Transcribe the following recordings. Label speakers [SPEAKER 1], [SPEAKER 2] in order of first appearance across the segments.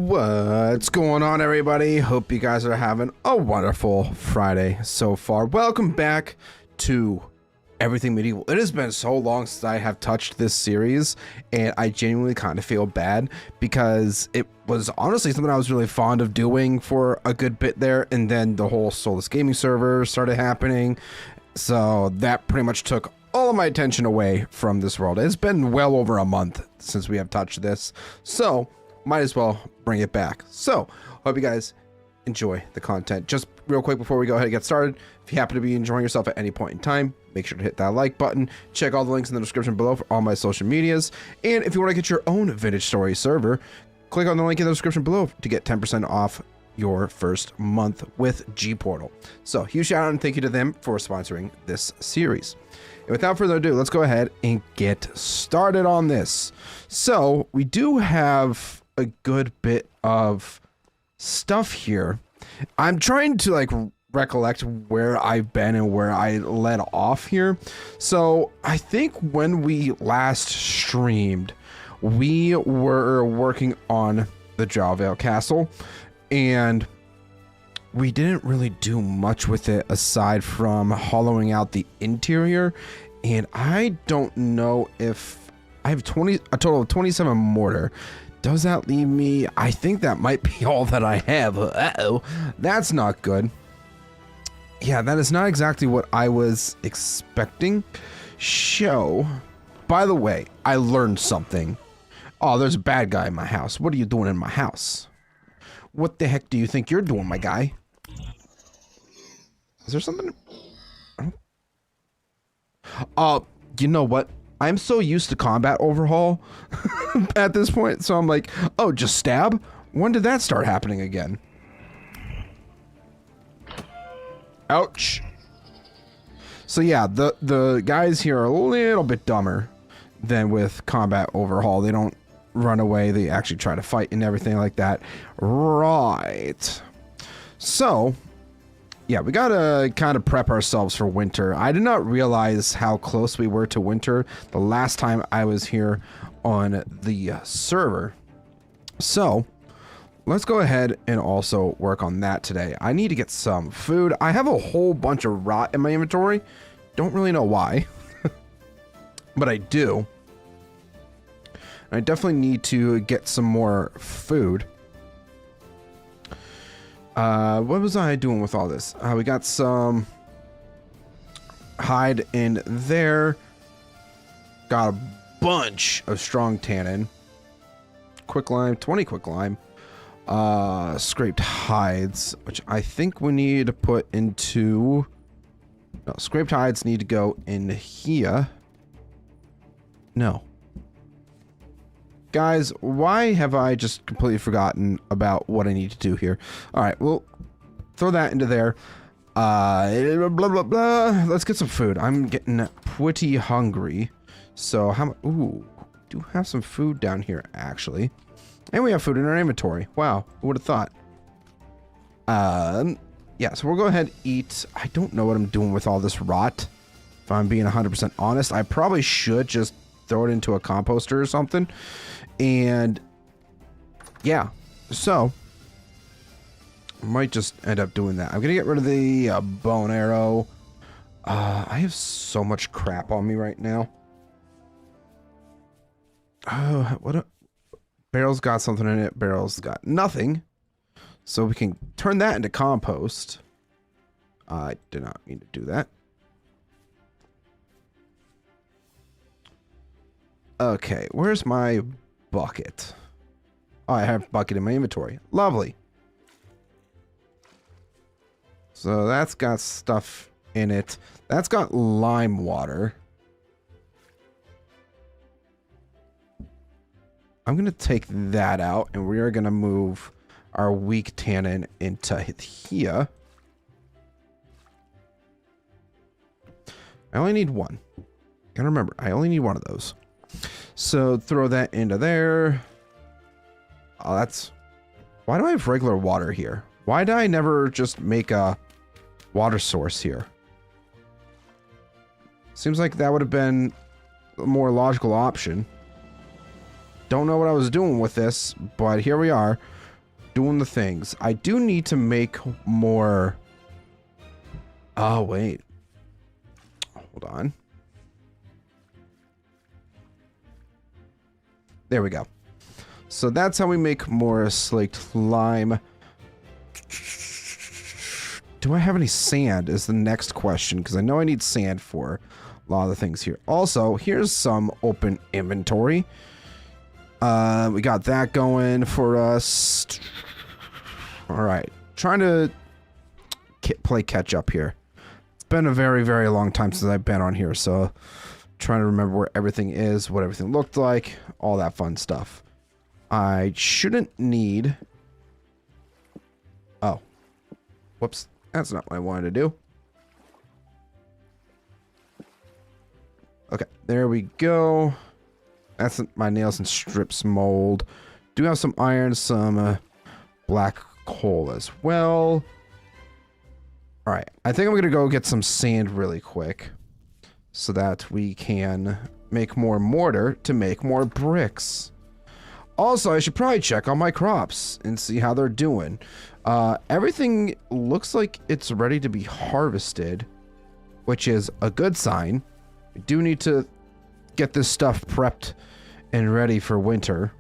[SPEAKER 1] What's going on, everybody? Hope you guys are having a wonderful Friday so far. Welcome back to Everything Medieval. It has been so long since I have touched this series, and I genuinely kind of feel bad because it was honestly something I was really fond of doing for a good bit there, and then the whole Soulless Gaming server started happening, so that pretty much took all of my attention away from this world. It's been well over a month since we have touched this, so might as well bring it back. So hope you guys enjoy the content. Just real quick before we go ahead and get started, if you happen to be enjoying yourself at any point in time, make sure to hit that like button. Check all the links in the description below for all my social medias, and if you want to get your own Vintage Story server, click on the link in the description below to get 10% off your first month with G Portal. So huge shout out and thank you to them for sponsoring this series. And without further ado, let's go ahead and get started on this. So we do have a good bit of stuff here. I'm trying to like recollect where I've been and where I led off here. So I think when we last streamed, we were working on the Drauvale castle, and we didn't really do much with it aside from hollowing out the interior. And I don't know if I have a total of 27 mortar. Does that leave me? I think that might be all that I have. Uh-oh, that's not good. Yeah, that is not exactly what I was expecting. So, by the way, I learned something. Oh, there's a bad guy in my house. What are you doing in my house? What the heck do you think you're doing, my guy? Is there something? You know what? I'm so used to combat overhaul at this point, so I'm like, oh, just stab? When did that start happening again? Ouch. So yeah, the guys here are a little bit dumber than with combat overhaul. They don't run away, they actually try to fight and everything like that. Right. So yeah, we gotta kind of prep ourselves for winter. I did not realize how close we were to winter the last time I was here on the server. So let's go ahead and also work on that today. I need to get some food. I have a whole bunch of rot in my inventory. Don't really know why, but I do. I definitely need to get some more food. What was I doing with all this? We got some hide in there. Got a bunch of strong tannin. Quick lime, 20 quick lime. Scraped hides, which I think we need to put into... No, scraped hides need to go in here. No. Guys, why have I just completely forgotten about what I need to do here? All right, we'll throw that into there. Blah, blah, blah. Let's get some food. I'm getting pretty hungry. So how much? Ooh, do have some food down here, actually. And we have food in our inventory. Wow, who would have thought? Yeah, so we'll go ahead and eat. I don't know what I'm doing with all this rot. If I'm being 100% honest, I probably should just throw it into a composter or something. And yeah, so I might just end up doing that. I'm gonna get rid of the bow and arrow. I have so much crap on me right now. Barrel's got something in it. Barrel's got nothing. So we can turn that into compost. I did not mean to do that. Okay, where's my bucket? Oh, I have a bucket in my inventory. Lovely. So that's got stuff in it. That's got lime water. I'm going to take that out, and we are going to move our weak tannin into here. I only need one. Gotta remember, I only need one of those. So throw that into there. Oh, that's... Why do I have regular water here? Why did I never just make a water source here? Seems like that would have been a more logical option. Don't know what I was doing with this, but here we are. doing the things. I do need to make more... Oh, wait. Hold on. There we go. So that's how we make more slaked lime. Do I have any sand is the next question, because I know I need sand for a lot of the things here. Also, here's some open inventory. We got that going for us. All right. Trying to play catch up here. It's been a very, very long time since I've been on here, so trying to remember where everything is, what everything looked like, all that fun stuff. I shouldn't need... Oh. Whoops. That's not what I wanted to do. Okay, there we go. That's my nails and strips mold. Do have some iron, some black coal as well. Alright, I think I'm going to go get some sand really quick so that we can make more mortar to make more bricks. Also, I should probably check on my crops and see how they're doing. Everything looks like it's ready to be harvested, which is a good sign. We do need to get this stuff prepped and ready for winter.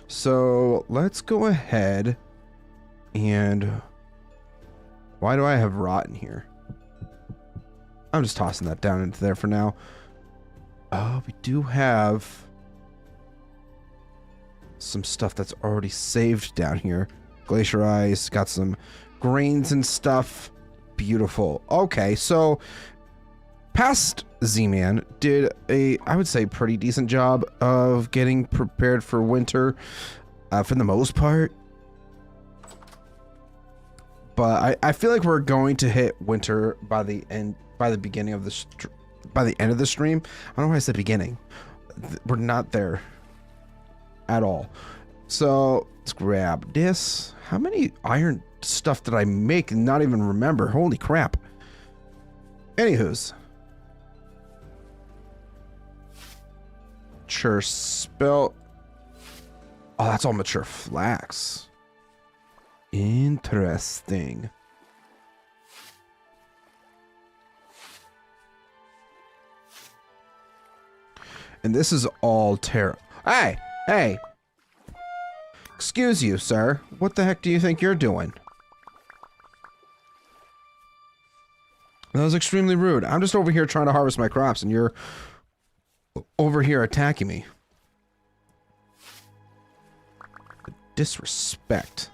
[SPEAKER 1] So let's go ahead and... Why do I have rot in here? I'm just tossing that down into there for now. We do have some stuff that's already saved down here. Glacier ice, got some grains and stuff. Beautiful. Okay, so past Z-Man did a, I would say, pretty decent job of getting prepared for winter for the most part. But I feel like we're going to hit winter by the end, by the beginning of the, by the end of the stream. I don't know why I said beginning. We're not there at all. So let's grab this. How many iron stuff did I make and not even remember? Holy crap. Anywho's. Mature spell. Oh, that's all mature flax. Interesting. And this is all terra. Hey! Hey! Excuse you, sir. What the heck do you think you're doing? That was extremely rude. I'm just over here trying to harvest my crops, and you're over here attacking me. The disrespect.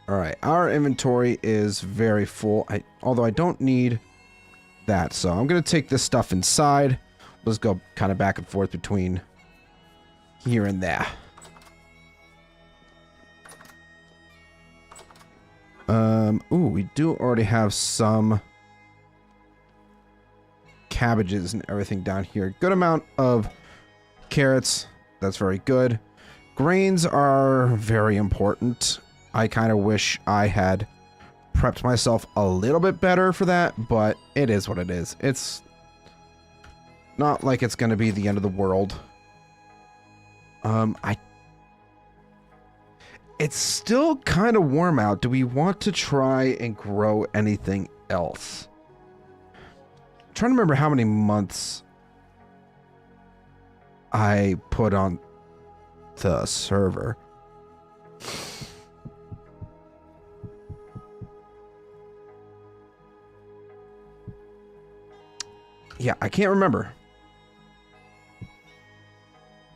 [SPEAKER 1] Alright, our inventory is very full. Although I don't need that, so I'm going to take this stuff inside. Let's go kind of back and forth between here and there. Ooh, we do already have some cabbages and everything down here. Good amount of carrots. That's very good. Grains are very important. I kind of wish I had prepped myself a little bit better for that, but it is what it is. It's not like it's going to be the end of the world. It's still kind of warm out. Do we want to try and grow anything else? I'm trying to remember how many months I put on the server. Yeah, I can't remember.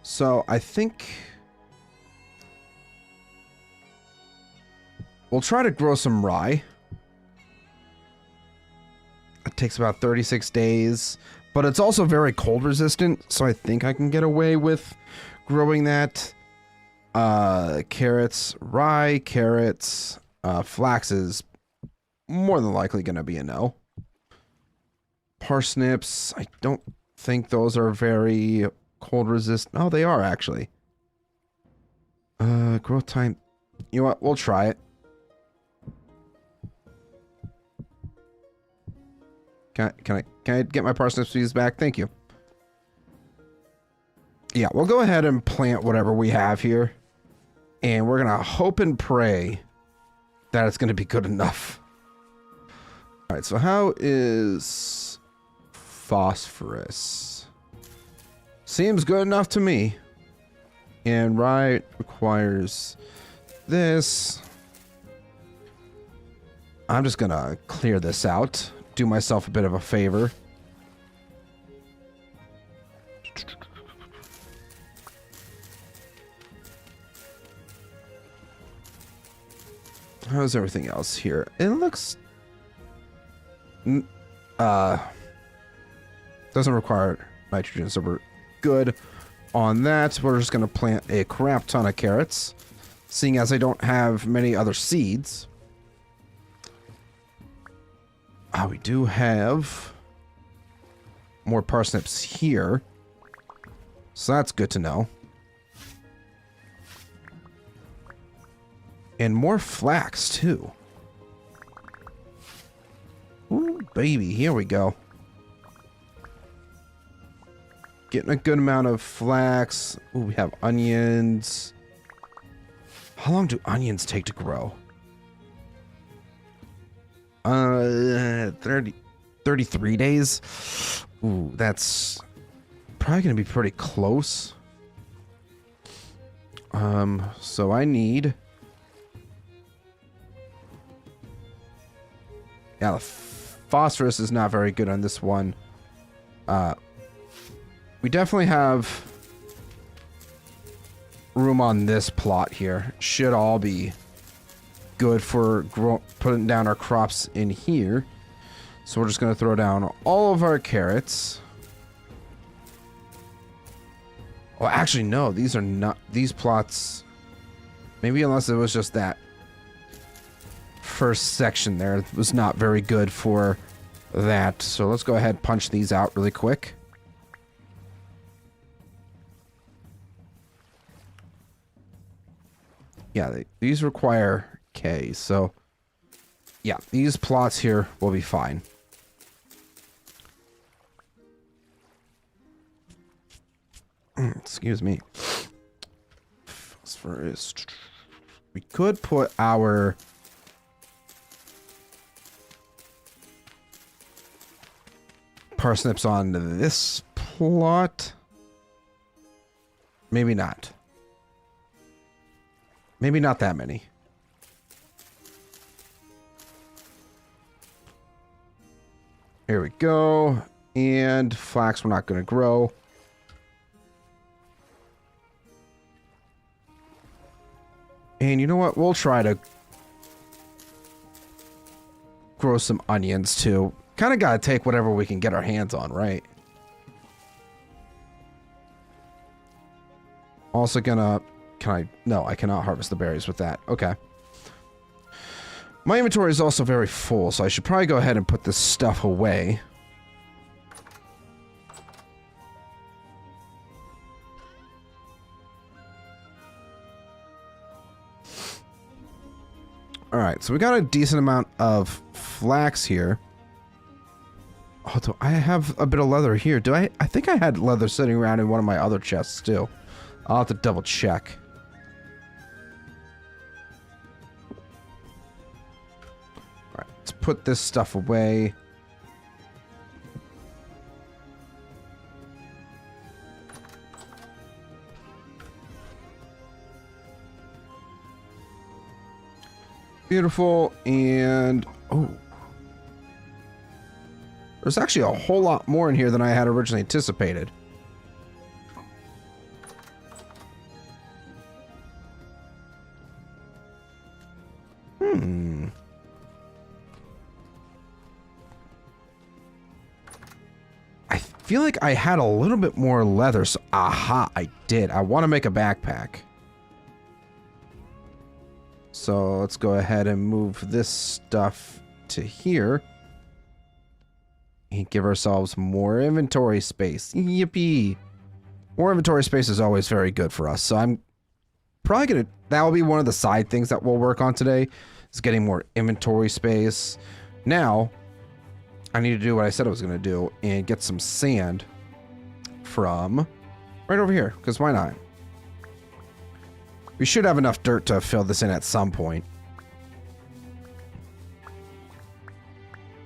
[SPEAKER 1] So I think we'll try to grow some rye. It takes about 36 days, but it's also very cold resistant, so I think I can get away with growing that. Carrots, rye, carrots, flax is more than likely going to be a no. Parsnips, I don't think those are very cold resistant. Oh, they are actually. Growth time. You know what? We'll try it. Can I get my parsnip seeds back? Thank you. Yeah, we'll go ahead and plant whatever we have here. And we're going to hope and pray that it's going to be good enough. All right, so how is phosphorus? Seems good enough to me. And right requires this. I'm just going to clear this out. Do myself a bit of a favor. How's everything else here? It looks... doesn't require nitrogen, so we're good on that. We're just going to plant a crap ton of carrots, seeing as I don't have many other seeds. We do have more parsnips here, so that's good to know. And more flax, too. Ooh, baby, here we go. Getting a good amount of flax. Ooh, we have onions. How long do onions take to grow? 33 days. Ooh, that's probably going to be pretty close. So I need... Yeah, the phosphorus is not very good on this one. We definitely have room on this plot here. Should all be good for putting down our crops in here. So we're just going to throw down all of our carrots. Oh, actually, no. These are not... These plots... Maybe unless it was just that first section there. It was not very good for that. So let's go ahead and punch these out really quick. Yeah, these require K. So, yeah, these plots here will be fine. Excuse me. Phosphorus. We could put our... parsnips on this plot. Maybe not. Maybe not that many. Here we go. And flax we're not going to grow. And you know what? We'll try to grow some onions too. Kind of got to take whatever we can get our hands on, right? Also gonna... Can I... No, I cannot harvest the berries with that. Okay. My inventory is also very full, so I should probably go ahead and put this stuff away. Alright, so we got a decent amount of flax here. Although I have a bit of leather here. Do I think I had leather sitting around in one of my other chests too. I'll have to double check. Alright, let's put this stuff away. Beautiful, and... Oh. There's actually a whole lot more in here than I had originally anticipated. I feel like I had a little bit more leather, so aha, I did. I want to make a backpack. So let's go ahead and move this stuff to here. And give ourselves more inventory space. Yippee. More inventory space is always very good for us. So I'm probably going to... That will be one of the side things that we'll work on today. Is getting more inventory space. Now, I need to do what I said I was going to do. And get some sand from right over here. Because why not? We should have enough dirt to fill this in at some point.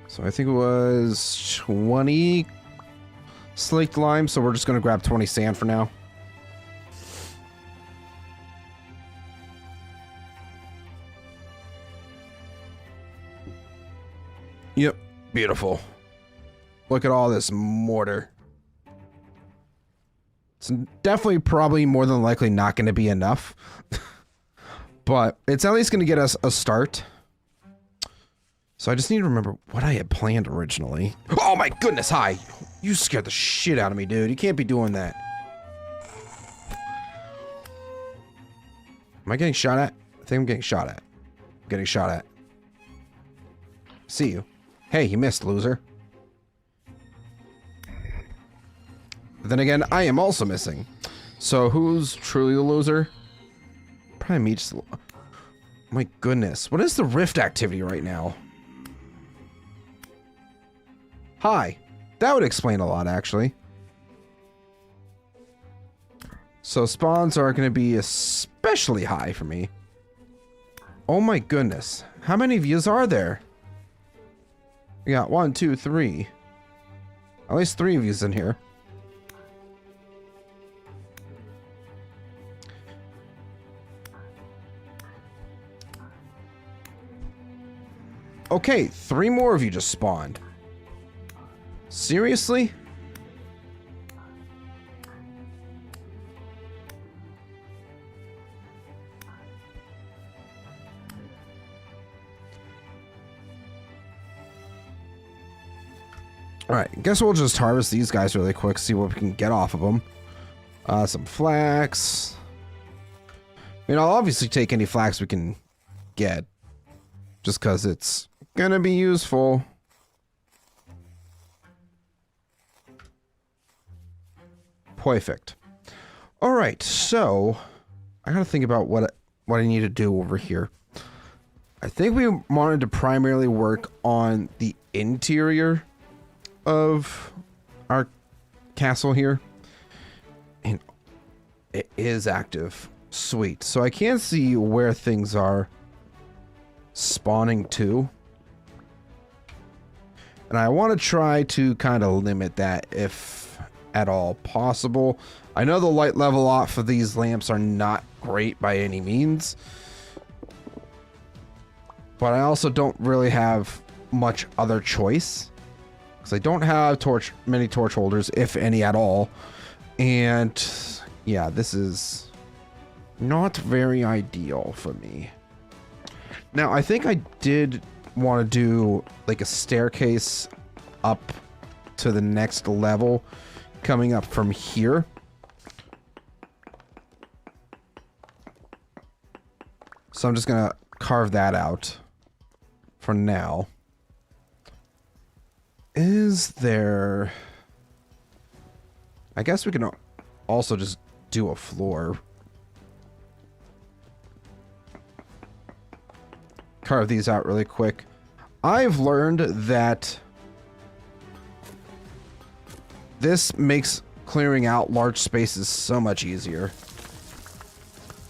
[SPEAKER 1] So I think it was 20 slaked lime, so we're just going to grab 20 sand for now. Yep, beautiful. Look at all this mortar. It's definitely probably more than likely not going to be enough. But it's at least going to get us a start. So I just need to remember what I had planned originally. Oh my goodness, hi! You scared the shit out of me, dude. You can't be doing that. Am I getting shot at? I think I'm getting shot at. I'm getting shot at. See you. Hey, you missed, loser. But then again, I am also missing. So who's truly the loser? Probably me. Just... My goodness. What is the rift activity right now? Hi. That would explain a lot, actually. So spawns are going to be especially high for me. Oh my goodness. How many views are there? We got 1, 2, 3. At least 3 views in here. Okay, 3 more of you just spawned. Seriously? Alright, guess we'll just harvest these guys really quick, see what we can get off of them. Some flax. I mean, I'll obviously take any flax we can get. Just because it's gonna be useful. Perfect. Alright, so I gotta think about what I need to do over here. I think we wanted to primarily work on the interior of our castle here. And it is active. Sweet. So I can't see where things are spawning to. And I want to try to kind of limit that if at all possible. I know the light level off of these lamps are not great by any means. But I also don't really have much other choice. Because I don't have many torch holders, if any at all. And yeah, this is not very ideal for me. Now, I think I did want to do like a staircase up to the next level coming up from here. So I'm just going to carve that out for now. Is there... I guess we can also just do a floor. Carve these out really quick. I've learned that this makes clearing out large spaces so much easier.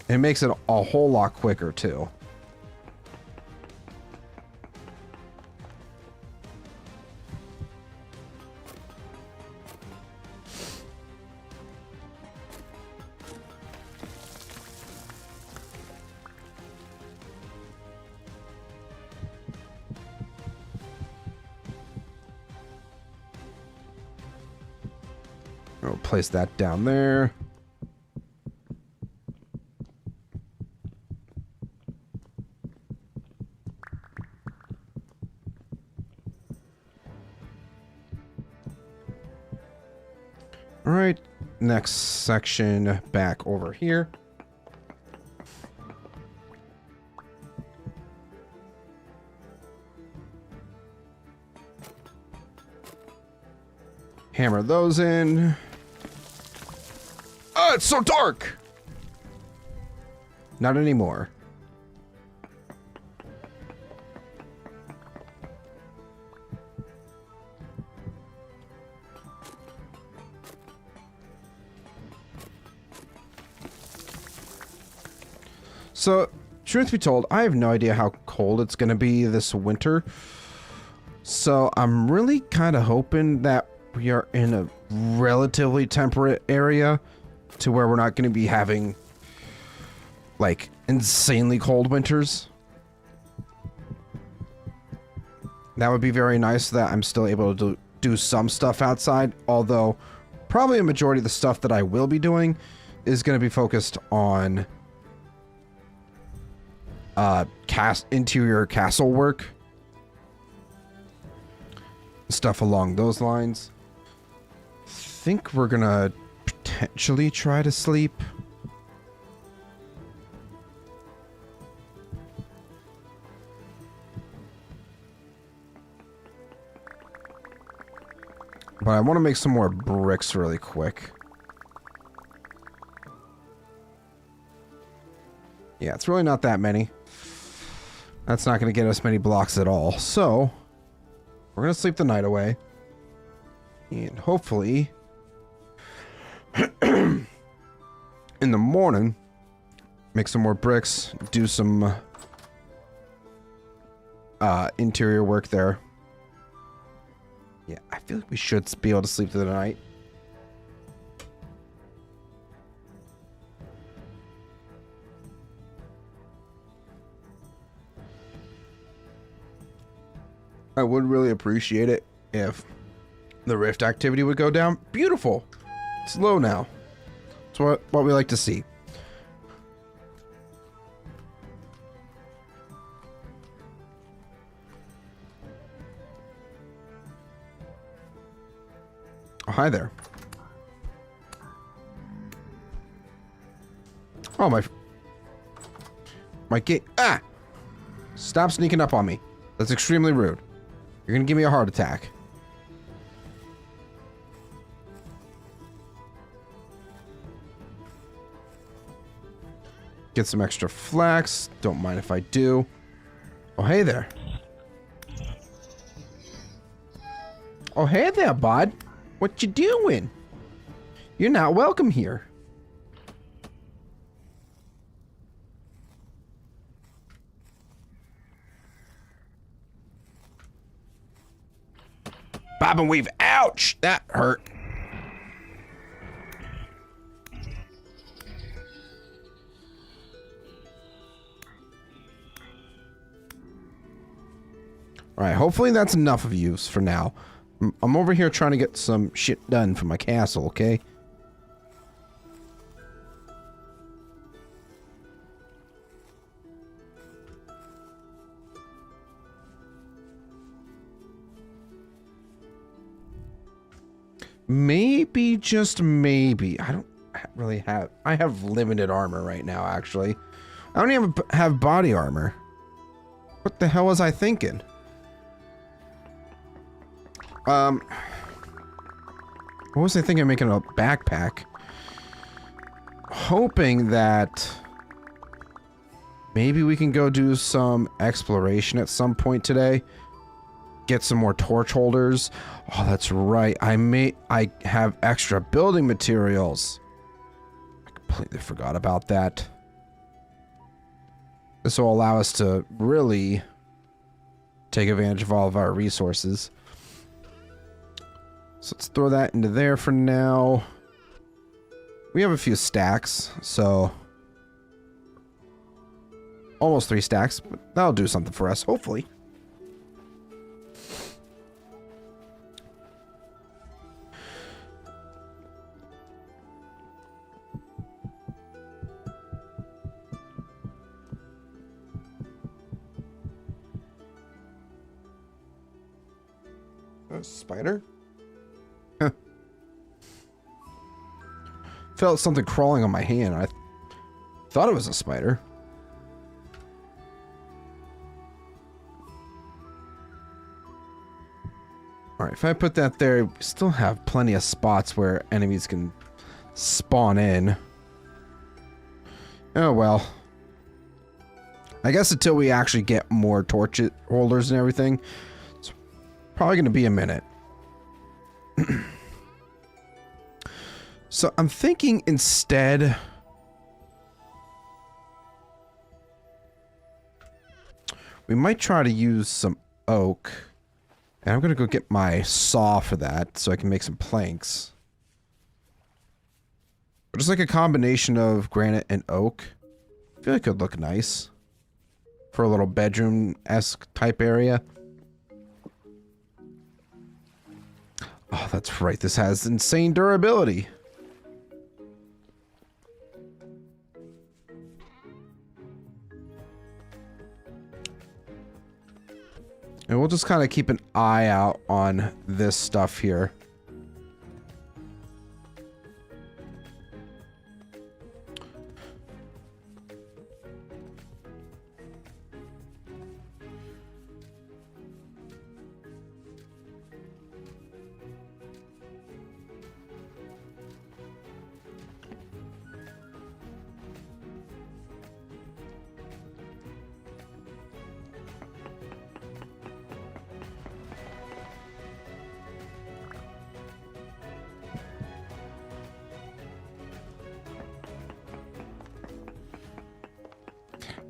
[SPEAKER 1] It makes it a whole lot quicker too. I'll place that down there. All right, next section back over here. Hammer those in. Oh, it's so dark! Not anymore. So, truth be told, I have no idea how cold it's going to be this winter. So, I'm really kind of hoping that we are in a relatively temperate area to where we're not going to be having, like, insanely cold winters. That would be very nice so that I'm still able to do some stuff outside, although probably a majority of the stuff that I will be doing is going to be focused on interior castle work. Stuff along those lines. Think we're going to potentially try to sleep. But I want to make some more bricks really quick. Yeah, it's really not that many. That's not going to get us many blocks at all. So, we're going to sleep the night away. And hopefully, in the morning, make some more bricks, do some interior work there. Yeah, I feel like we should be able to sleep through the night. I would really appreciate it if the rift activity would go down. Beautiful. It's low now. It's what we like to see. Oh, hi there. Oh, my gate. Ah! Stop sneaking up on me. That's extremely rude. You're gonna give me a heart attack. Get some extra flax. Don't mind if I do. Oh, hey there. Oh, hey there, bud. What you doing? You're not welcome here. Bob and weave. Ouch! That hurt. Alright, hopefully that's enough of use for now. I'm over here trying to get some shit done for my castle, okay? Maybe, just maybe. I don't really have... I have limited armor right now, actually. I don't even have body armor. What the hell was I thinking? What was I thinking of making a backpack? Hoping that maybe we can go do some exploration at some point today. Get some more torch holders. Oh, that's right. I have extra building materials. I completely forgot about that. This will allow us to really take advantage of all of our resources. So let's throw that into there for now. We have a few stacks, so almost 3 stacks, but that'll do something for us, hopefully. A spider? Huh. Felt something crawling on my hand. I thought it was a spider. Alright, if I put that there, we still have plenty of spots where enemies can spawn in. Oh well. I guess until we actually get more torch holders and everything, it's probably going to be a minute. So I'm thinking instead We might try to use some oak. And I'm gonna go get my saw for that, so I can make some planks. But just like a combination of granite and oak. I feel like it could look nice. For a little bedroom-esque type area. Oh, that's right. This has insane durability. And we'll just kind of keep an eye out on this stuff here.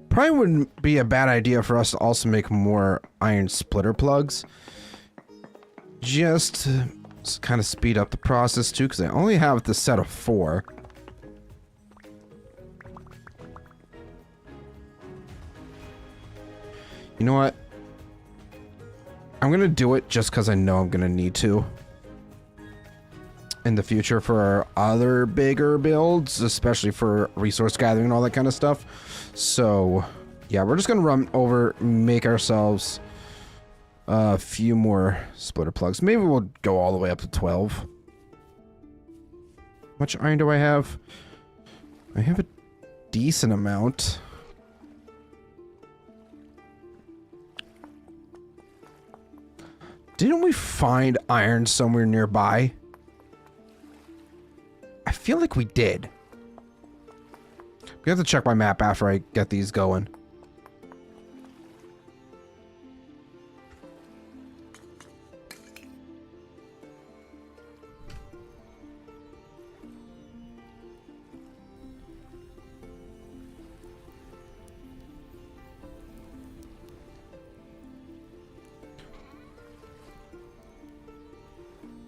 [SPEAKER 1] Probably wouldn't be a bad idea for us to also make more iron splitter plugs. Just to kind of speed up the process too, because I only have the set of 4. You know what? I'm gonna do it just because I know I'm gonna need to. In the future for our other bigger builds, especially for resource gathering and all that kind of stuff. So, yeah, we're just gonna run over, make ourselves a few more splitter plugs. Maybe we'll go all the way up to 12. How much iron do I have? I have a decent amount. Didn't we find iron somewhere nearby? I feel like we did. We have to check my map after I get these going.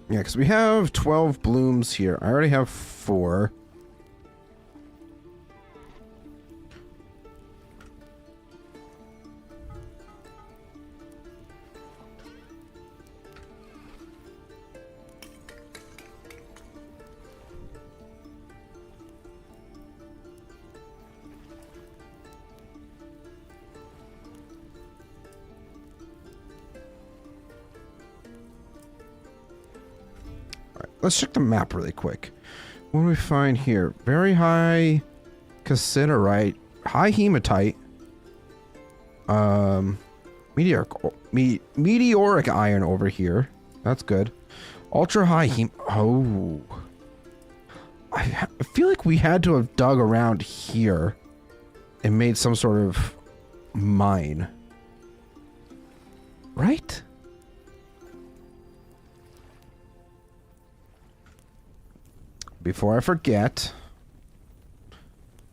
[SPEAKER 1] Yeah, because we have 12 blooms here. I already have 4. Let's check the map really quick. What do we find here? Very high cassiterite, high hematite, meteoric iron over here. That's good. Ultra high oh. I feel like we had to have dug around here and made some sort of mine. Right? Before I forget,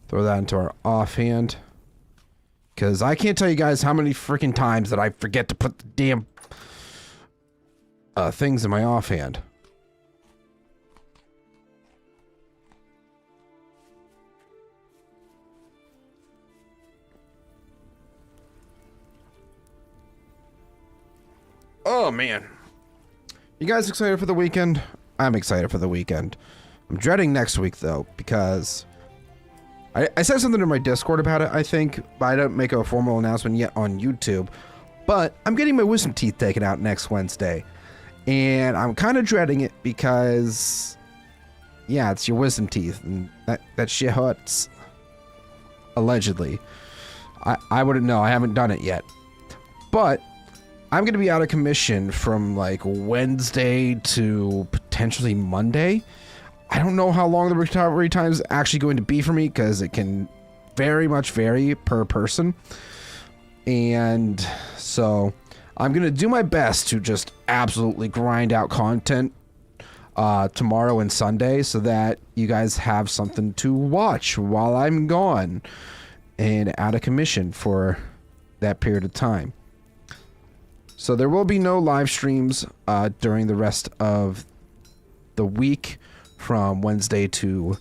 [SPEAKER 1] throw that into our offhand. Because I can't tell you guys how many freaking times that I forget to put the damn things in my offhand. Oh, man. You guys excited for the weekend? I'm excited for the weekend. I'm dreading next week, though, because I said something in my Discord about it, I think, but I didn't make a formal announcement yet on YouTube. But I'm getting my wisdom teeth taken out next Wednesday, and I'm kind of dreading it because, yeah, it's your wisdom teeth, and that shit hurts. Allegedly. I wouldn't know. I haven't done it yet. But I'm going to be out of commission from, like, Wednesday to potentially Monday. I don't know how long the recovery time is actually going to be for me because it can very much vary per person. And so I'm going to do my best to just absolutely grind out content tomorrow and Sunday so that you guys have something to watch while I'm gone and out of commission for that period of time. So there will be no live streams during the rest of the week from Wednesday to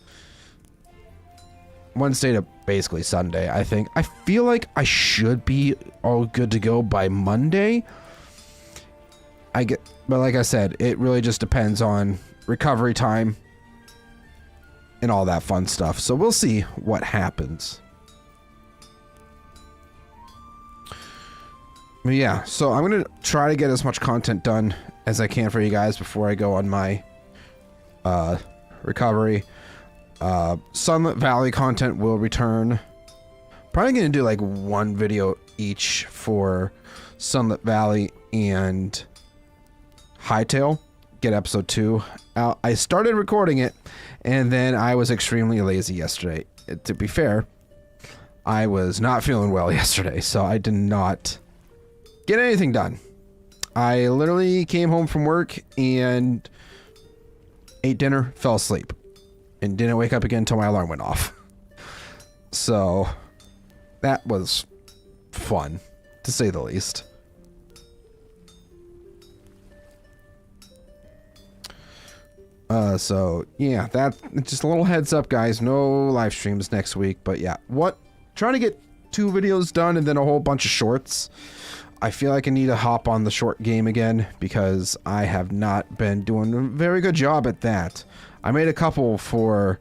[SPEAKER 1] basically Sunday, I think. I feel like I should be all good to go by Monday. But like I said, it really just depends on recovery time and all that fun stuff. So we'll see what happens. But yeah, so I'm going to try to get as much content done as I can for you guys before I go on my recovery. Sunlit Valley content will return. Probably going to do like one video each for Sunlit Valley and Hightail. Get episode 2 out. I started recording it, and then I was extremely lazy yesterday. To be fair, I was not feeling well yesterday, so I did not get anything done. I literally came home from work and ate dinner, fell asleep, and didn't wake up again until my alarm went off. So that was fun, to say the least. So yeah, that just a little heads up, guys. No live streams next week, but yeah, trying to get 2 videos done and then a whole bunch of shorts. I feel like I need to hop on the short game again because I have not been doing a very good job at that. I made a couple for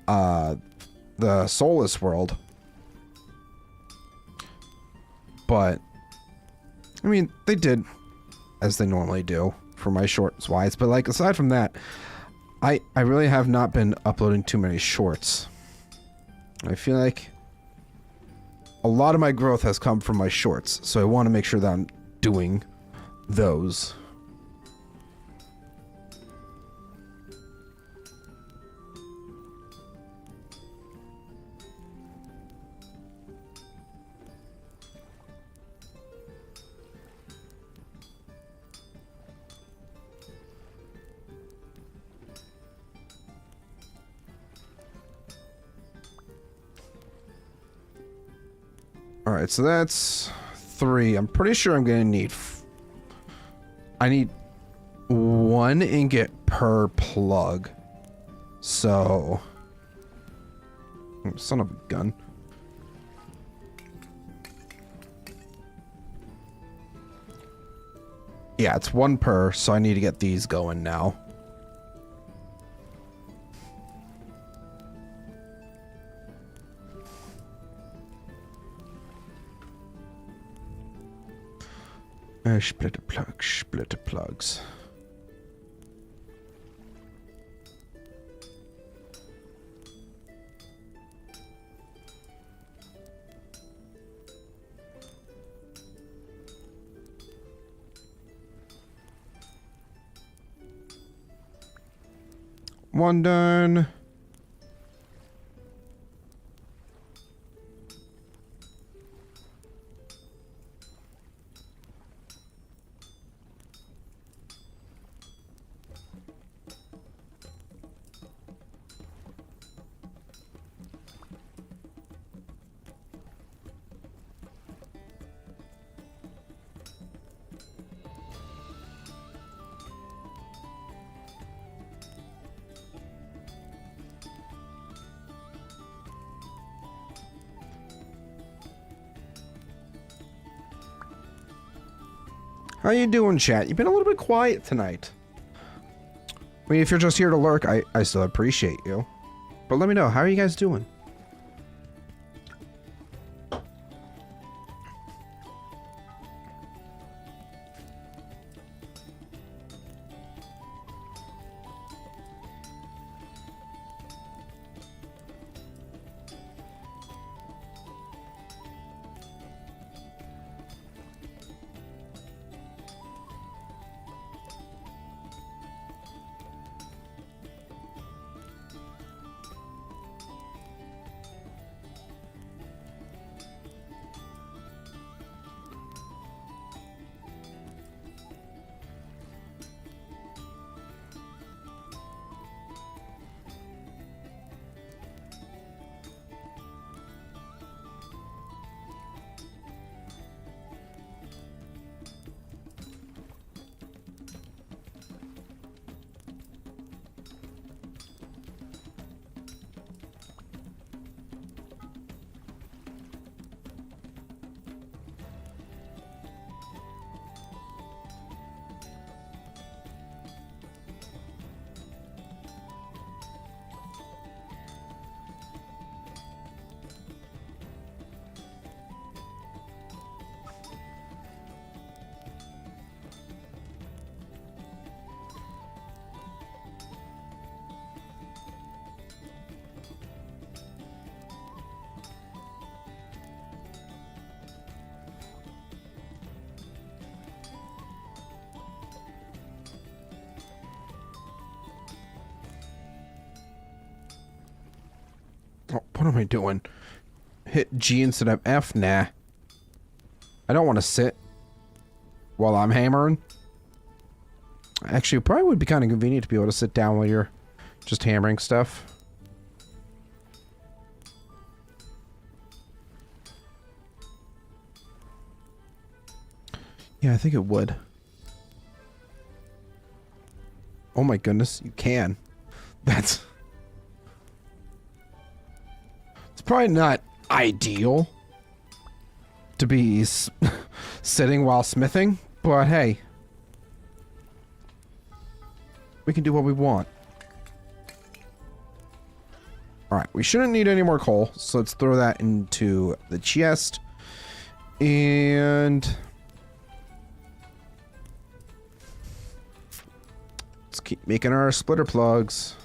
[SPEAKER 1] the Soulless world, but I mean, they did as they normally do for my shorts wise, but like aside from that, I really have not been uploading too many shorts. I feel like a lot of my growth has come from my shorts, so I want to make sure that I'm doing those. Alright, so that's 3. I'm pretty sure I'm gonna need... I need 1 ingot per plug. So... Son of a gun. Yeah, it's 1 per, so I need to get these going now. Splitter plugs. One done. How you doing, chat? You've been a little bit quiet tonight. I mean, if you're just here to lurk, I still appreciate you. But let me know, how are you guys doing? What am I doing? Hit G instead of F? Nah. I don't want to sit while I'm hammering. Actually, it probably would be kind of convenient to be able to sit down while you're just hammering stuff. Yeah, I think it would. Oh my goodness, you can. That's... It's probably not ideal to be sitting while smithing, but hey. We can do what we want. Alright, we shouldn't need any more coal, so let's throw that into the chest. And... let's keep making our splitter plugs.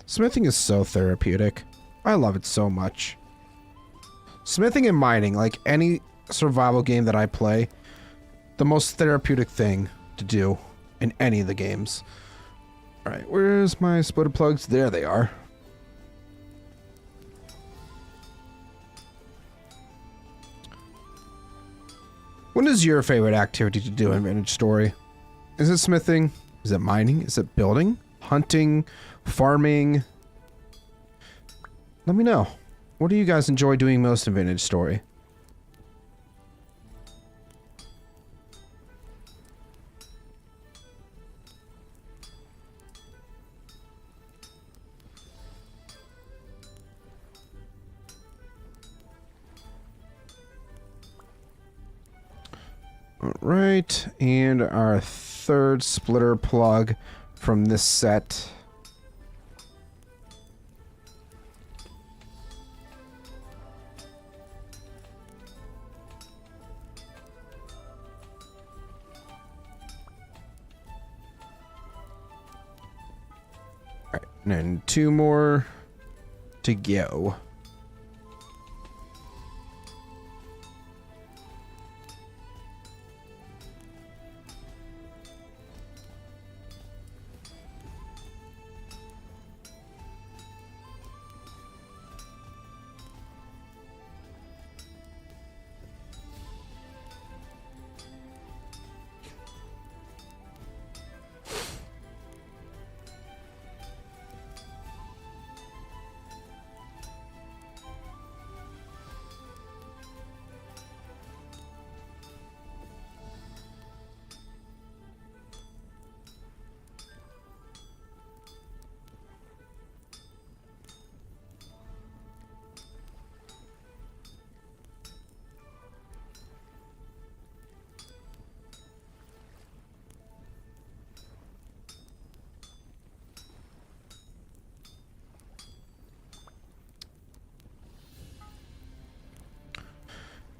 [SPEAKER 1] Smithing is so therapeutic. I love it so much. Smithing and mining, like any survival game that I play, the most therapeutic thing to do in any of the games. Alright, where's my splitter plugs? There they are. What is your favorite activity to do in Vintage Story? Is it smithing? Is it mining? Is it building? Hunting? Farming? Let me know. What do you guys enjoy doing most in Vintage Story? Alright, and our third splitter plug from this set. Alright, and then two more to go.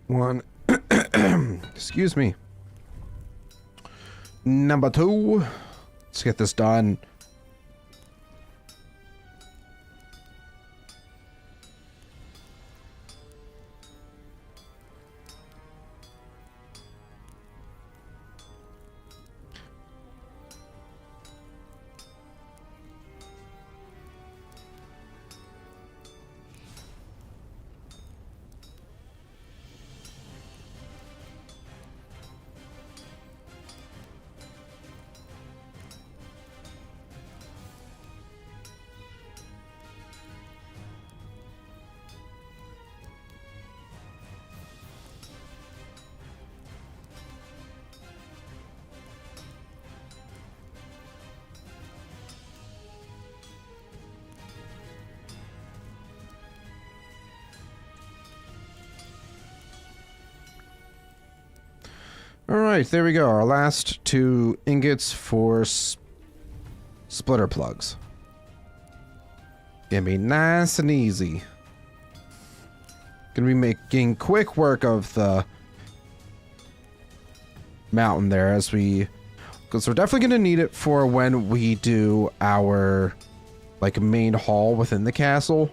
[SPEAKER 1] One. Excuse me. Number two. Let's get this done. Alright, there we go. Our last 2 ingots for splitter plugs. Gonna be nice and easy. Gonna be making quick work of the mountain there as we... Because we're definitely gonna need it for when we do our, like, main hall within the castle.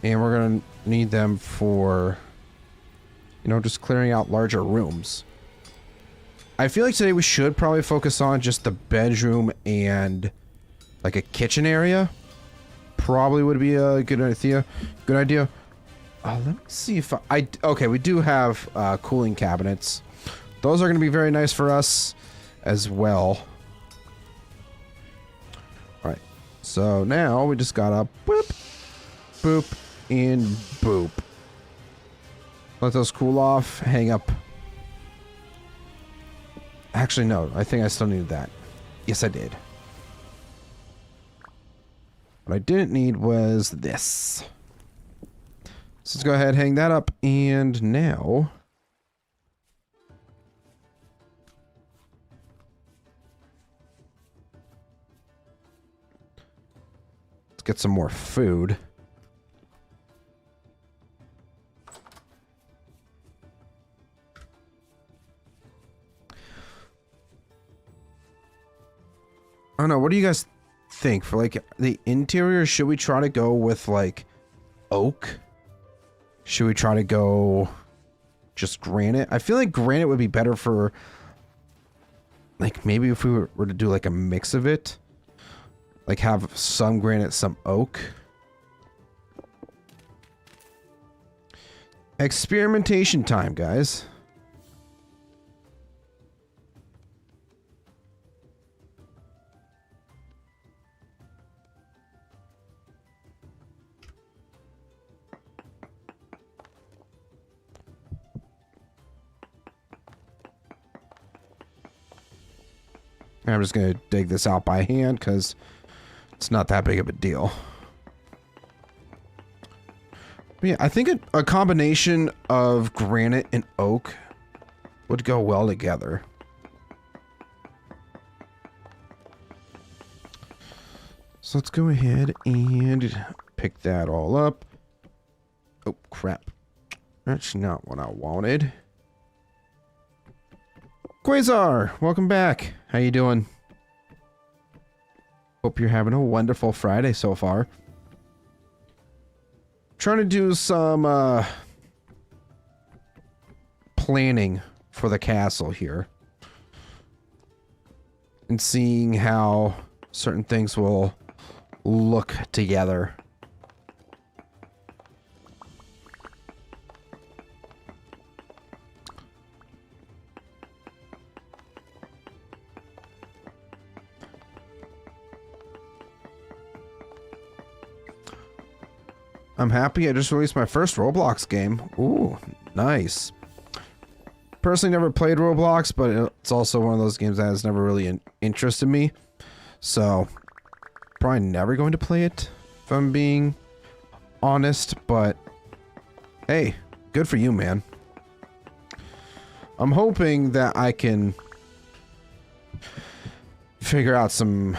[SPEAKER 1] And we're gonna need them for, you know, just clearing out larger rooms. I feel like today we should probably focus on just the bedroom and, like, a kitchen area. Probably would be a good idea. Let me see if okay, we do have cooling cabinets. Those are going to be very nice for us as well. Alright, so now we just gotta boop, boop, and boop. Let those cool off, hang up. Actually, no, I think I still needed that. Yes, I did. What I didn't need was this. So let's go ahead, hang that up, and now... let's get some more food. I don't know, what do you guys think? For, like, the interior, should we try to go with, like, oak? Should we try to go just granite? I feel like granite would be better for, like, maybe if we were to do, like, a mix of it. Like, have some granite, some oak. Experimentation time, guys. I'm just going to dig this out by hand because it's not that big of a deal. But yeah, I think a combination of granite and oak would go well together. So let's go ahead and pick that all up. Oh, crap. That's not what I wanted. Quasar, welcome back. How you doing? Hope you're having a wonderful Friday so far. Trying to do some planning for the castle here. And seeing how certain things will look together. I'm happy I just released my first Roblox game. Ooh, nice. Personally never played Roblox, but it's also one of those games that has never really interested me. So, probably never going to play it, if I'm being honest, but hey, good for you, man. I'm hoping that I can figure out some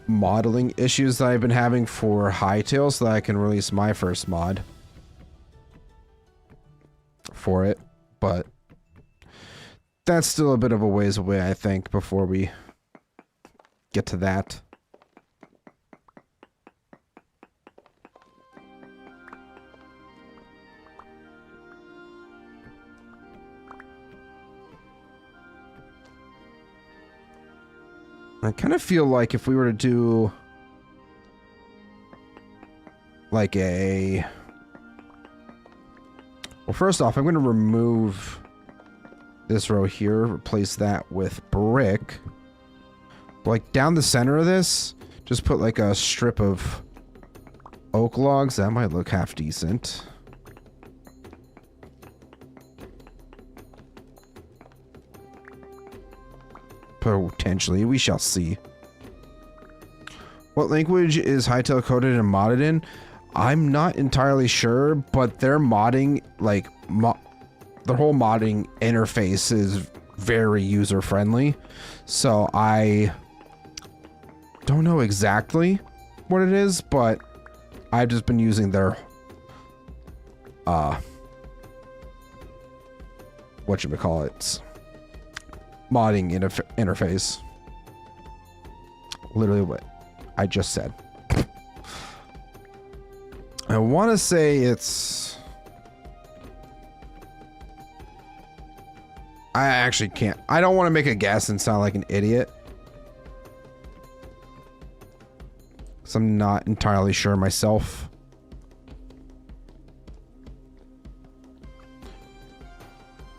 [SPEAKER 1] modeling issues that I've been having for Hytale so that I can release my first mod for it, but that's still a bit of a ways away, I think, before we get to that. I kind of feel like if we were to do like a... well, first off, I'm going to remove this row here, replace that with brick. Like down the center of this, just put like a strip of oak logs. That might look half decent. Potentially, we shall see. What language is Hytale coded and modded in? I'm not entirely sure, but they're modding like their whole modding interface is very user friendly. So I don't know exactly what it is, but I've just been using their whatchamacallits, modding interface. Literally what I just said. I want to say it's... I actually can't. I don't want to make a guess and sound like an idiot, because I'm not entirely sure myself.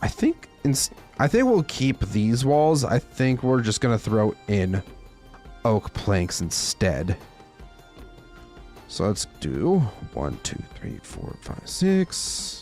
[SPEAKER 1] I think we'll keep these walls. I think we're just gonna throw in oak planks instead. So let's do 1, 2, 3, 4, 5, 6.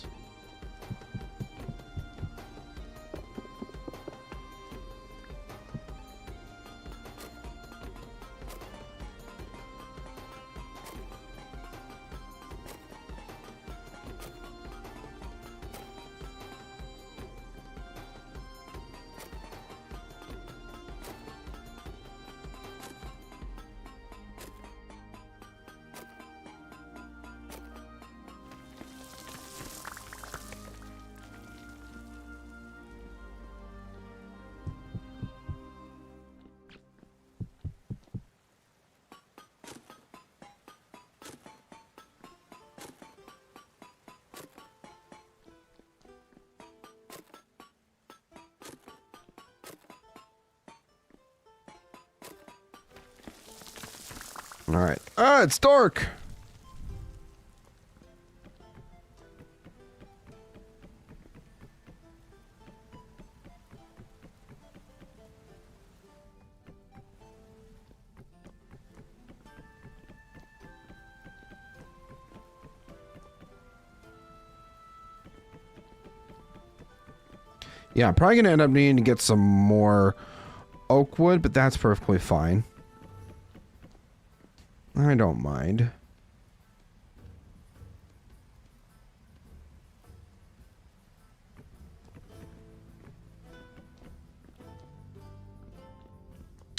[SPEAKER 1] All right. Ah, it's dark. Yeah, I'm probably going to end up needing to get some more oak wood, but that's perfectly fine. I don't mind.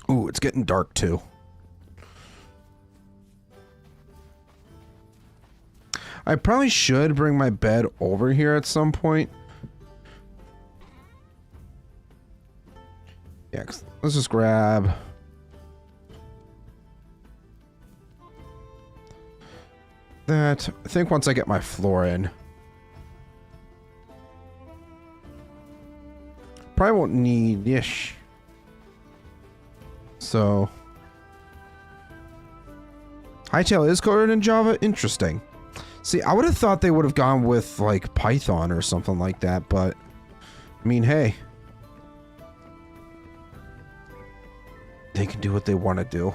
[SPEAKER 1] Ooh, it's getting dark too. I probably should bring my bed over here at some point. Yeah, let's just grab... that. I think once I get my floor in. Probably won't need ish. So. Hightail is coded in Java? Interesting. See, I would have thought they would have gone with like Python or something like that, but I mean, hey. They can do what they want to do.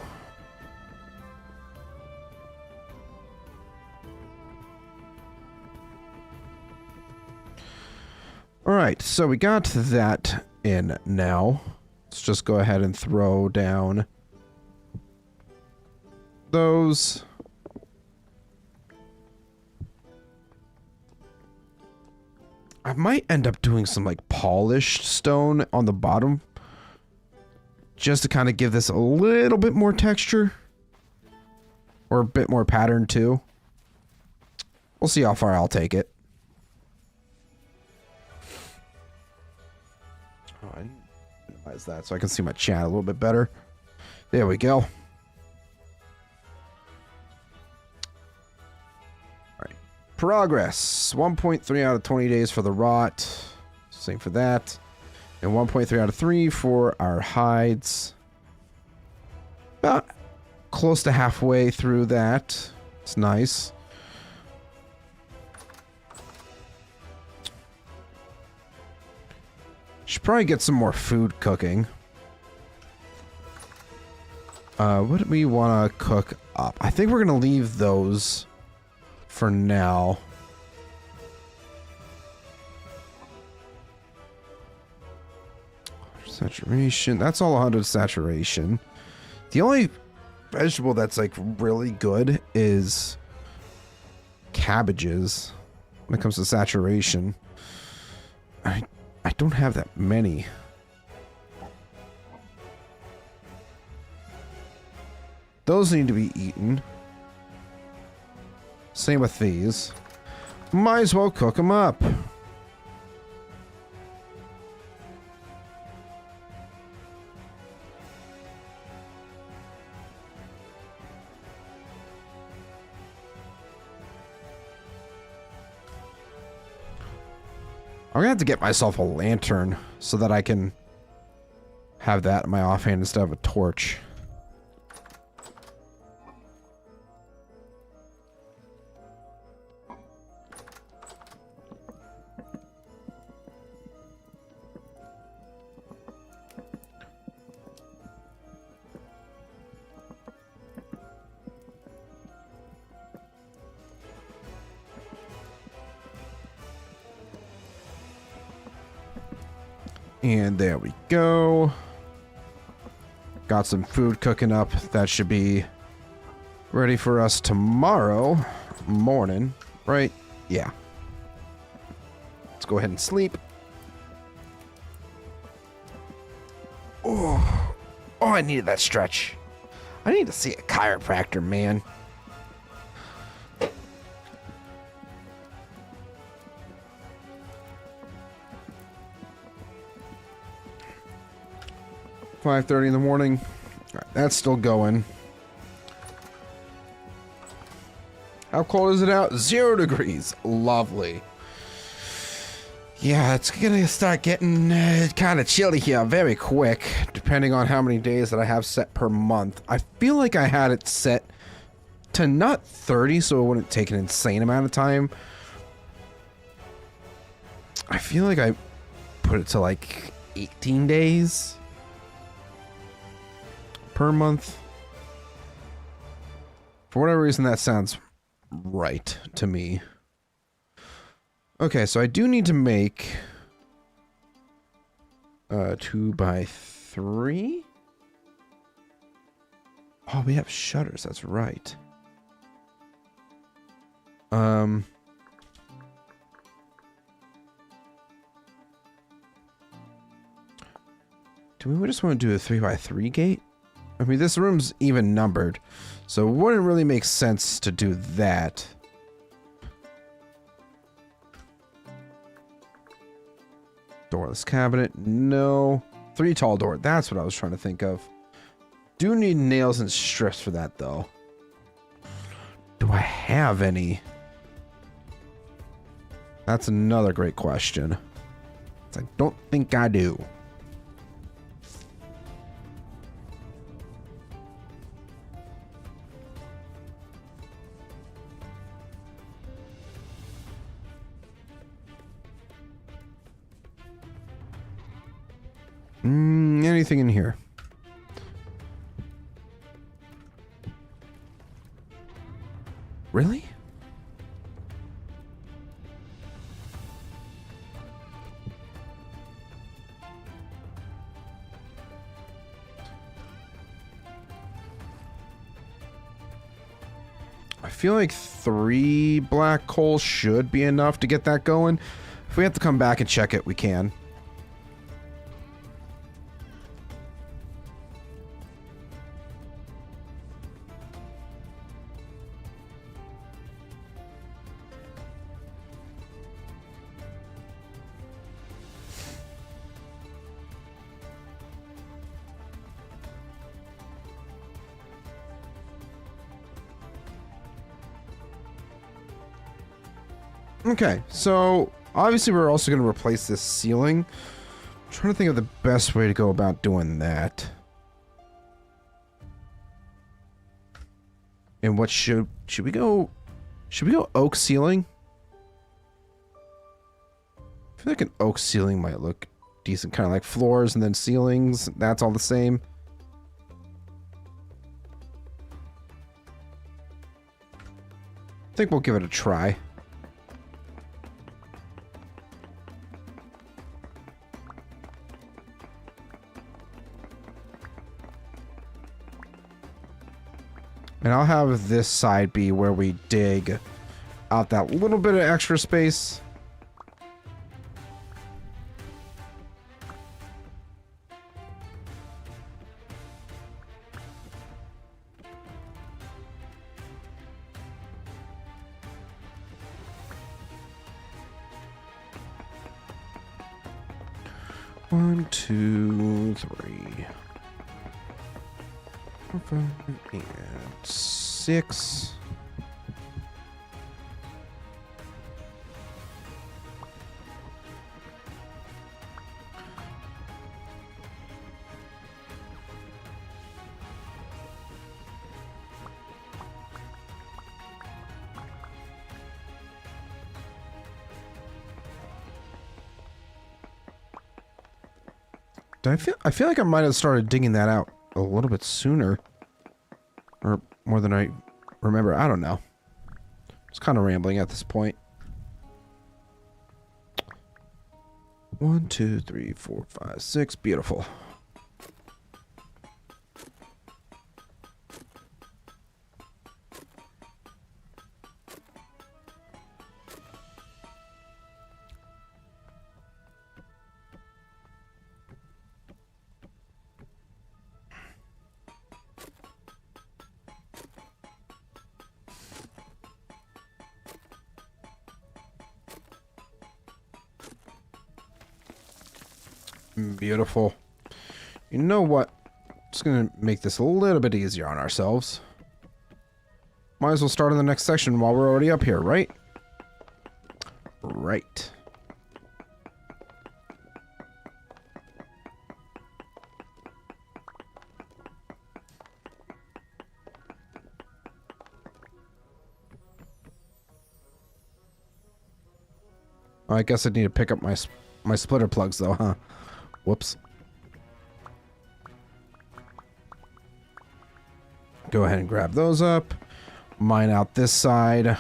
[SPEAKER 1] Alright, so we got that in now. Let's just go ahead and throw down those. I might end up doing some like polished stone on the bottom, just to kind of give this a little bit more texture. Or a bit more pattern too. We'll see how far I'll take it. Oh, I minimize that so I can see my chat a little bit better. There we go. Alright. Progress. 1.3 out of 20 days for the rot. Same for that. And 1.3 out of 3 for our hides. About close to halfway through that. It's nice. Should probably get some more food cooking. What do we want to cook up? I think we're going to leave those for now. Saturation. That's all 100 saturation. The only vegetable that's like really good is cabbages when it comes to saturation. I don't have that many. Those need to be eaten. Same with these. Might as well cook them up. I'm gonna have to get myself a lantern so that I can have that in my offhand instead of a torch. And there we go. Got some food cooking up. That should be ready for us tomorrow morning, right? Yeah. Let's go ahead and sleep. Oh, I needed that stretch. I need to see a chiropractor, man. $5:30 in the morning. All right, that's still going. How cold is it out? 0 degrees. Lovely. Yeah, it's gonna start getting kind of chilly here very quick, depending on how many days that I have set per month. I feel like I had it set to not 30, so it wouldn't take an insane amount of time. I feel like I put it to like 18 days per month. For whatever reason, that sounds right to me. Okay, so I do need to make 2x3. Oh, we have shutters. That's right. Do we just want to do a 3x3 gate? I mean, this room's even numbered, so it wouldn't really make sense to do that. Doorless cabinet, no. 3 tall door, that's what I was trying to think of. Do need nails and strips for that, though. Do I have any? That's another great question. I don't think I do. Anything in here? Really? I feel like 3 black coal should be enough to get that going. If we have to come back and check it, we can. Okay, so obviously we're also going to replace this ceiling. I'm trying to think of the best way to go about doing that. And what should we go? Should we go oak ceiling? I feel like an oak ceiling might look decent, kind of like floors and then ceilings. That's all the same. I think we'll give it a try. And I'll have this side be where we dig out that little bit of extra space. 1, 2, 3, 4, 5, and 6. I feel like I might have started digging that out a little bit sooner. Or more than I remember. I don't know. It's kind of rambling at this point. 1, 2, 3, 4, 5, 6. Beautiful. Beautiful. You know what? Just gonna make this a little bit easier on ourselves. Might as well start on the next section while we're already up here, right? Right. I guess I need to pick up my splitter plugs though, huh? Whoops. Go ahead and grab those up. Mine out this side.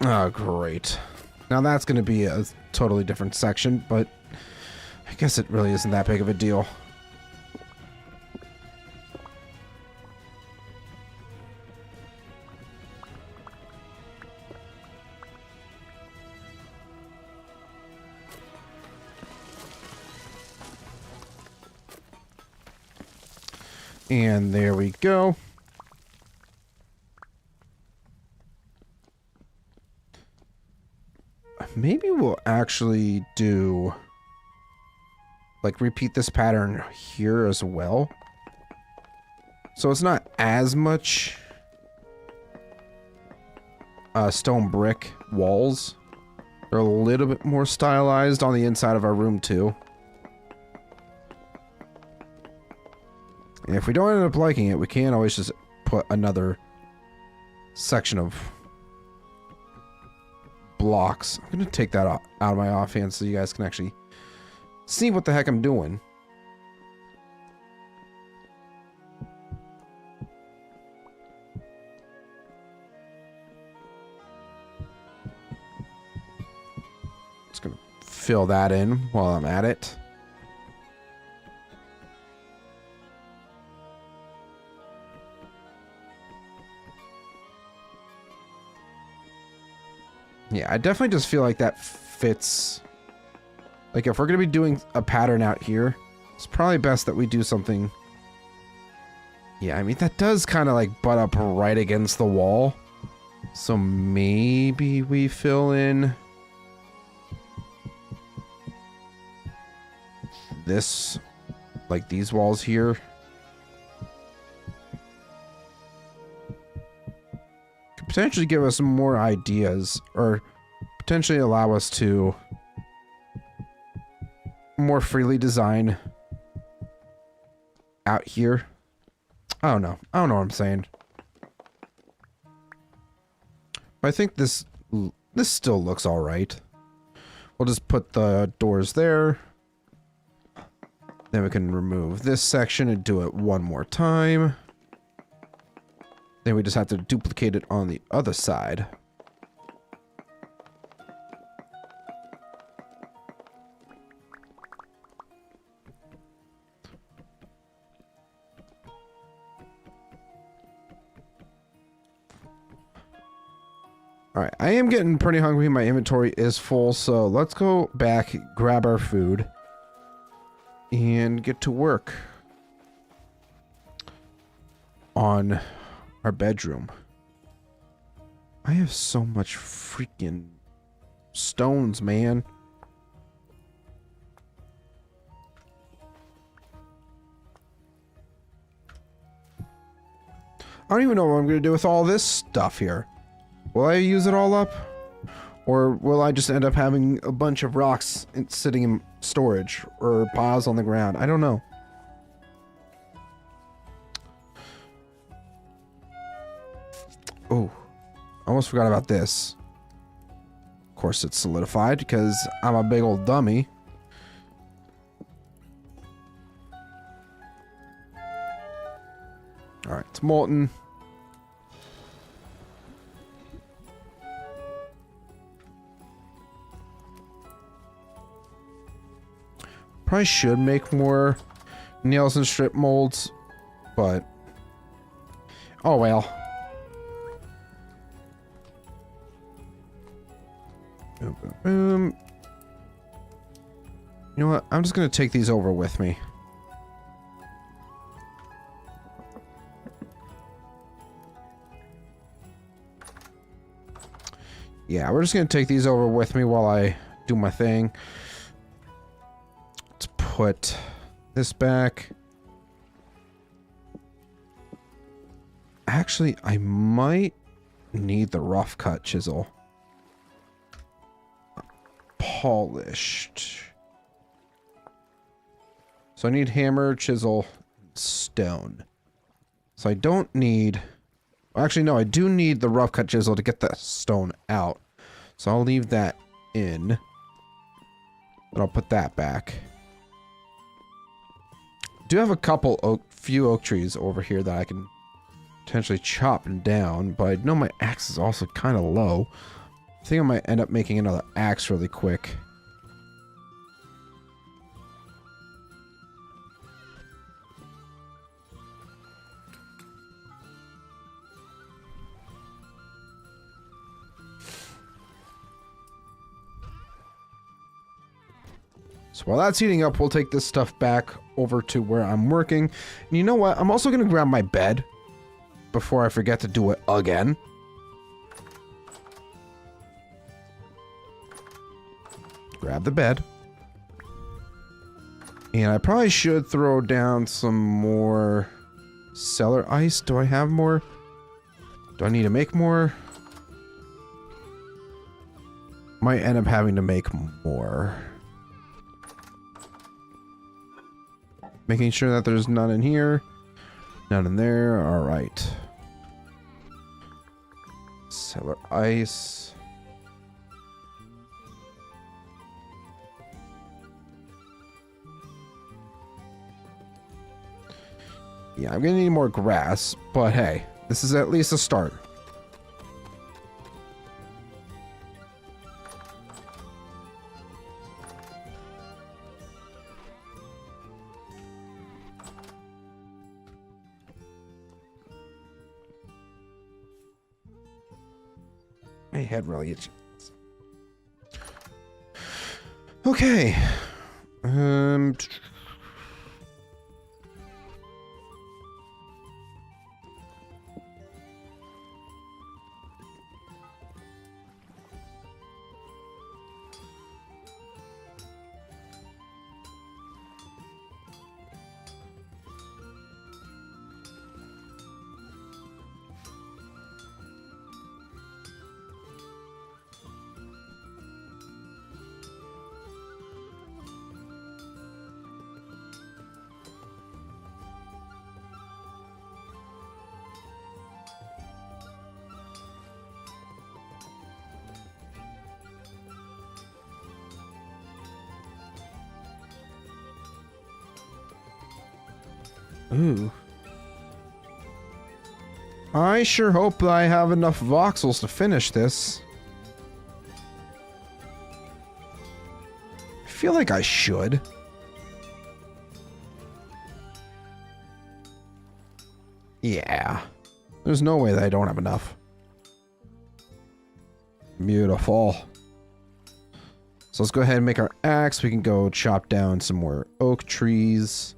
[SPEAKER 1] Oh, great. Now that's going to be a totally different section, but I guess it really isn't that big of a deal. And there we go. Maybe we'll actually do, like, repeat this pattern here as well. So it's not as much stone brick walls. They're a little bit more stylized on the inside of our room too. And if we don't end up liking it, we can always just put another section of blocks. I'm going to take that out of my offhand so you guys can actually see what the heck I'm doing. Just going to fill that in while I'm at it. Yeah, I definitely just feel like that fits. Like, if we're going to be doing a pattern out here, it's probably best that we do something. Yeah, I mean, that does kind of, like, butt up right against the wall. So maybe we fill in this, like, these walls here. Potentially give us some more ideas, or potentially allow us to more freely design out here. I don't know what I'm saying. I think this still looks all right. We'll just put the doors there. Then we can remove this section and do it one more time. Then we just have to duplicate it on the other side. All right, I am getting pretty hungry. My inventory is full, so let's go back, grab our food, and get to work on our bedroom. I have so much freaking stones, man. I don't even know what I'm going to do with all this stuff here. Will I use it all up? Or will I just end up having a bunch of rocks sitting in storage or piles on the ground? I don't know. Oh, almost forgot about this. Of course it's solidified because I'm a big old dummy. Alright, it's molten. Probably should make more nails and strip molds, but oh well. You know what? I'm just gonna take these over with me. Yeah, we're just gonna take these over with me while I do my thing. Let's put this back. Actually, I might need the rough cut chisel. Polished. So I need hammer, chisel, stone. So I don't need... Actually, no, I do need the rough cut chisel to get the stone out. So I'll leave that in. But I'll put that back. I do have a few oak trees over here that I can potentially chop down, but I know my axe is also kind of low. I think I might end up making another axe really quick. So while that's heating up, we'll take this stuff back over to where I'm working. And you know what? I'm also going to grab my bed before I forget to do it again. Grab the bed. And I probably should throw down some more cellar ice. Do I have more? Do I need to make more? Might end up having to make more. Making sure that there's none in here. None in there. Alright. Cellar ice. Yeah, I'm gonna need more grass, but hey, this is at least a start. My head really itches. Okay. Ooh. I sure hope I have enough voxels to finish this. I feel like I should. Yeah. There's no way that I don't have enough. Beautiful. So let's go ahead and make our axe. We can go chop down some more oak trees.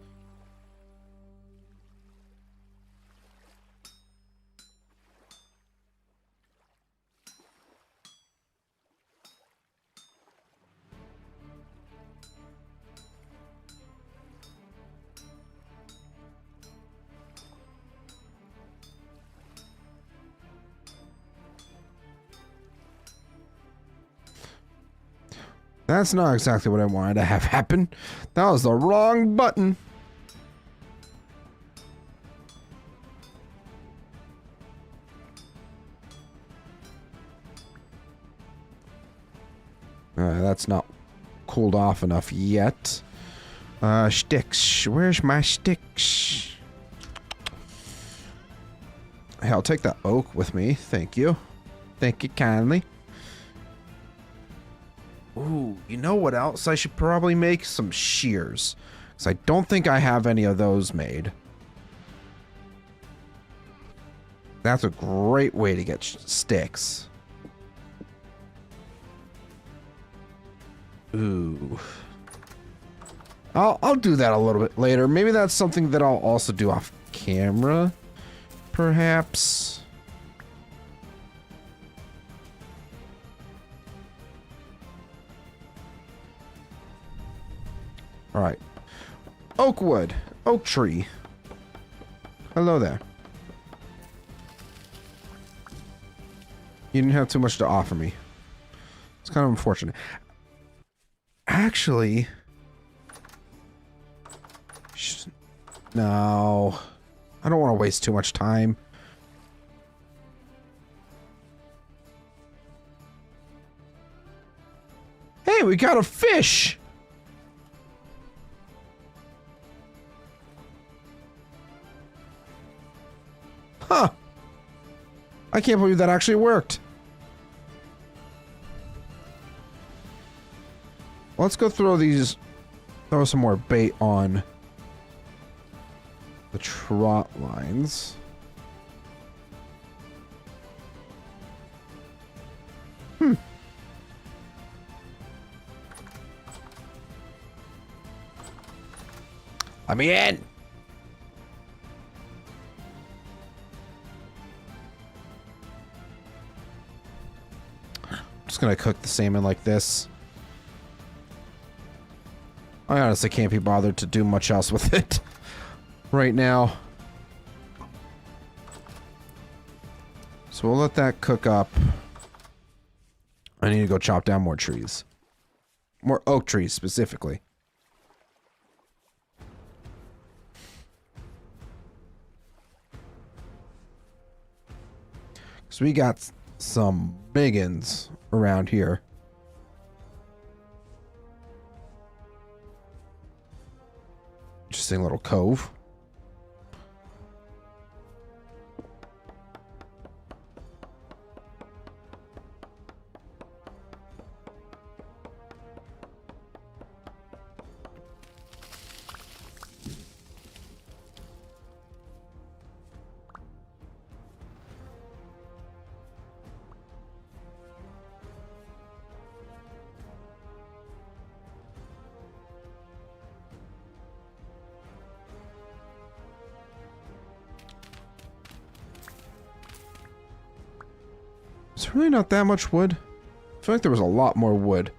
[SPEAKER 1] That's not exactly what I wanted to have happen. That was the wrong button. That's not cooled off enough yet. Sticks. Where's my sticks? Hey, I'll take that oak with me. Thank you. Thank you kindly. Ooh, you know what else I should probably make? Some shears. Because I don't think I have any of those made. That's a great way to get sticks. Ooh. I'll do that a little bit later. Maybe that's something that I'll also do off camera. Perhaps. Alright. Oak wood. Oak tree. Hello there. You didn't have too much to offer me. It's kind of unfortunate. Actually... No. I don't want to waste too much time. Hey, we got a fish! Huh. I can't believe that actually worked. Let's go throw some more bait on the trot lines. Let me in. Just gonna cook the salmon like this. I honestly can't be bothered to do much else with it right now. So we'll let that cook up. I need to go chop down more trees. More oak trees, specifically. So we got some biggins around here. Interesting little cove. It's really not that much wood. I feel like there was a lot more wood.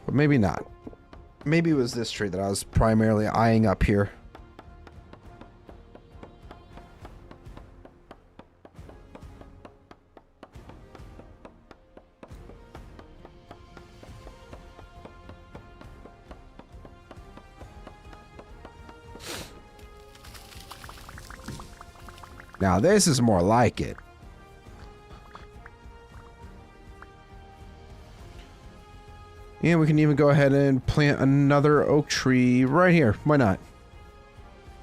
[SPEAKER 1] But maybe not. Maybe it was this tree that I was primarily eyeing up here. Now this is more like it. And we can even go ahead and plant another oak tree right here. Why not?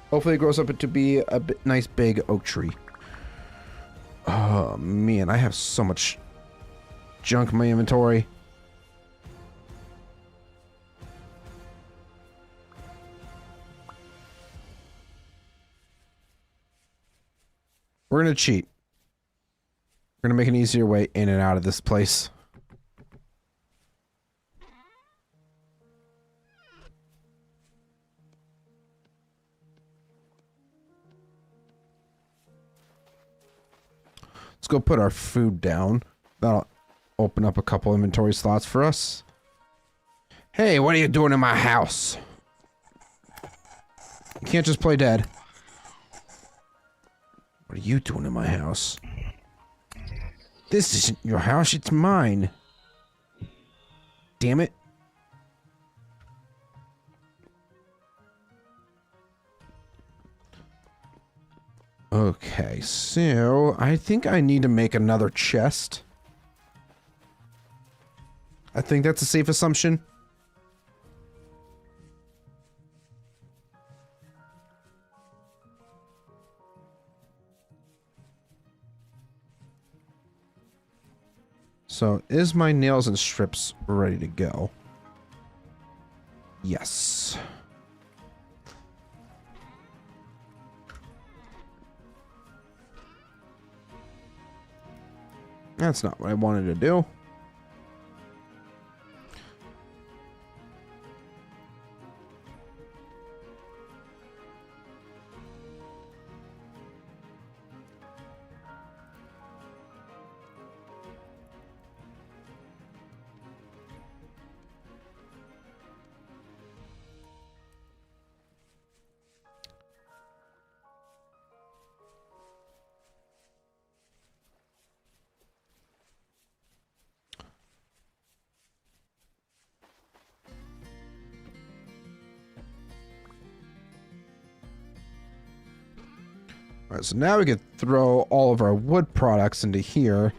[SPEAKER 1] Hopefully it grows up to be a nice big oak tree. Oh man, I have so much junk in my inventory. We're gonna cheat. We're gonna make an easier way in and out of this place. go put our food down. That'll open up a couple inventory slots for us. Hey, what are you doing in my house? You can't just play dead. What are you doing in my house? This isn't your house, it's mine. Damn it. Okay, so I think I need to make another chest. I think that's a safe assumption. So, is my nails and strips ready to go? Yes. That's not what I wanted to do. Alright, so now we can throw all of our wood products into here.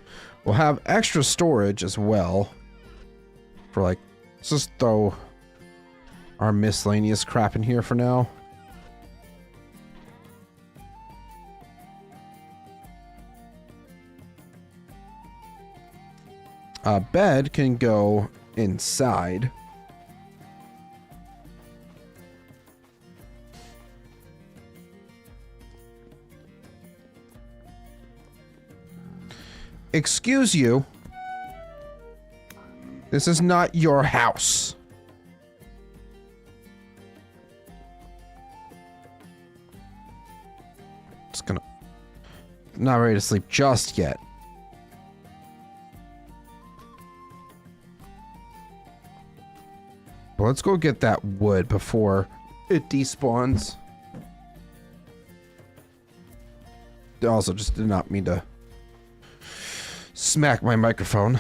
[SPEAKER 1] We'll have extra storage as well. For like, let's just throw our miscellaneous crap in here for now. Bed can go inside. Excuse you. This is not your house. Just gonna... Not ready to sleep just yet. But let's go get that wood before it despawns. Also, just did not mean to smack my microphone.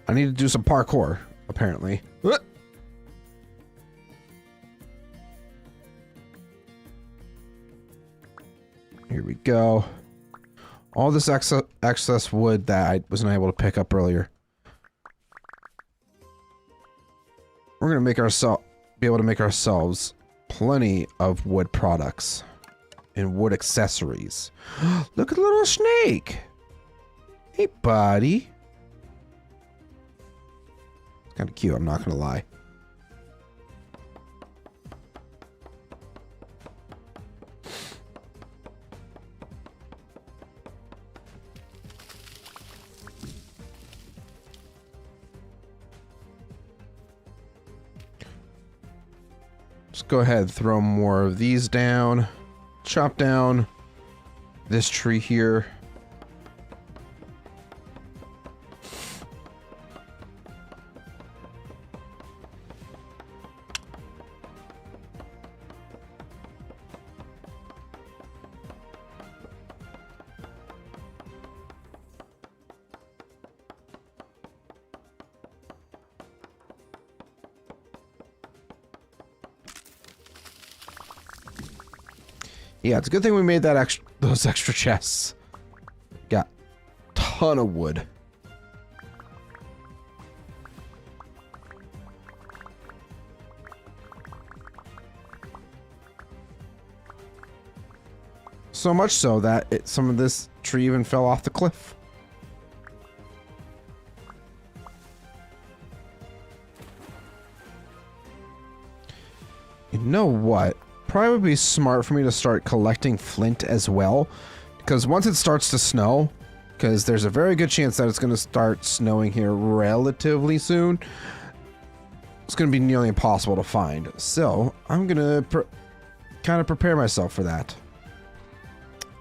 [SPEAKER 1] I need to do some parkour, apparently. Here we go. All this excess wood that I wasn't able to pick up earlier. We're gonna make ourselves be able to make ourselves plenty of wood products and wood accessories. Look at the little snake. Hey, buddy. Kind of cute, I'm not gonna lie. Just go ahead and throw more of these down. Chop down this tree here. Yeah, it's a good thing we made that those extra chests. Got a ton of wood. So much so that some of this tree even fell off the cliff. know what? Probably would be smart for me to start collecting flint as well. Because once it starts to snow, because there's a very good chance that it's going to start snowing here relatively soon, it's going to be nearly impossible to find. So I'm going to kind of prepare myself for that.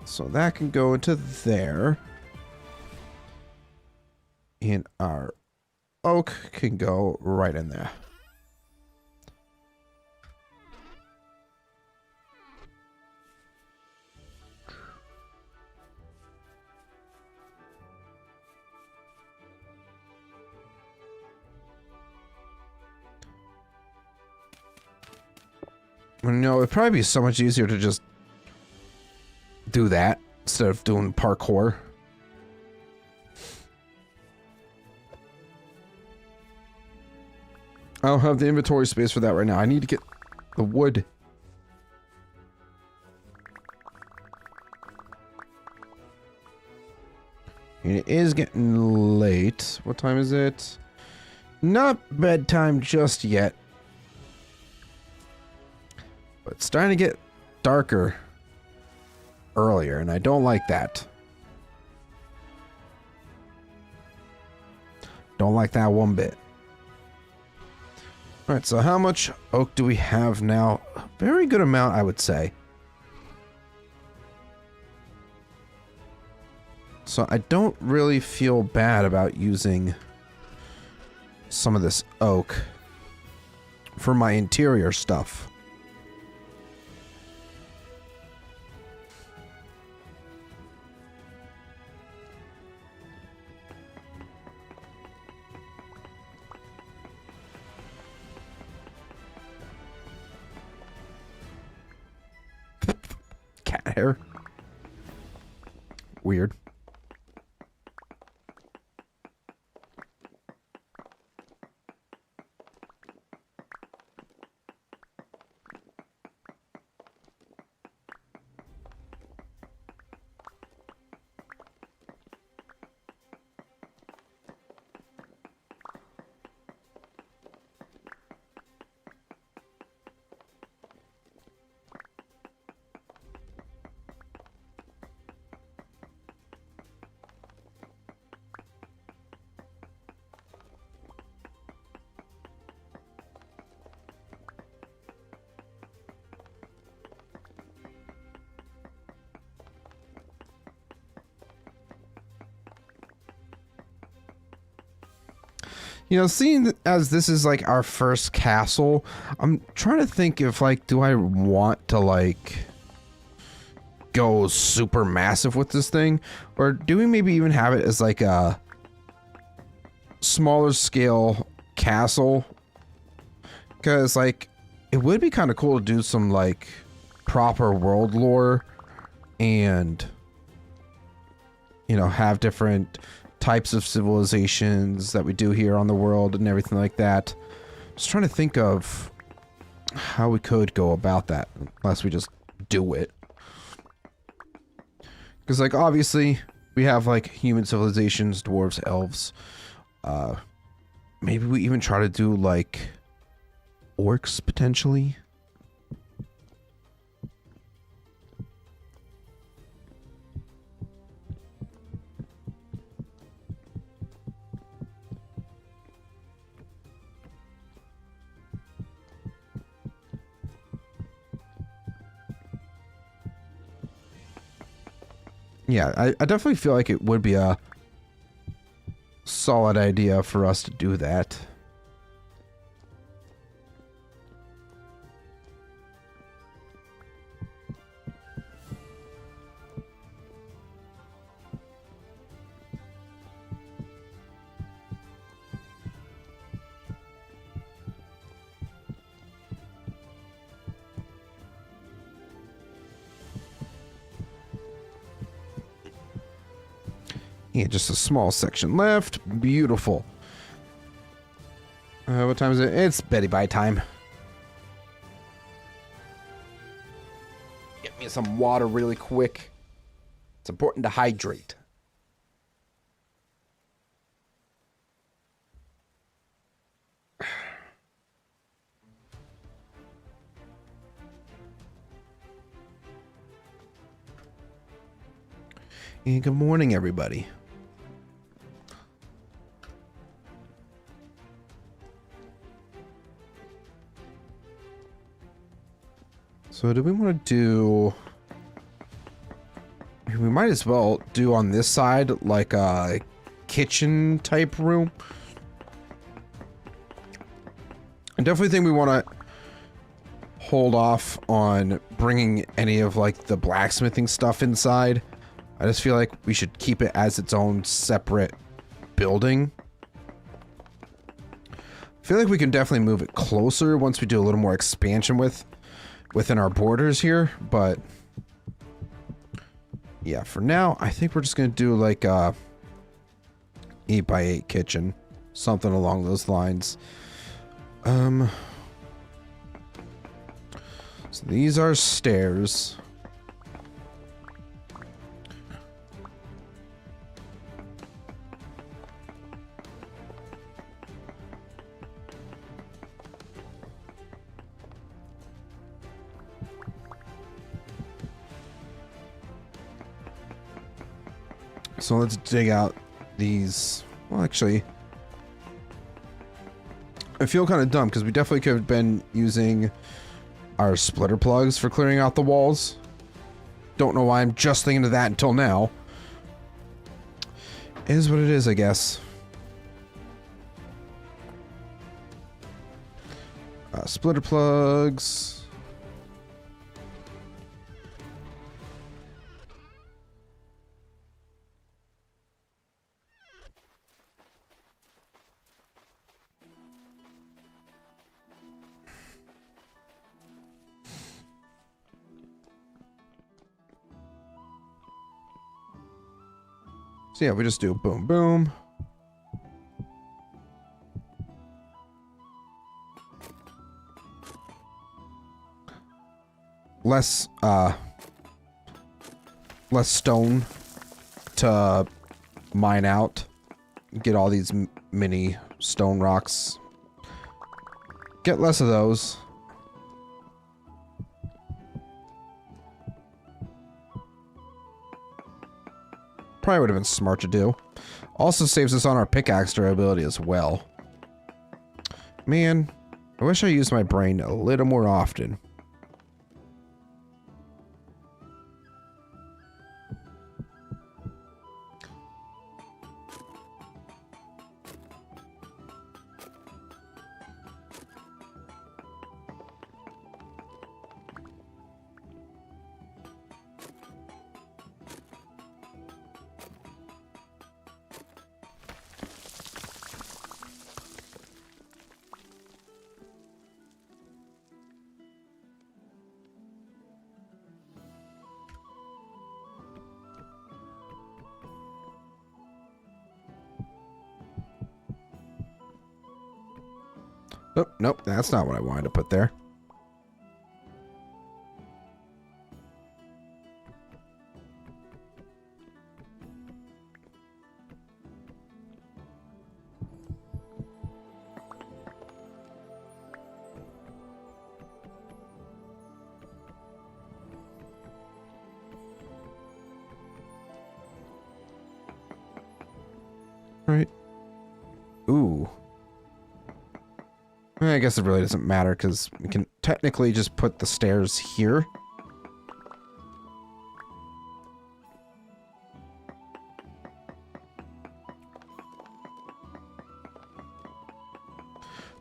[SPEAKER 1] So that can go into there. And our oak can go right in there. No, it'd probably be so much easier to just do that instead of doing parkour. I don't have the inventory space for that right now. I need to get the wood. And it is getting late. What time is it? Not bedtime just yet. But it's starting to get darker earlier, and I don't like that. Don't like that one bit. Alright, so how much oak do we have now? A very good amount, I would say. So I don't really feel bad about using some of this oak for my interior stuff. Cat hair. Weird. You know, seeing as this is like our first castle, I'm trying to think if like, do I want to like go super massive with this thing? Or do we maybe even have it as like a smaller scale castle? Because like, it would be kind of cool to do some like proper world lore and, you know, have different types of civilizations that we do here on the world and everything like that. Just trying to think of how we could go about that, unless we just do it. Because, like, obviously, we have, like, human civilizations, dwarves, elves. Maybe we even try to do, like, orcs, potentially. Yeah, I definitely feel like it would be a solid idea for us to do that. Yeah, just a small section left. Beautiful. What time is it? It's Betty Bye time. Get me some water really quick. It's important to hydrate. And good morning, everybody. So do we want to do... We might as well do on this side like a kitchen type room. I definitely think we want to hold off on bringing any of like the blacksmithing stuff inside. I just feel like we should keep it as its own separate building. I feel like we can definitely move it closer once we do a little more expansion within our borders here, but yeah, for now, I think we're just gonna do like a 8x8 kitchen, something along those lines. So these are stairs. So let's dig out these. Well, actually, I feel kind of dumb because we definitely could have been using our splitter plugs for clearing out the walls. Don't know why I'm just thinking of that until now. It is what it is, I guess. Splitter plugs. So yeah, we just do boom, boom. Less stone to mine out. Get all these mini stone rocks. Get less of those. Probably would have been smart to do. Also saves us on our pickaxe durability as well. Man, I wish I used my brain a little more often. Oh, nope, that's not what I wanted to put there. Right. Ooh. I guess it really doesn't matter because we can technically just put the stairs here.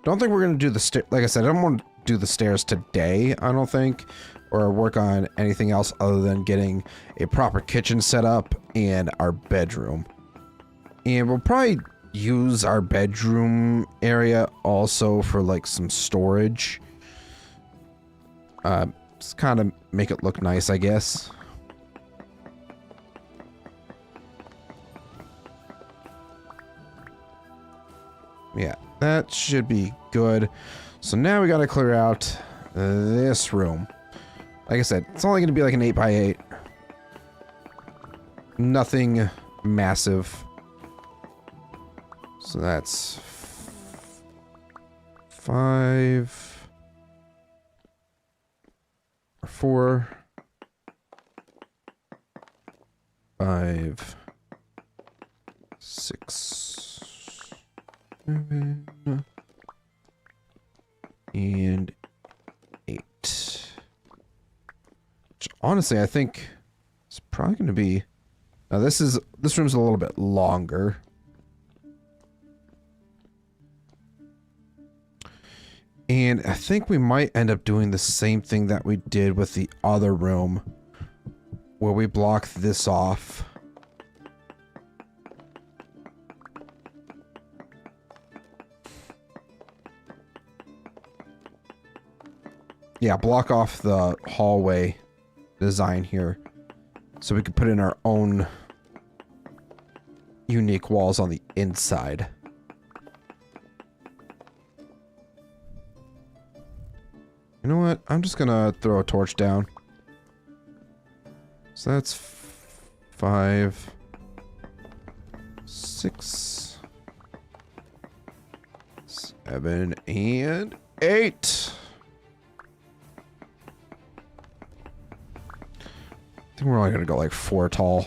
[SPEAKER 1] Don't think we're going to do the stairs. Like I said, I don't want to do the stairs today, I don't think. Or work on anything else other than getting a proper kitchen set up and our bedroom. And we'll probably use our bedroom area also for like some storage. Just kind of make it look nice, I guess. Yeah, that should be good. So now we gotta clear out this room. Like I said, it's only gonna be like an 8x8. Nothing massive. So that's 5 or 4. 5, 6, 7, and 8. Which, honestly, I think it's probably going to be... Now, this room's a little bit longer. And I think we might end up doing the same thing that we did with the other room, where we block this off. Yeah, block off the hallway design here, so we could put in our own unique walls on the inside. You know what? I'm just gonna throw a torch down. So that's 5, 6, 7, and 8. I think we're only gonna go like 4 tall.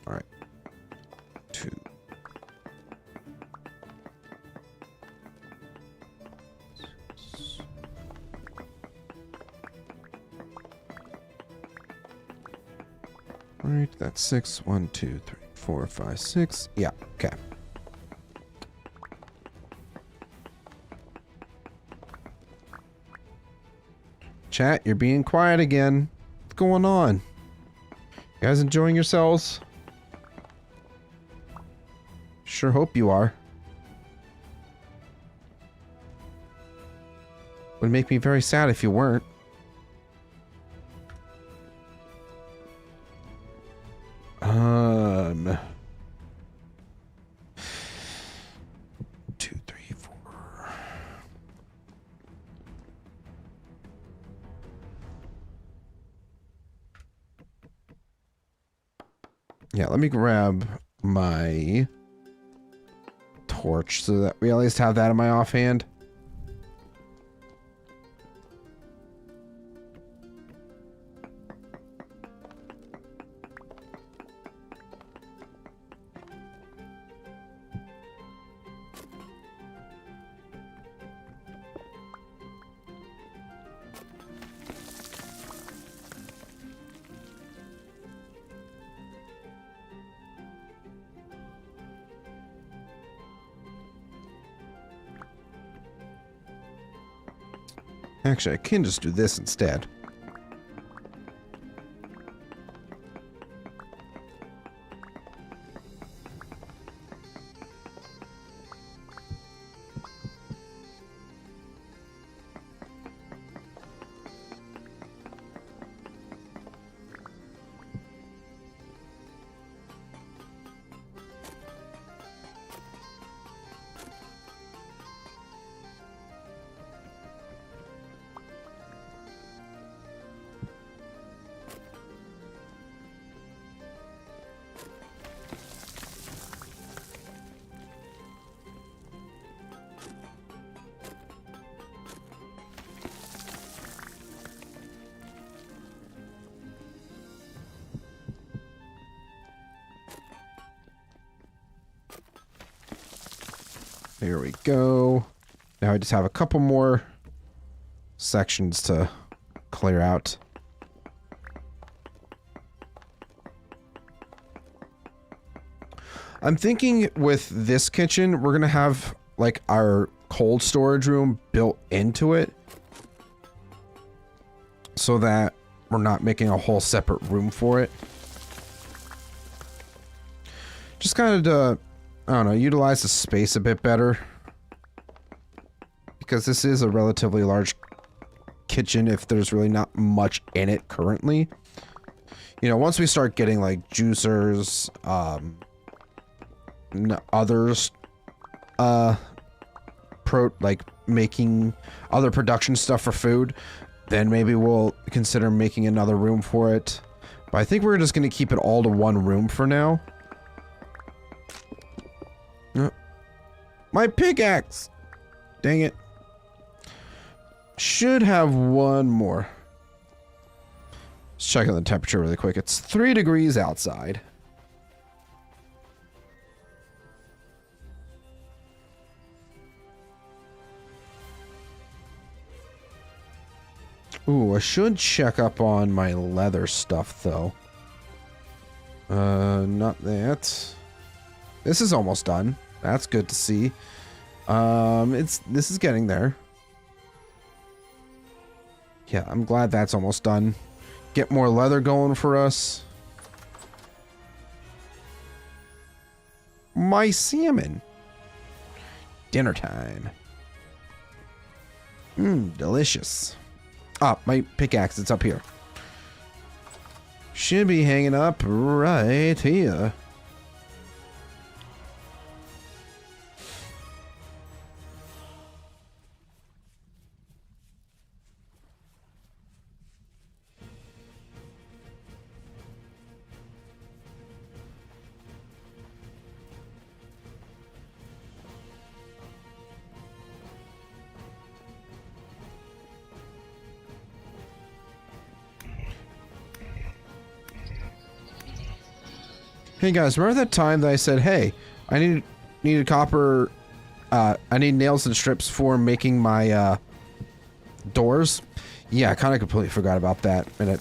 [SPEAKER 1] All right. 2. All right, that's 6. 1, 2, 3, 4, 5, 6. Yeah, okay. Chat, you're being quiet again. What's going on? You guys enjoying yourselves? Sure hope you are. Would make me very sad if you weren't. Two, three, 4. Yeah, let me grab my torch so that we at least have that in my offhand. Actually, I can just do this instead. There we go. Now I just have a couple more sections to clear out. I'm thinking with this kitchen, we're gonna have like our cold storage room built into it so that we're not making a whole separate room for it. Just kind of to, I don't know, utilize the space a bit better, because this is a relatively large kitchen if there's really not much in it currently. You know, once we start getting like juicers, others, like making other production stuff for food, then maybe we'll consider making another room for it. But I think we're just going to keep it all to one room for now. My pickaxe! Dang it. Should have one more. Let's check on the temperature really quick. It's 3 degrees outside. Ooh, I should check up on my leather stuff, though. Not that. This is almost done. That's good to see. This is getting there. Yeah, I'm glad that's almost done. Get more leather going for us. My salmon. Dinner time. Delicious. Ah, my pickaxe, it's up here. Should be hanging up right here. Hey guys, remember that time that I said, hey, I need copper, I need nails and strips for making my, doors? Yeah, I kind of completely forgot about that. And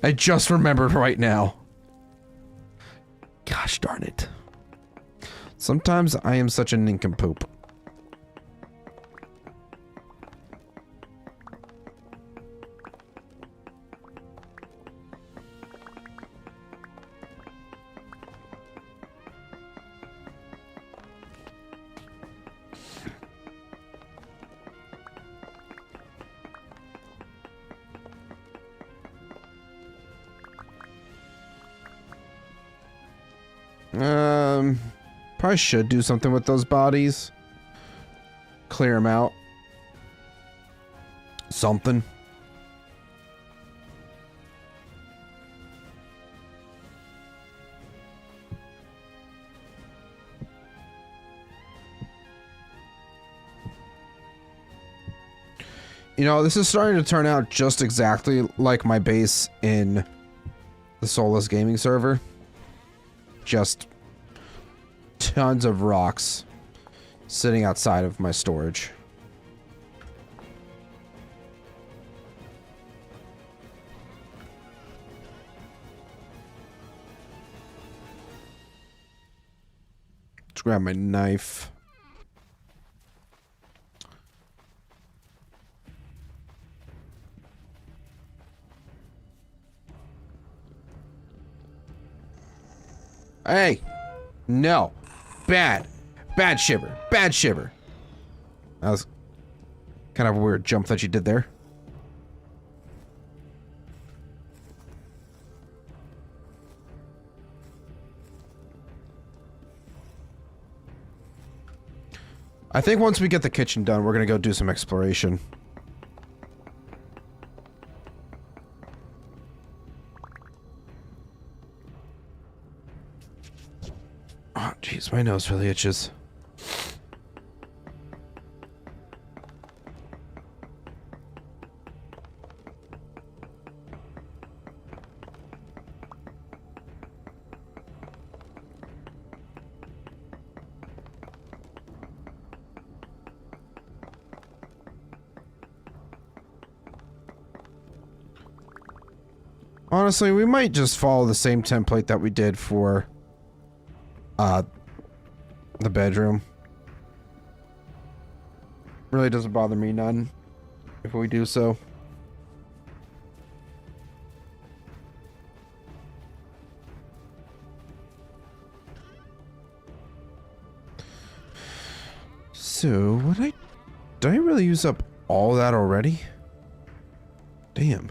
[SPEAKER 1] I just remembered right now. Gosh darn it. Sometimes I am such a nincompoop. Probably should do something with those bodies. Clear them out. Something. You know, this is starting to turn out just exactly like my base in the Soulless Gaming server. Just tons of rocks sitting outside of my storage. Let's grab my knife. Hey! No. Bad. Bad shiver. Bad shiver. That was kind of a weird jump that you did there. I think once we get the kitchen done, we're gonna go do some exploration. Oh, jeez, my nose really itches. Honestly, we might just follow the same template that we did for the bedroom. Really doesn't bother me none if we do so. So, did I really use up all that already? Damn.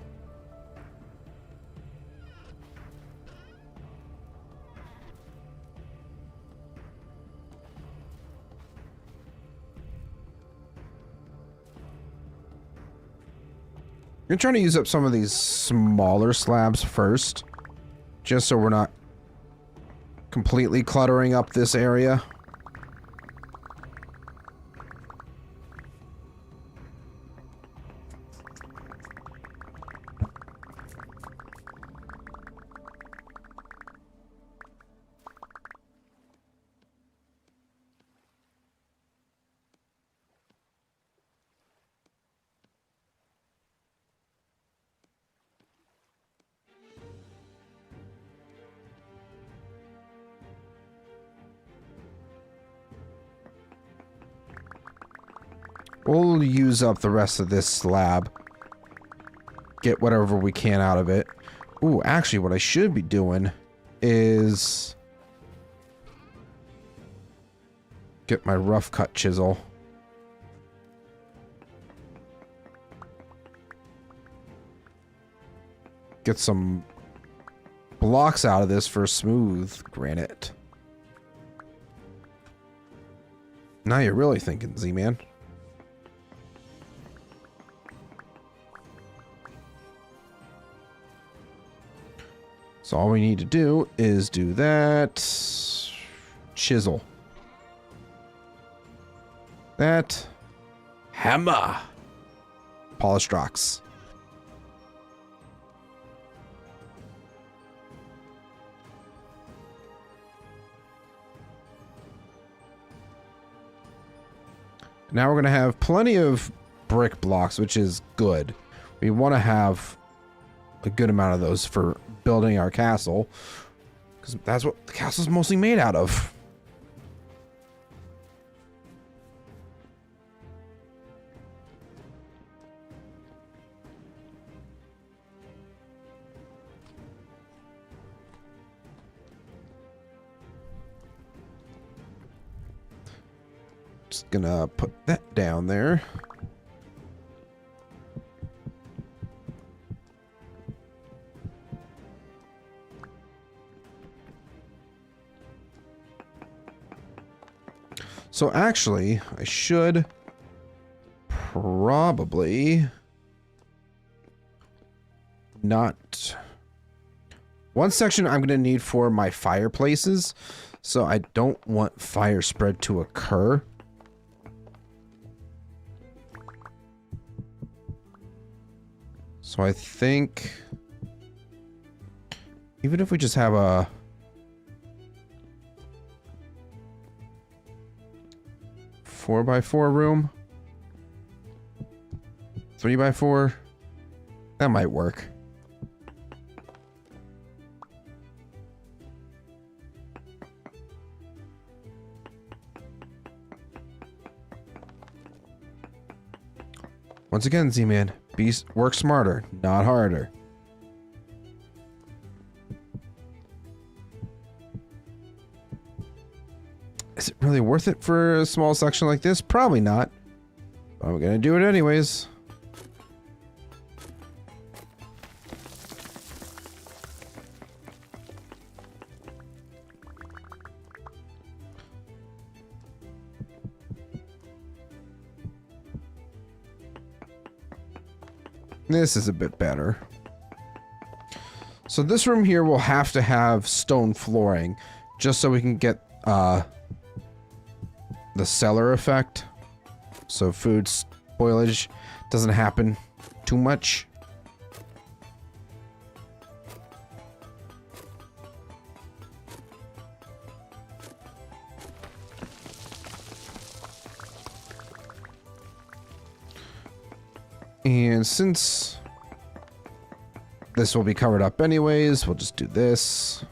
[SPEAKER 1] I'm trying to use up some of these smaller slabs first, just so we're not completely cluttering up this area. We'll use up the rest of this slab. Get whatever we can out of it. Ooh, actually, what I should be doing is get my rough cut chisel. Get some blocks out of this for smooth granite. Now you're really thinking, Z-Man. So all we need to do is do that. Chisel. That. Hammer. Polished rocks. Now we're going to have plenty of brick blocks, which is good. We want to have a good amount of those for building our castle, because that's what the castle's mostly made out of. Just gonna put that down there. So actually, I should probably not... One section I'm going to need for my fireplaces, so I don't want fire spread to occur. So I think even if we just have a 4x4 room, 3x4, that might work. Once again, Z-Man, work smarter, not harder. Is it really worth it for a small section like this? Probably not. But I'm gonna do it anyways. This is a bit better. So this room here will have to have stone flooring just so we can get the cellar effect. So food spoilage doesn't happen too much. And since this will be covered up anyways, we'll just do this.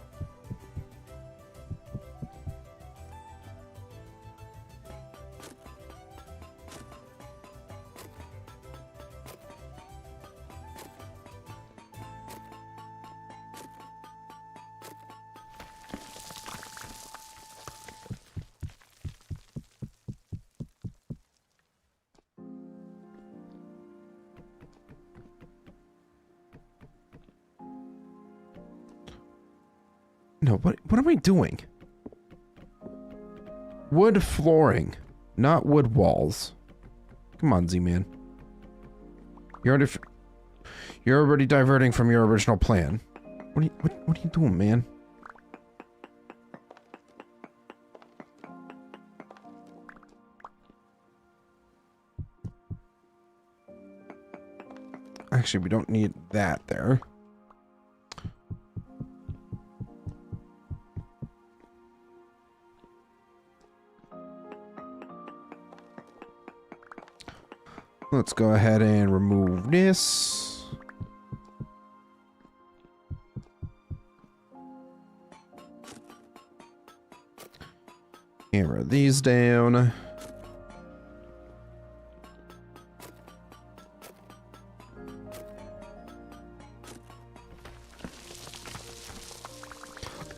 [SPEAKER 1] No, what am I doing? Wood flooring, not wood walls. Come on, Z-Man. You're already diverting from your original plan. What are you doing, man? Actually, we don't need that there. Let's go ahead and remove this. Hammer these down.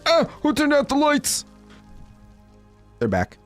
[SPEAKER 1] Ah! Who turned out the lights? They're back.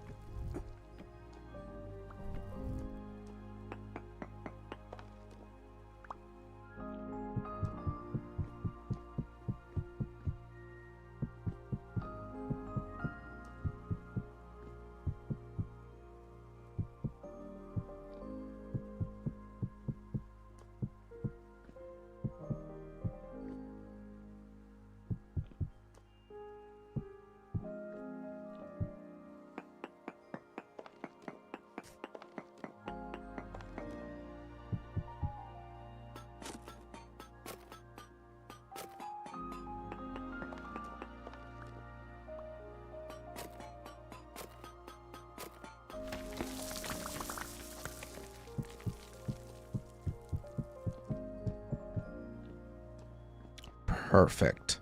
[SPEAKER 1] Perfect.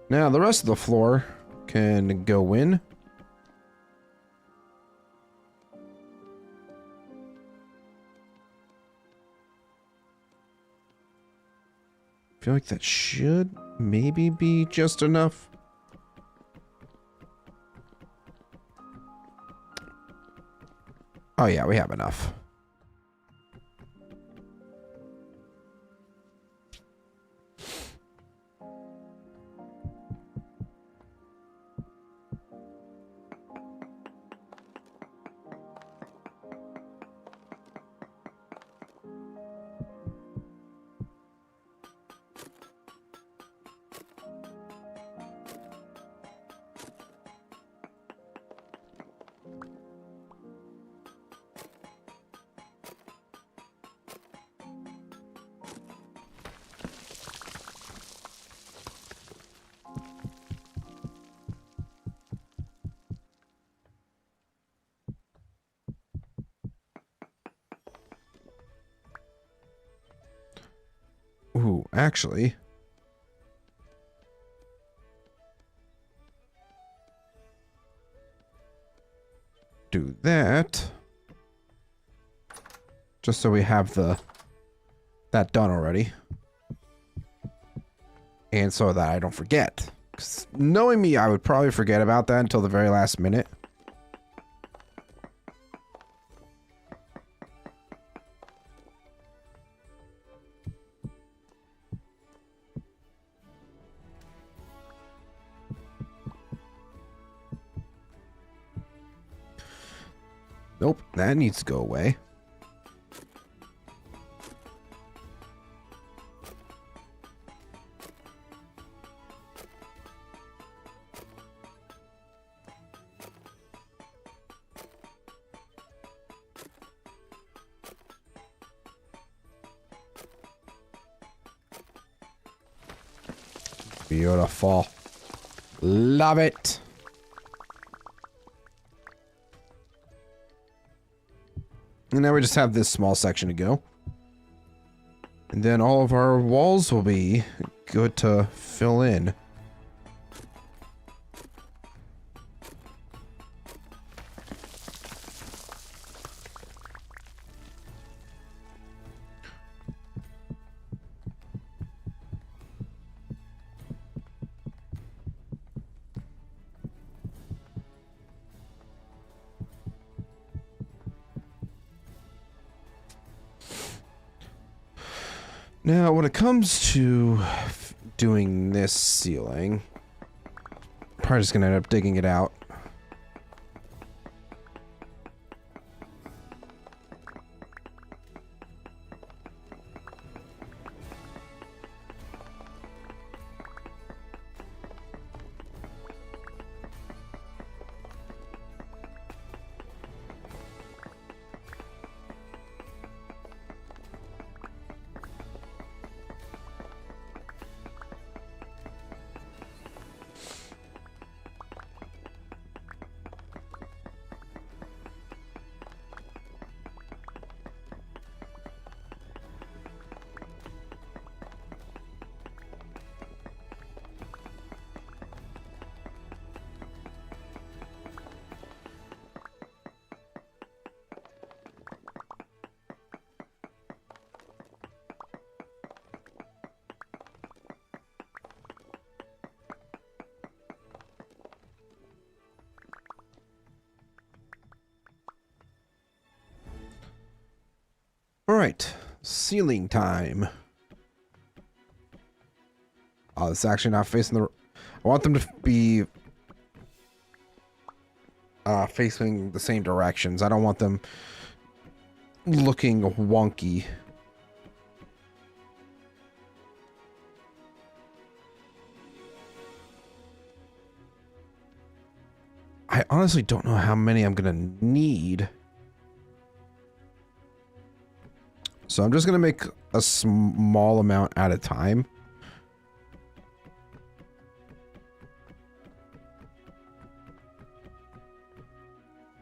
[SPEAKER 1] Now the rest of the floor can go in. I feel like that should maybe be just enough. Oh yeah, we have enough. Ooh, actually. Do that. Just so we have that done already. And so that I don't forget. 'Cause knowing me, I would probably forget about that until the very last minute. Nope, that needs to go away. Beautiful. Love it. And now we just have this small section to go. And then all of our walls will be good to fill in. Now, when it comes to doing this ceiling, I'm probably just gonna end up digging it out. right. Ceiling time. Oh, it's actually not facing the... I want them to be facing the same directions. I don't want them looking wonky. I honestly don't know how many I'm gonna need. So I'm just gonna make a small amount at a time.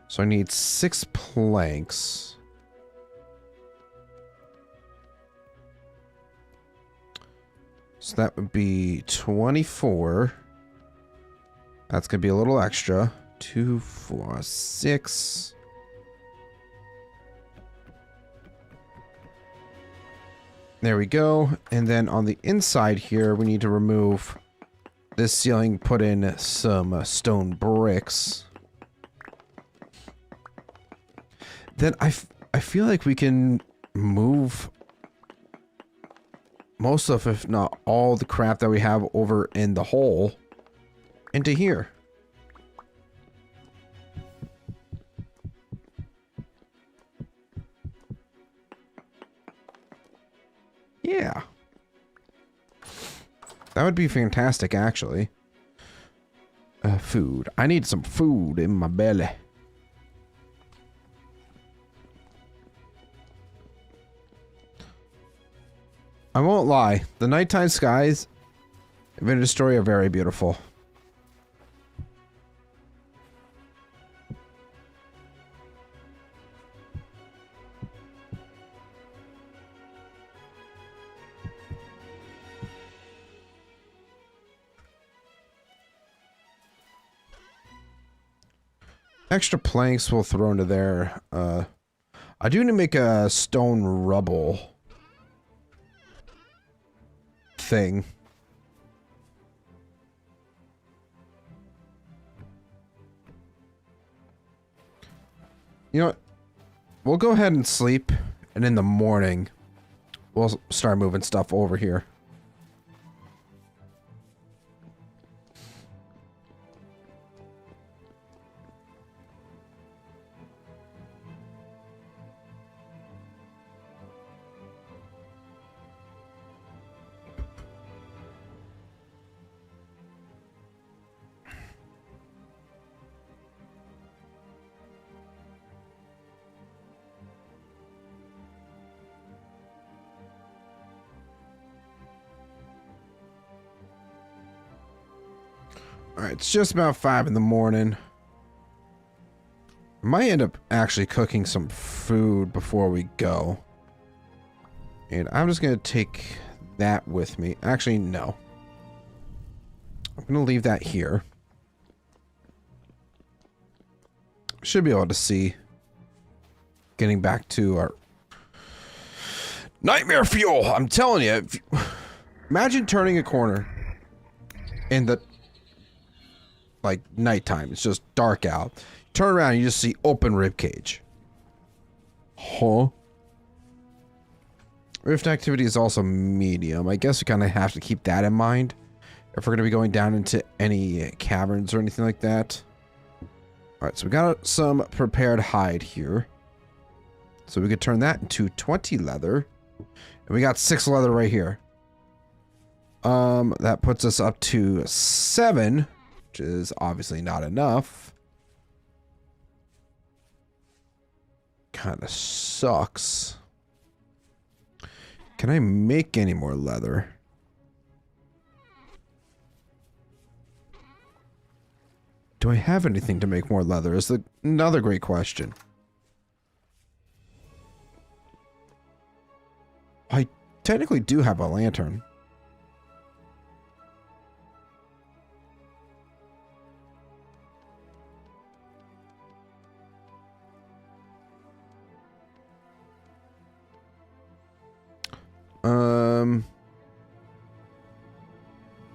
[SPEAKER 1] So I need 6 planks. So that would be 24. That's gonna be a little extra. 2, 4, 6. There we go. And then on the inside here, we need to remove this ceiling, put in some stone bricks. Then I feel like we can move most of, if not all, the crap that we have over in the hole into here. Yeah. That would be fantastic, actually. Food. I need some food in my belly. I won't lie. The nighttime skies in Vintage Story are very beautiful. Extra planks we'll throw into there. I do need to make a stone rubble thing. You know what? We'll go ahead and sleep, and in the morning, we'll start moving stuff over here. Alright, it's just about 5 in the morning. I might end up actually cooking some food before we go. And I'm just going to take that with me. Actually, no. I'm going to leave that here. Should be able to see. Getting back to our... Nightmare fuel! I'm telling you. Imagine turning a corner in the... like nighttime. It's just dark out. Turn around and you just see open rib cage. Huh? Rift activity is also medium. I guess we kind of have to keep that in mind if we're going to be going down into any caverns or anything like that. Alright, so we got some prepared hide here. So we could turn that into 20 leather. And we got 6 leather right here. That puts us up to 7. Which is obviously not enough. Kind of sucks. Can I make any more leather? Do I have anything to make more leather? Is another great question. I technically do have a lantern.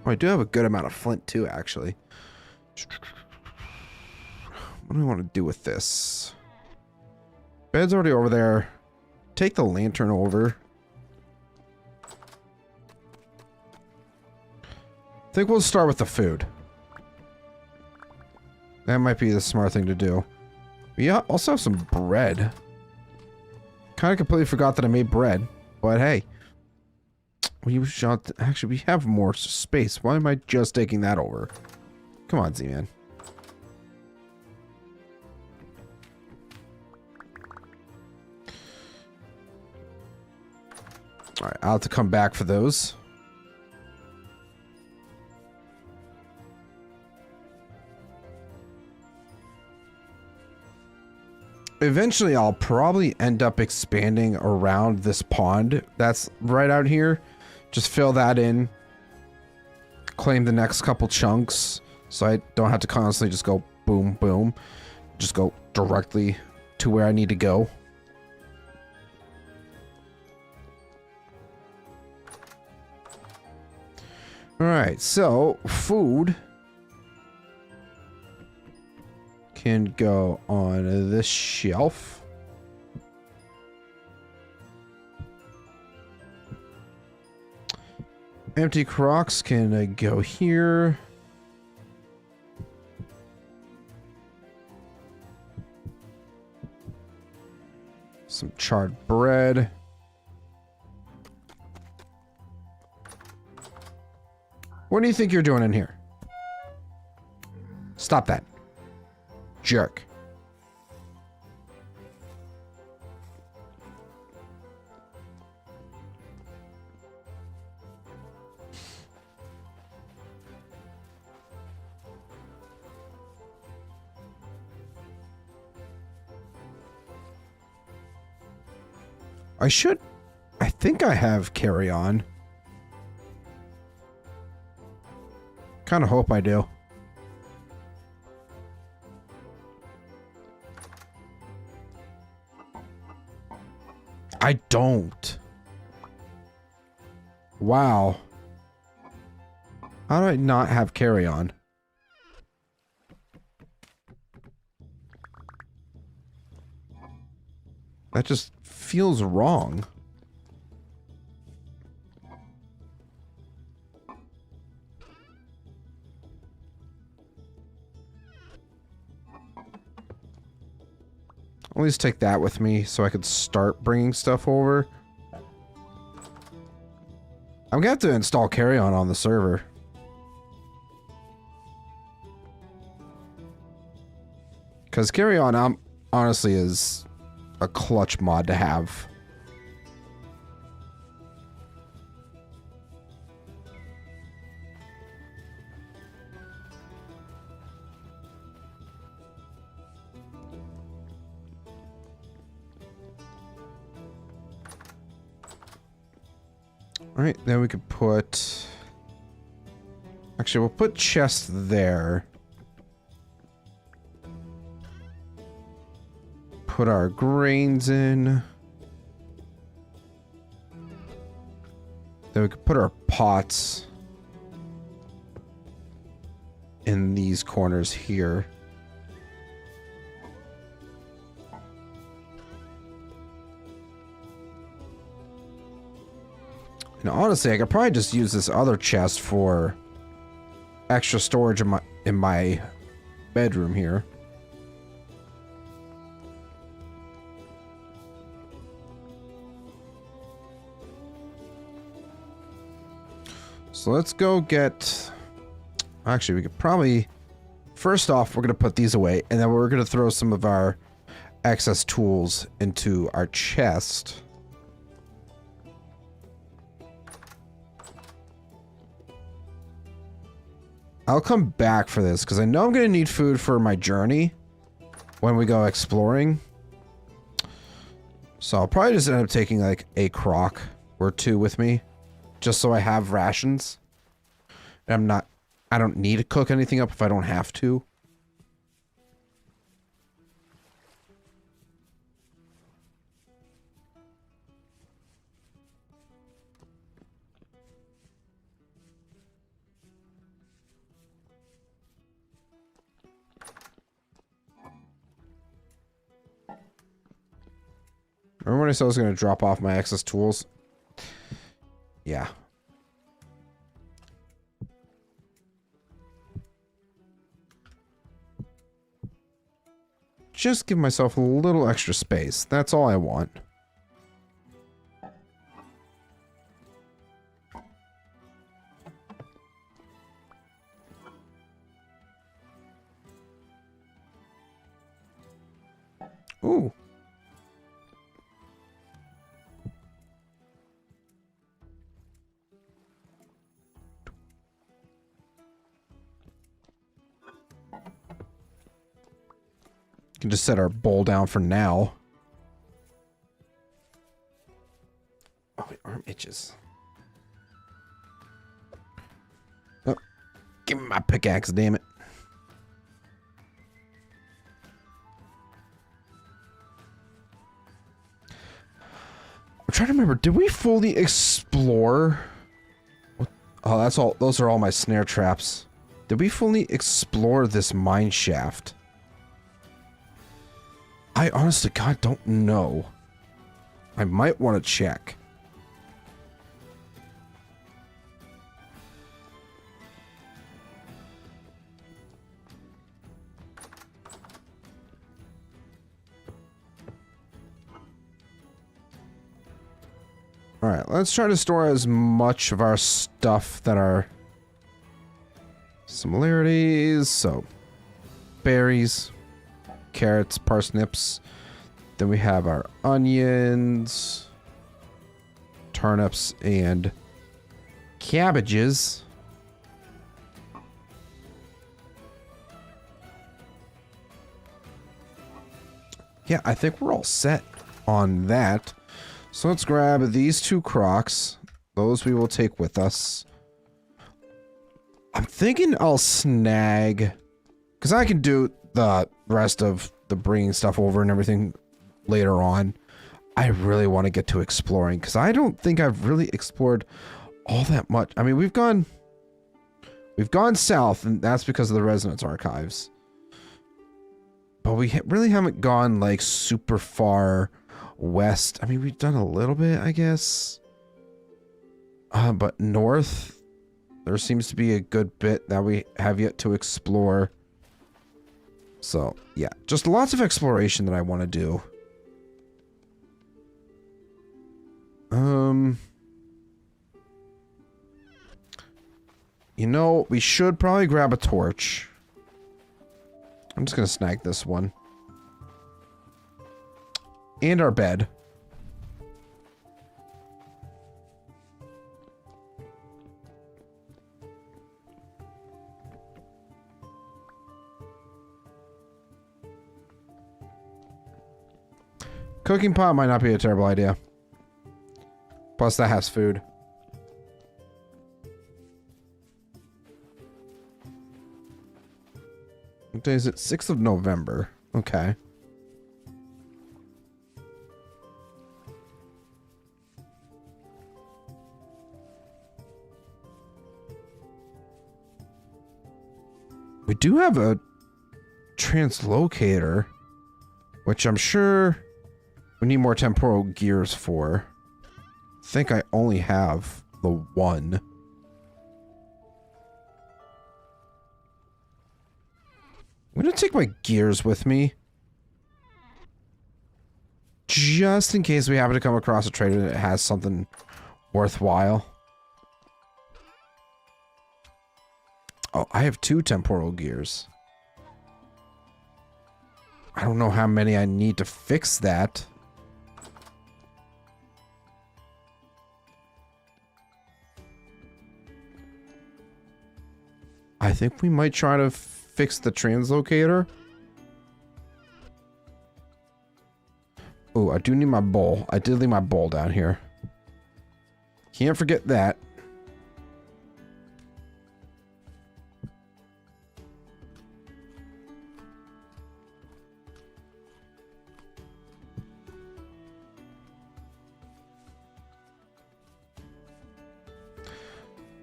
[SPEAKER 1] Oh, I do have a good amount of flint too, actually. What do I want to do with this? Bed's already over there. take the lantern over? I think we'll start with the food. That might be the smart thing to do. We also have some bread. Kind of completely forgot that I made bread, but hey. Actually, we have more space. Why am I just taking that over? Come on, Z-Man. Alright, I'll have to come back for those. Eventually, I'll probably end up expanding around this pond that's right out here. Just fill that in. Claim the next couple chunks. So I don't have to constantly just go boom, boom. Just go directly to where I need to go. Alright, so food can go on this shelf. Empty crocks can go here. Some charred bread. What do you think you're doing in here? Stop that. Jerk. I think I have carry on. Kind of hope I do. I don't. Wow. How do I not have carry on? That just feels wrong. I'll at least take that with me so I could start bringing stuff over. I'm gonna have to install carry-on on the server. Because carry-on honestly is a clutch mod to have. Alright, then we could put... Actually, we'll put chest there. Put our grains in. Then we could put our pots in these corners here. And honestly, I could probably just use this other chest for extra storage in my bedroom here. So let's go get... Actually, we could probably... First off, we're going to put these away, and then we're going to throw some of our excess tools into our chest. I'll come back for this, because I know I'm going to need food for my journey when we go exploring. So I'll probably just end up taking like a crock or two with me, just so I have rations. And I don't need to cook anything up if I don't have to. Remember when I said I was going to drop off my excess tools? Yeah. Just give myself a little extra space. That's all I want. Ooh. Can just set our bowl down for now. Oh, my arm itches. Oh, give me my pickaxe, damn it. I'm trying to remember, did we fully explore? Oh, that's all. Those are all my snare traps. Did we fully explore this mine shaft? I honestly, God, don't know. I might want to check. Alright, let's try to store as much of our stuff that are similarities. So, berries, carrots, parsnips. Then we have our onions, turnips, and cabbages. Yeah, I think we're all set on that. So let's grab these 2 crocs. Those we will take with us. I'm thinking I'll snag, because I can do the rest of the bringing stuff over and everything later on. I really want to get to exploring, because I don't think I've really explored all that much. I mean, we've gone south, and that's because of the Resonance Archives. But we really haven't gone, like, super far west. I mean, we've done a little bit, I guess. But north, there seems to be a good bit that we have yet to explore. So, yeah. Just lots of exploration that I want to do. You know, we should probably grab a torch. I'm just gonna snag this one. And our bed. Cooking pot might not be a terrible idea. Plus that has food. What day is it? 6th of November. Okay. We do have a translocator, which I'm sure we need more temporal gears for. I think I only have the one. I'm gonna take my gears with me. Just in case we happen to come across a trader that has something worthwhile. Oh, I have 2 temporal gears. I don't know how many I need to fix that. I think we might try to fix the translocator. Oh, I do need my bowl. I did leave my bowl down here. Can't forget that.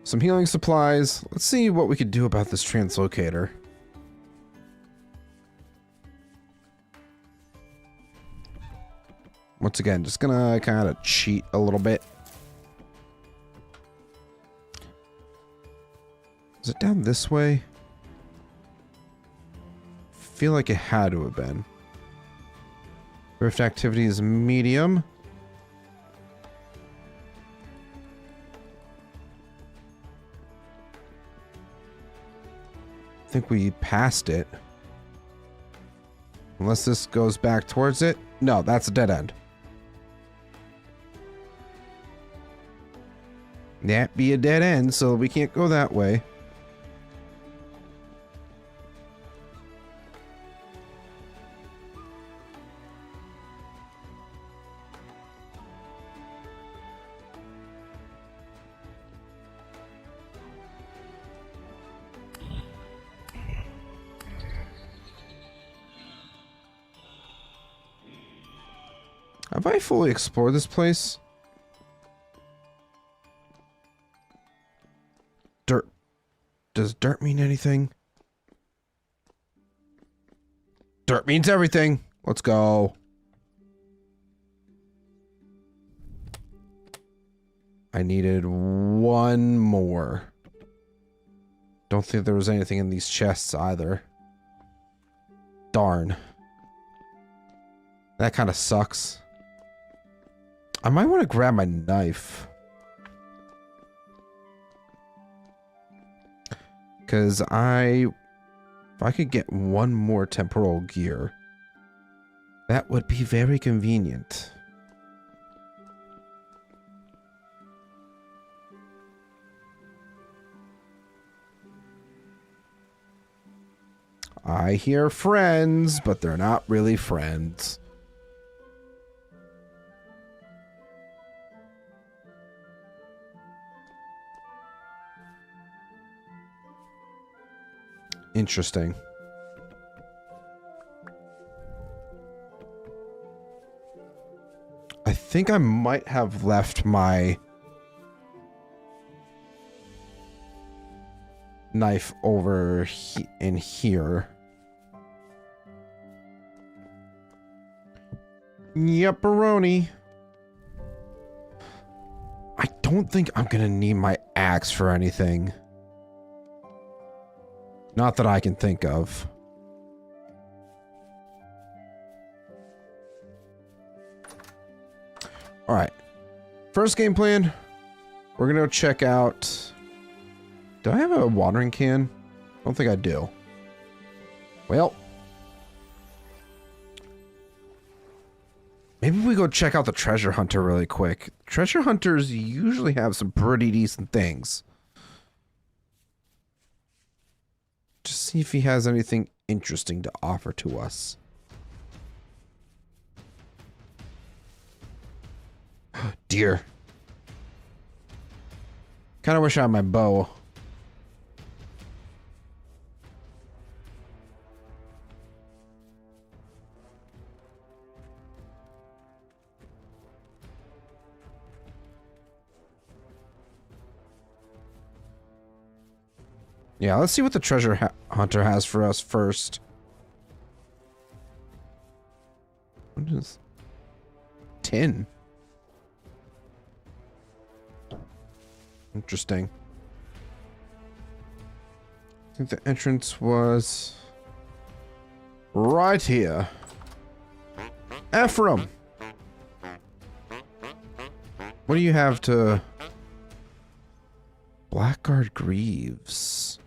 [SPEAKER 1] Some healing supplies. Let's see what we could do about this translocator. once again, just gonna kind of cheat a little bit. Is it down this way? Feel like it had to have been. Rift activity is medium. I think we passed it. Unless this goes back towards it. No, that's a dead end. That be a dead end, so we can't go that way. Have I fully explored this place? Dirt. Does dirt mean anything? Dirt means everything. Let's go. I needed one more. Don't think there was anything in these chests either. Darn. That kind of sucks. I might want to grab my knife. Because if I could get one more temporal gear, that would be very convenient. I hear friends, but they're not really friends. Interesting. I think I might have left my knife over in here. Yepperoni. I don't think I'm gonna need my axe for anything. Not that I can think of. Alright. First game plan. We're gonna go check out... Do I have a watering can? I don't think I do. Well. Maybe we go check out the treasure hunter really quick. Treasure hunters usually have some pretty decent things. Just see if he has anything interesting to offer to us. Deer. Kind of wish I had my bow. Yeah, let's see what the treasure hunter has for us first. What is... tin? Interesting. I think the entrance was... right here. Ephraim! What do you have to... Blackguard Greaves.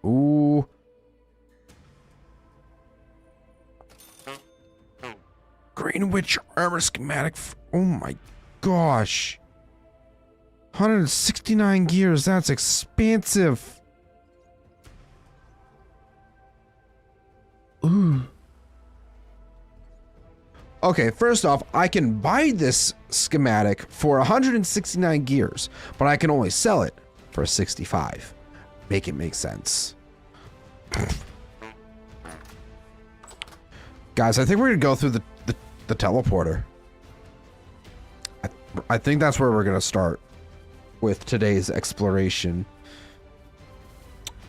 [SPEAKER 1] Ooh. Greenwich armor schematic. Oh my gosh. 169 gears. That's expansive. Ooh. Okay, first off, I can buy this schematic for 169 gears, but I can only sell it for 65. Make it make sense. Guys, I think we're gonna go through the teleporter. I think that's where we're gonna start with today's exploration.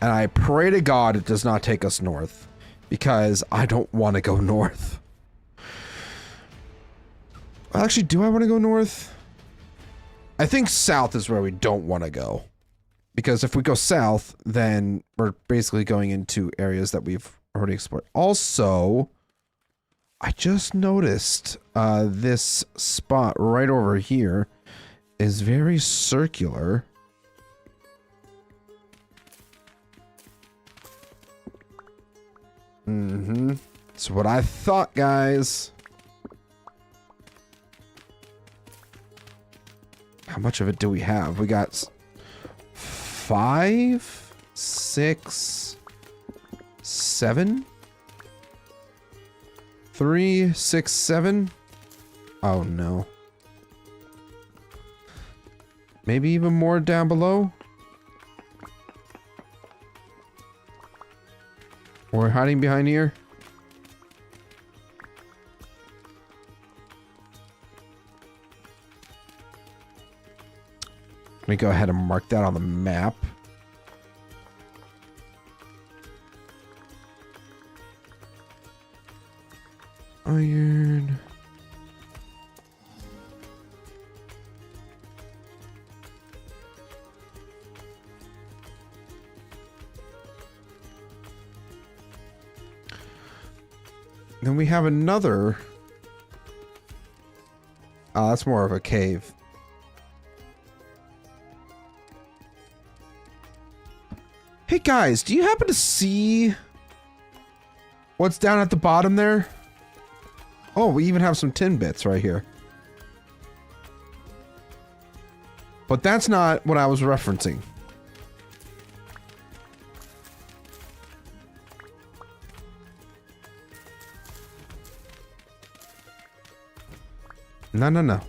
[SPEAKER 1] And I pray to God it does not take us north, because I don't want to go north. Actually, do I want to go north? I think south is where we don't want to go. Because if we go south, then we're basically going into areas that we've already explored. Also, I just noticed this spot right over here is very circular. Mm-hmm. That's what I thought, guys. How much of it do we have? We got 5, 6, 7, 3, 6, 7. Oh no. Maybe even more down below. We're hiding behind here. Let me go ahead and mark that on the map. Iron. Then we have another. Oh, that's more of a cave. Hey guys, do you happen to see what's down at the bottom there? Oh, we even have some tin bits right here. But that's not what I was referencing. No.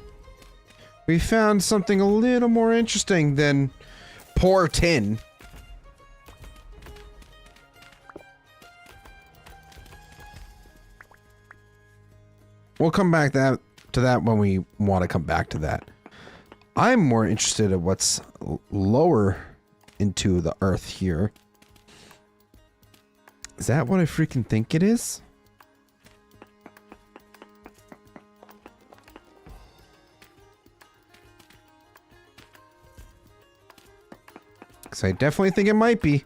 [SPEAKER 1] We found something a little more interesting than poor tin. We'll come back to that when we want to come back to that. I'm more interested in what's lower into the earth here. Is that what I freaking think it is? Because I definitely think it might be.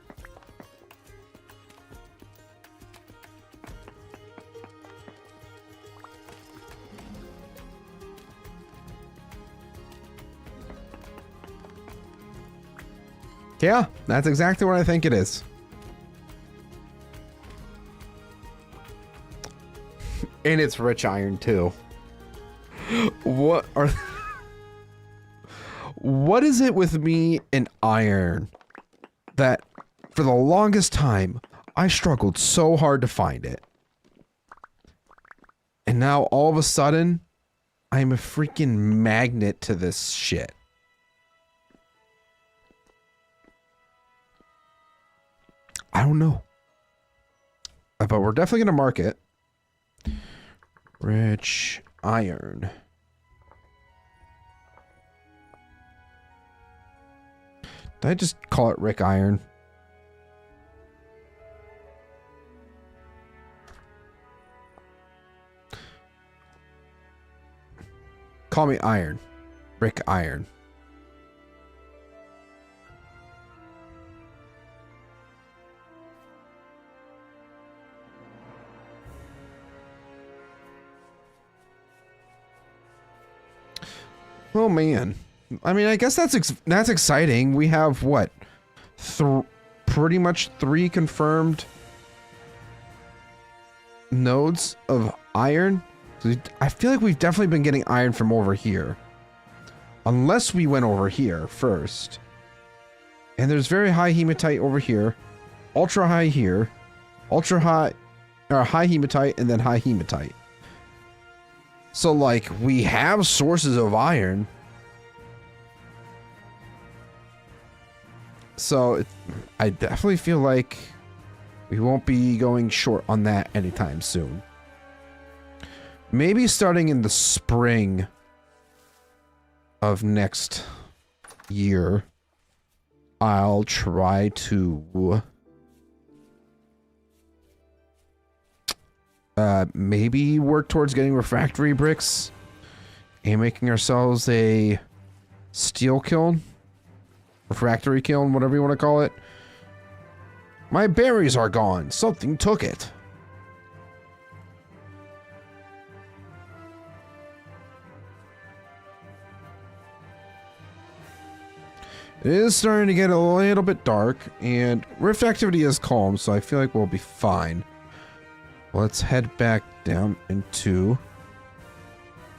[SPEAKER 1] Yeah, that's exactly what I think it is. And it's rich iron too. What are... What is it with me and iron that for the longest time I struggled so hard to find it? And now all of a sudden I'm a freaking magnet to this shit. I don't know. But we're definitely going to mark it. Rich iron. Did I just call it Rick Iron? Call me Iron. Rick Iron. Oh man, I mean, I guess that's exciting. We have what, pretty much 3 confirmed nodes of iron. So I feel like we've definitely been getting iron from over here, unless we went over here first. And there's very high hematite over here, ultra high here, ultra high, or high hematite, and then high hematite. So, like, we have sources of iron. So, I definitely feel like we won't be going short on that anytime soon. Maybe starting in the spring of next year, I'll try to... maybe work towards getting refractory bricks And making ourselves a steel kiln. Refractory kiln, whatever you want to call it. My berries are gone. Something took it. It is starting to get a little bit dark, and rift activity is calm, so I feel like we'll be fine. Let's head back down into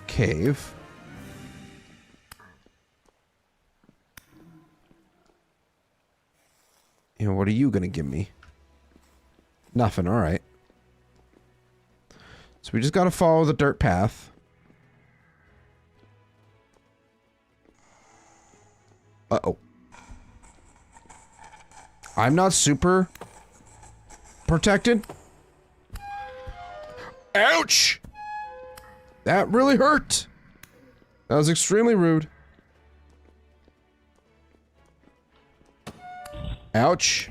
[SPEAKER 1] cave. And what are you gonna give me? Nothing, alright. So we just gotta follow the dirt path. Uh-oh. I'm not super protected. Ouch! That really hurt. That was extremely rude. Ouch.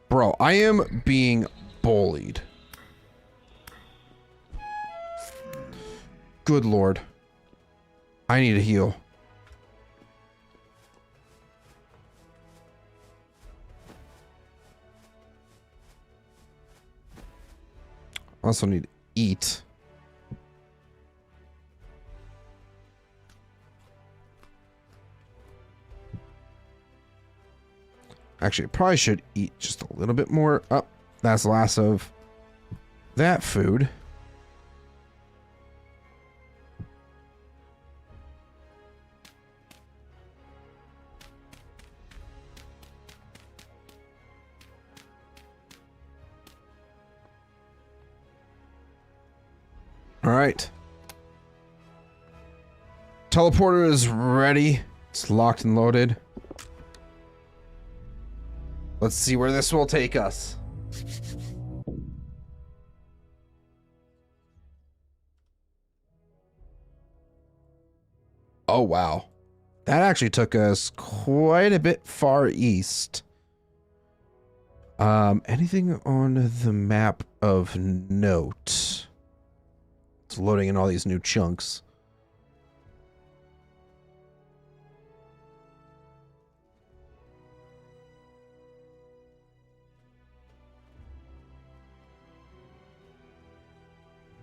[SPEAKER 1] Bro, I am being bullied. Good lord. I need a heal. Also need to eat. Actually, I probably should eat just a little bit more. Oh, that's the last of that food. All right. Teleporter is ready. It's locked and loaded. Let's see where this will take us. Oh, wow. That actually took us quite a bit far east. Anything on the map of note? It's loading in all these new chunks.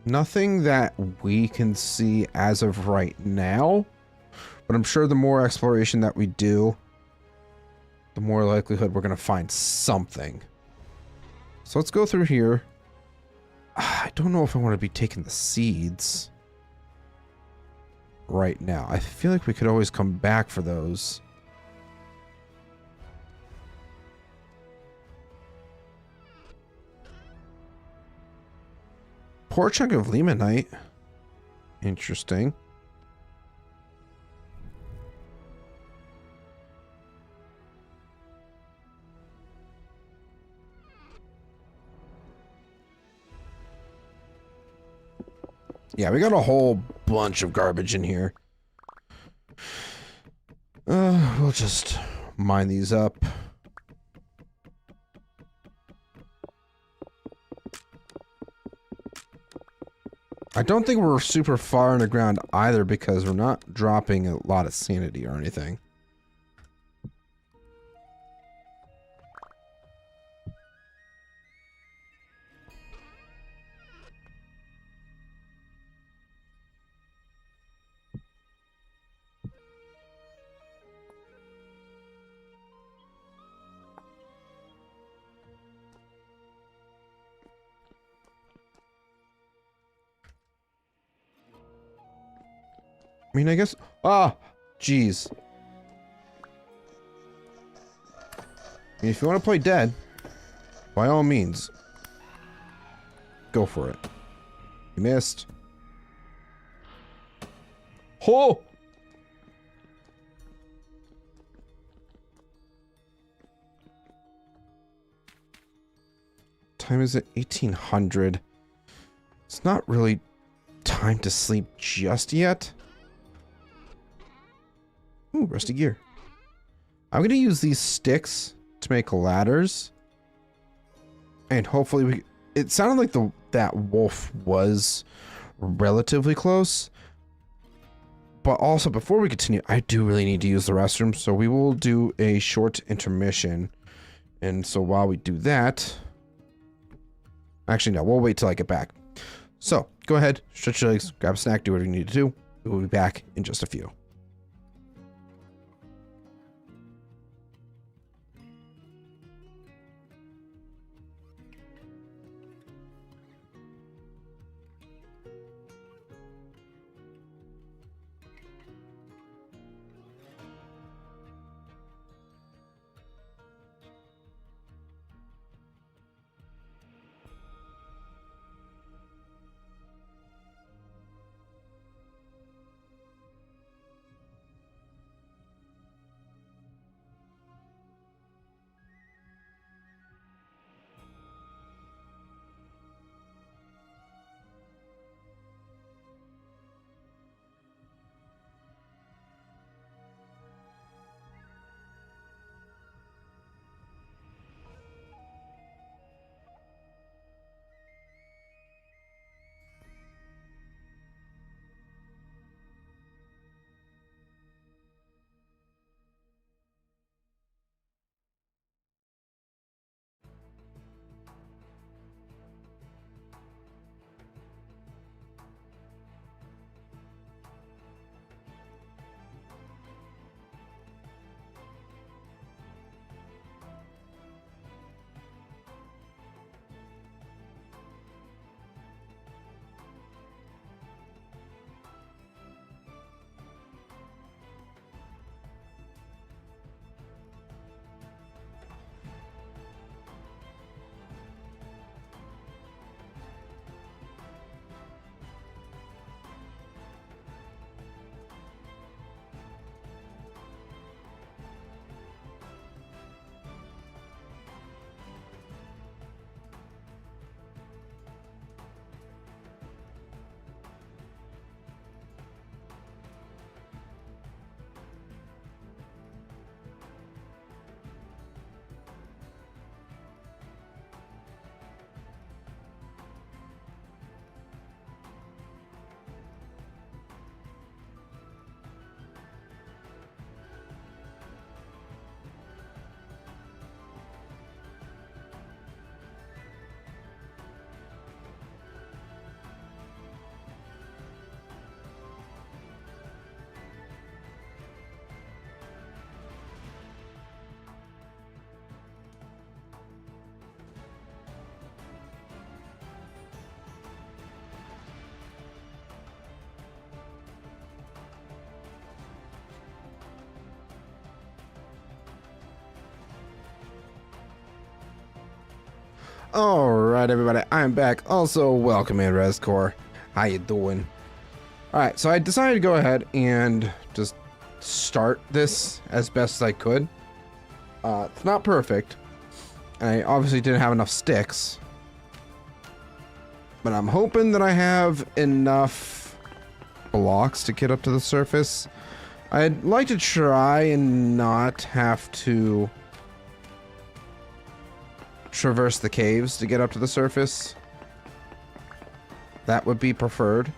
[SPEAKER 1] Nothing that we can see as of right now, but I'm sure the more exploration that we do, the more likelihood we're going to find something. So let's go through here. I don't know if I want to be taking the seeds right now. I feel like we could always come back for those. Poor chunk of limonite. Interesting. Yeah, we got a whole bunch of garbage in here. We'll just mine these up. I don't think we're super far underground either because we're not dropping a lot of sanity or anything. I mean, I guess... Ah! Jeez. I mean, if you want to play dead, by all means, go for it. You missed. Oh! Time is at 1800. It's not really time to sleep just yet. Ooh, rusty gear. I'm going to use these sticks to make ladders. And hopefully we... It sounded like that wolf was relatively close. But also, before we continue, I do really need to use the restroom, so we will do a short intermission. And so while we do that... Actually, no, we'll wait till I get back. So, go ahead, stretch your legs, grab a snack, do whatever you need to do. We will be back in just a few. Alright, everybody, I'm back. Also, welcome in, Rescore. How you doing? Alright, so I decided to go ahead and just start this as best as I could. It's not perfect. I obviously didn't have enough sticks. But I'm hoping that I have enough blocks to get up to the surface. I'd like to try and not have to traverse the caves to get up to the surface. That would be preferred.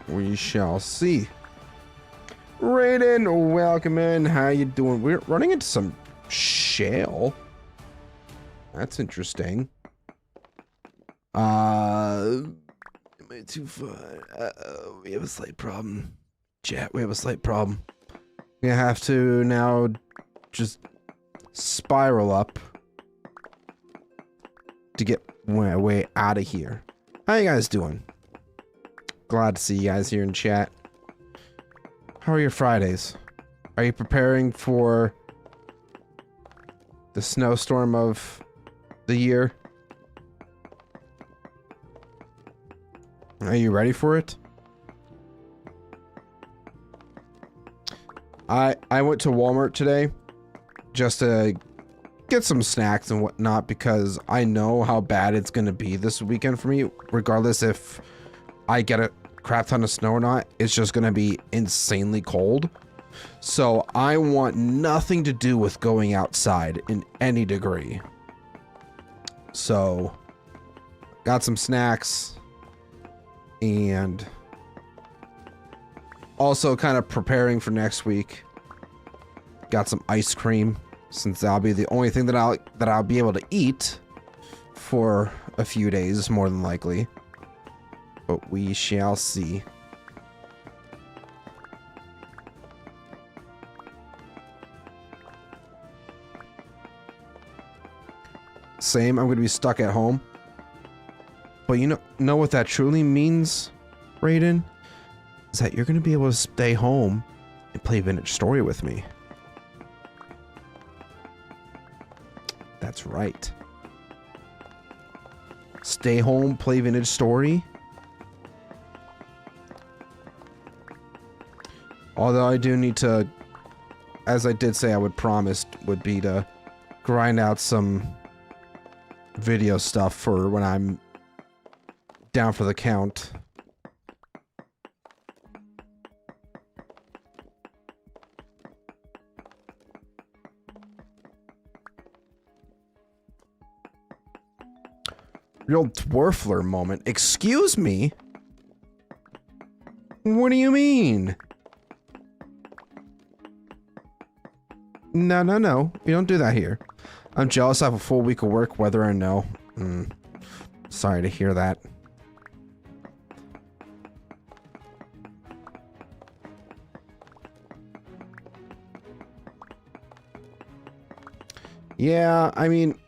[SPEAKER 1] We shall see. Raiden, welcome in. How you doing? We're running into some shale. That's interesting. Am I too far? We have a slight problem. Chat, we have a slight problem. We have to now just spiral up to get way out of here. How you guys doing? Glad to see you guys here in chat. How are your Fridays? Are you preparing for the snowstorm of the year? Are you ready for it? I went to Walmart today just to get some snacks and whatnot because I know how bad it's gonna be this weekend for me. Regardless if I get a crap ton of snow or not, it's just gonna be insanely cold. So I want nothing to do with going outside in any degree. So got some snacks and also kind of preparing for next week. Got some ice cream since that'll be the only thing that I'll be able to eat for a few days, more than likely. But we shall see. Same, I'm going to be stuck at home. But you know what that truly means, Raiden? Is that you're going to be able to stay home and play Vintage Story with me. That's right. Stay home, play Vintage Story. Although I do need to, as I did say I would promise, would be to grind out some video stuff for when I'm down for the count. Real dwarfler moment. Excuse me? What do you mean? No. We don't do that here. I'm jealous I have a full week of work, whether or no. Sorry to hear that. Yeah, I mean,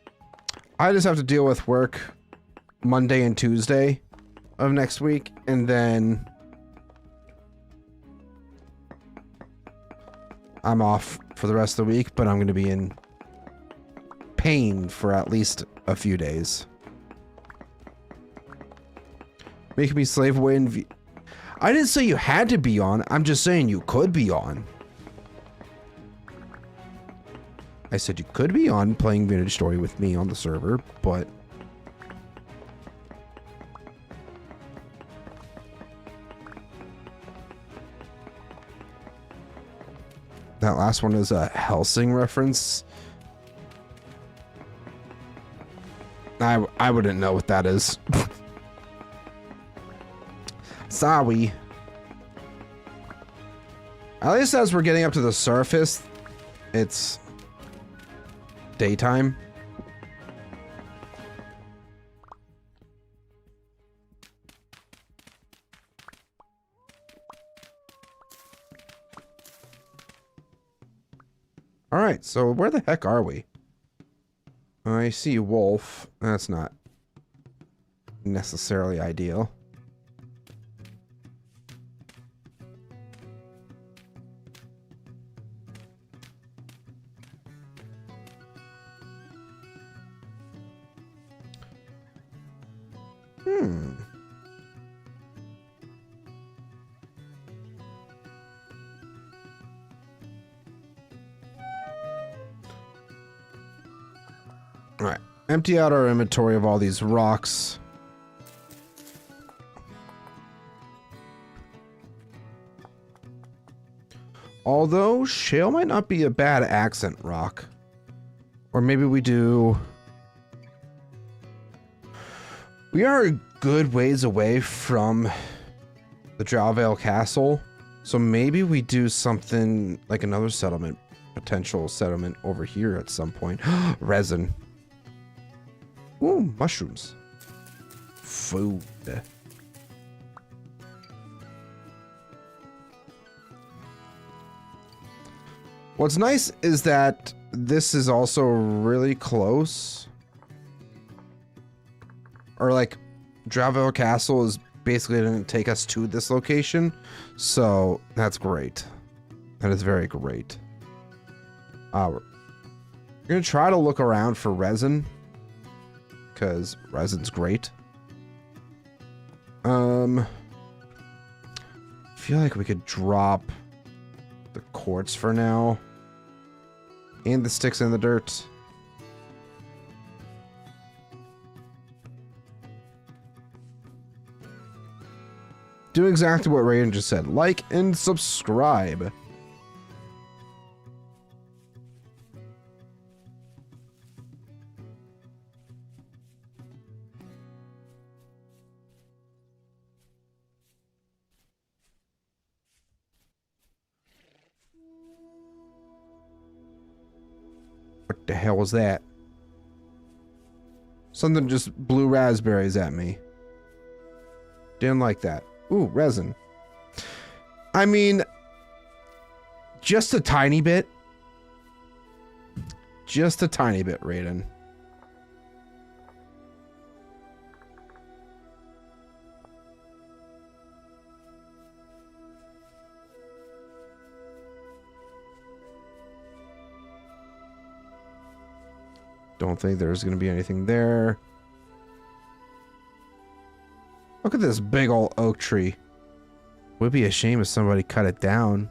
[SPEAKER 1] I just have to deal with work Monday and Tuesday of next week, and then I'm off for the rest of the week, but I'm going to be in pain for at least a few days. Making me slave away in I didn't say you had to be on, I'm just saying you could be on. I said you could be on playing Vintage Story with me on the server, but that last one is a Helsing reference. I wouldn't know what that is. Sorry. At least as we're getting up to the surface, it's daytime. All right, so where the heck are we? I see Wolf. That's not necessarily ideal. Alright, empty out our inventory of all these rocks. Although, shale might not be a bad accent rock. Or maybe we do... We are a good ways away from the Drauvale Castle, so maybe we do something like another settlement, potential settlement over here at some point. Resin. Ooh, mushrooms. Food. What's nice is that this is also really close. Or like, Drauvale Castle is basically going to take us to this location. So, that's great. That is very great. We're going to try to look around for resin. Because resin's great. I feel like we could drop the quartz for now. And the sticks in the dirt. Do exactly what Raiden just said. Like and subscribe. The hell was that? Something just blew raspberries at me. Didn't like that. Ooh, resin. I mean, just a tiny bit. Just a tiny bit, Raiden. Don't think there's going to be anything there. Look at this big old oak tree. Would be a shame if somebody cut it down.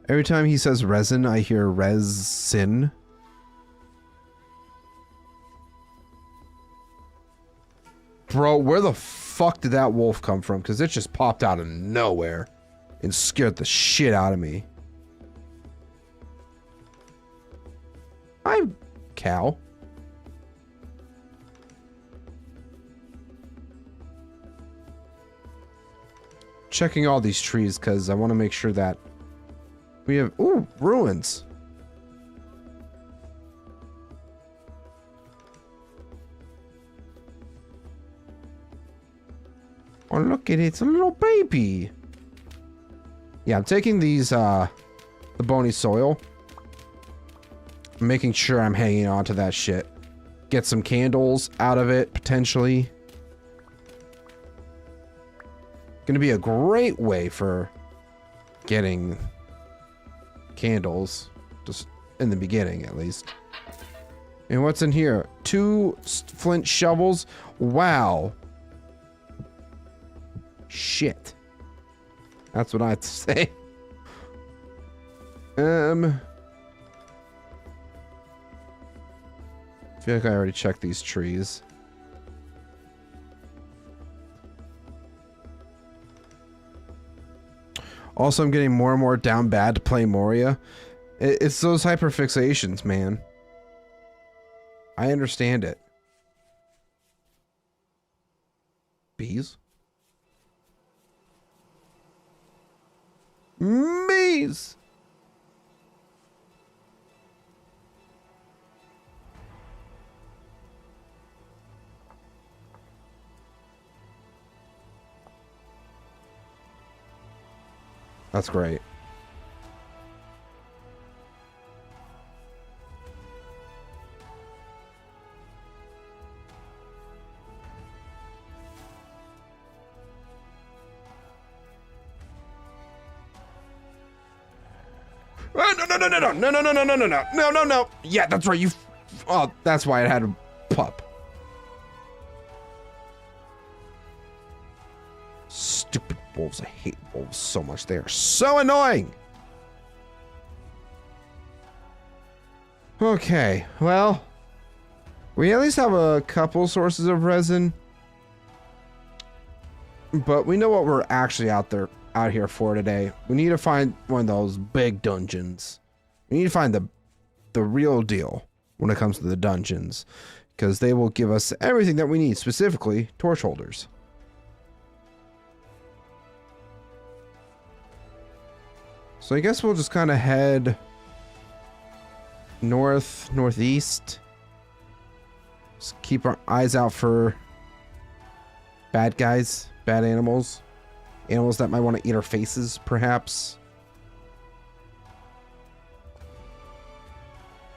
[SPEAKER 1] Every time he says resin, I hear resin. Bro, where the fuck did that wolf come from? Because it just popped out of nowhere and scared the shit out of me. Hi, cow. Checking all these trees because I want to make sure that we have... Ooh, ruins. Oh, look at it. It's a little baby. Yeah, I'm taking these, the bony soil. Making sure I'm hanging on to that shit. Get some candles out of it, potentially. Gonna be a great way for getting candles. Just in the beginning, at least. And what's in here? 2 flint shovels? Wow. Shit. That's what I have to say. I feel like I already checked these trees. Also, I'm getting more and more down bad to play Moria. It's those hyperfixations, man. I understand it. Bees? Bees! That's great. No. Yeah, that's right. Oh, that's why it had a pup. Stupid wolves. I hate wolves so much. They are so annoying. Okay, well, we at least have a couple sources of resin, but we know what we're actually out here for today. We need to find one of those big dungeons. We need to find the real deal when it comes to the dungeons, because they will give us everything that we need, specifically torch holders. So I guess we'll just kind of head northeast. Just keep our eyes out for bad guys, bad animals. Animals that might want to eat our faces, perhaps.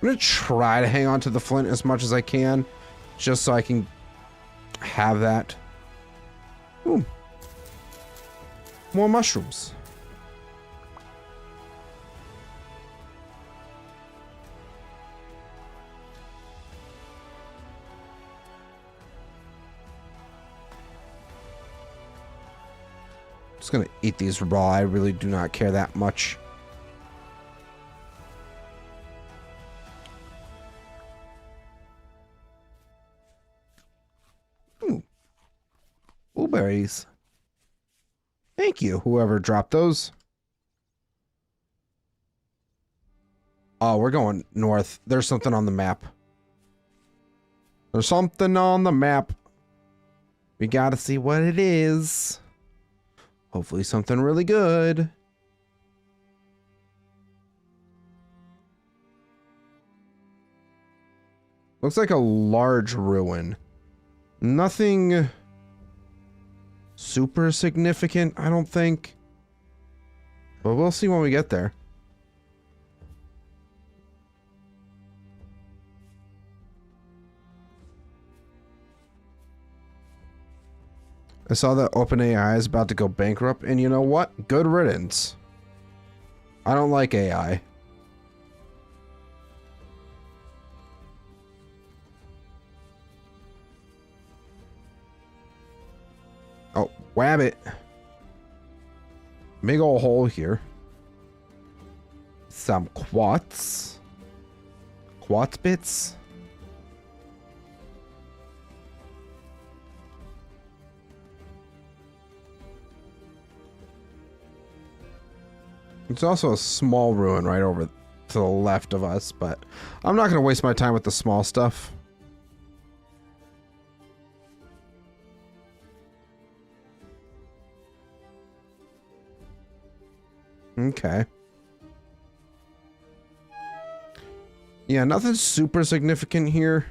[SPEAKER 1] I'm going to try to hang on to the flint as much as I can, just so I can have that. Ooh. More mushrooms. Just gonna eat these raw. I really do not care that much. Blueberries. Thank you, whoever dropped those. Oh, we're going north. There's something on the map. There's something on the map. We gotta see what it is. Hopefully something really good. Looks like a large ruin. Nothing super significant, I don't think. But we'll see when we get there. I saw that OpenAI is about to go bankrupt, and you know what? Good riddance. I don't like AI. Oh, wabbit. Big ol' hole here. Some quartz. Quartz bits. It's also a small ruin right over to the left of us, but I'm not going to waste my time with the small stuff. Okay. Yeah, nothing super significant here.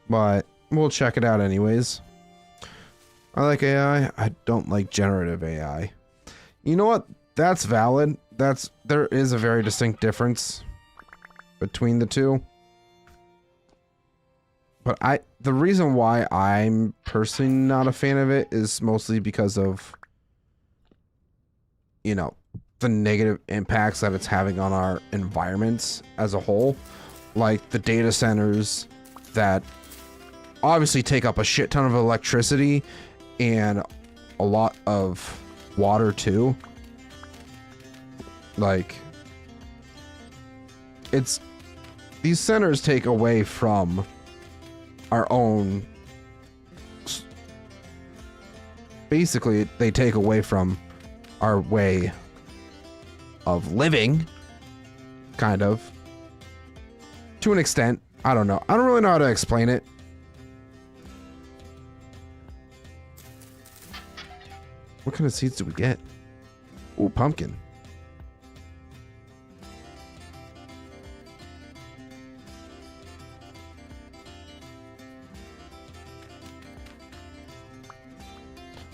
[SPEAKER 1] But we'll check it out anyways. I like AI. I don't like generative AI. You know what? That's valid. There is a very distinct difference between the two. But the reason why I'm personally not a fan of it is mostly because of, you know, the negative impacts that it's having on our environments as a whole. Like the data centers that obviously take up a shit ton of electricity and a lot of water too. Like, these centers take away from our own, basically they take away from our way of living, kind of, to an extent. I don't know. I don't really know how to explain it. What kind of seeds do we get? Ooh, pumpkin.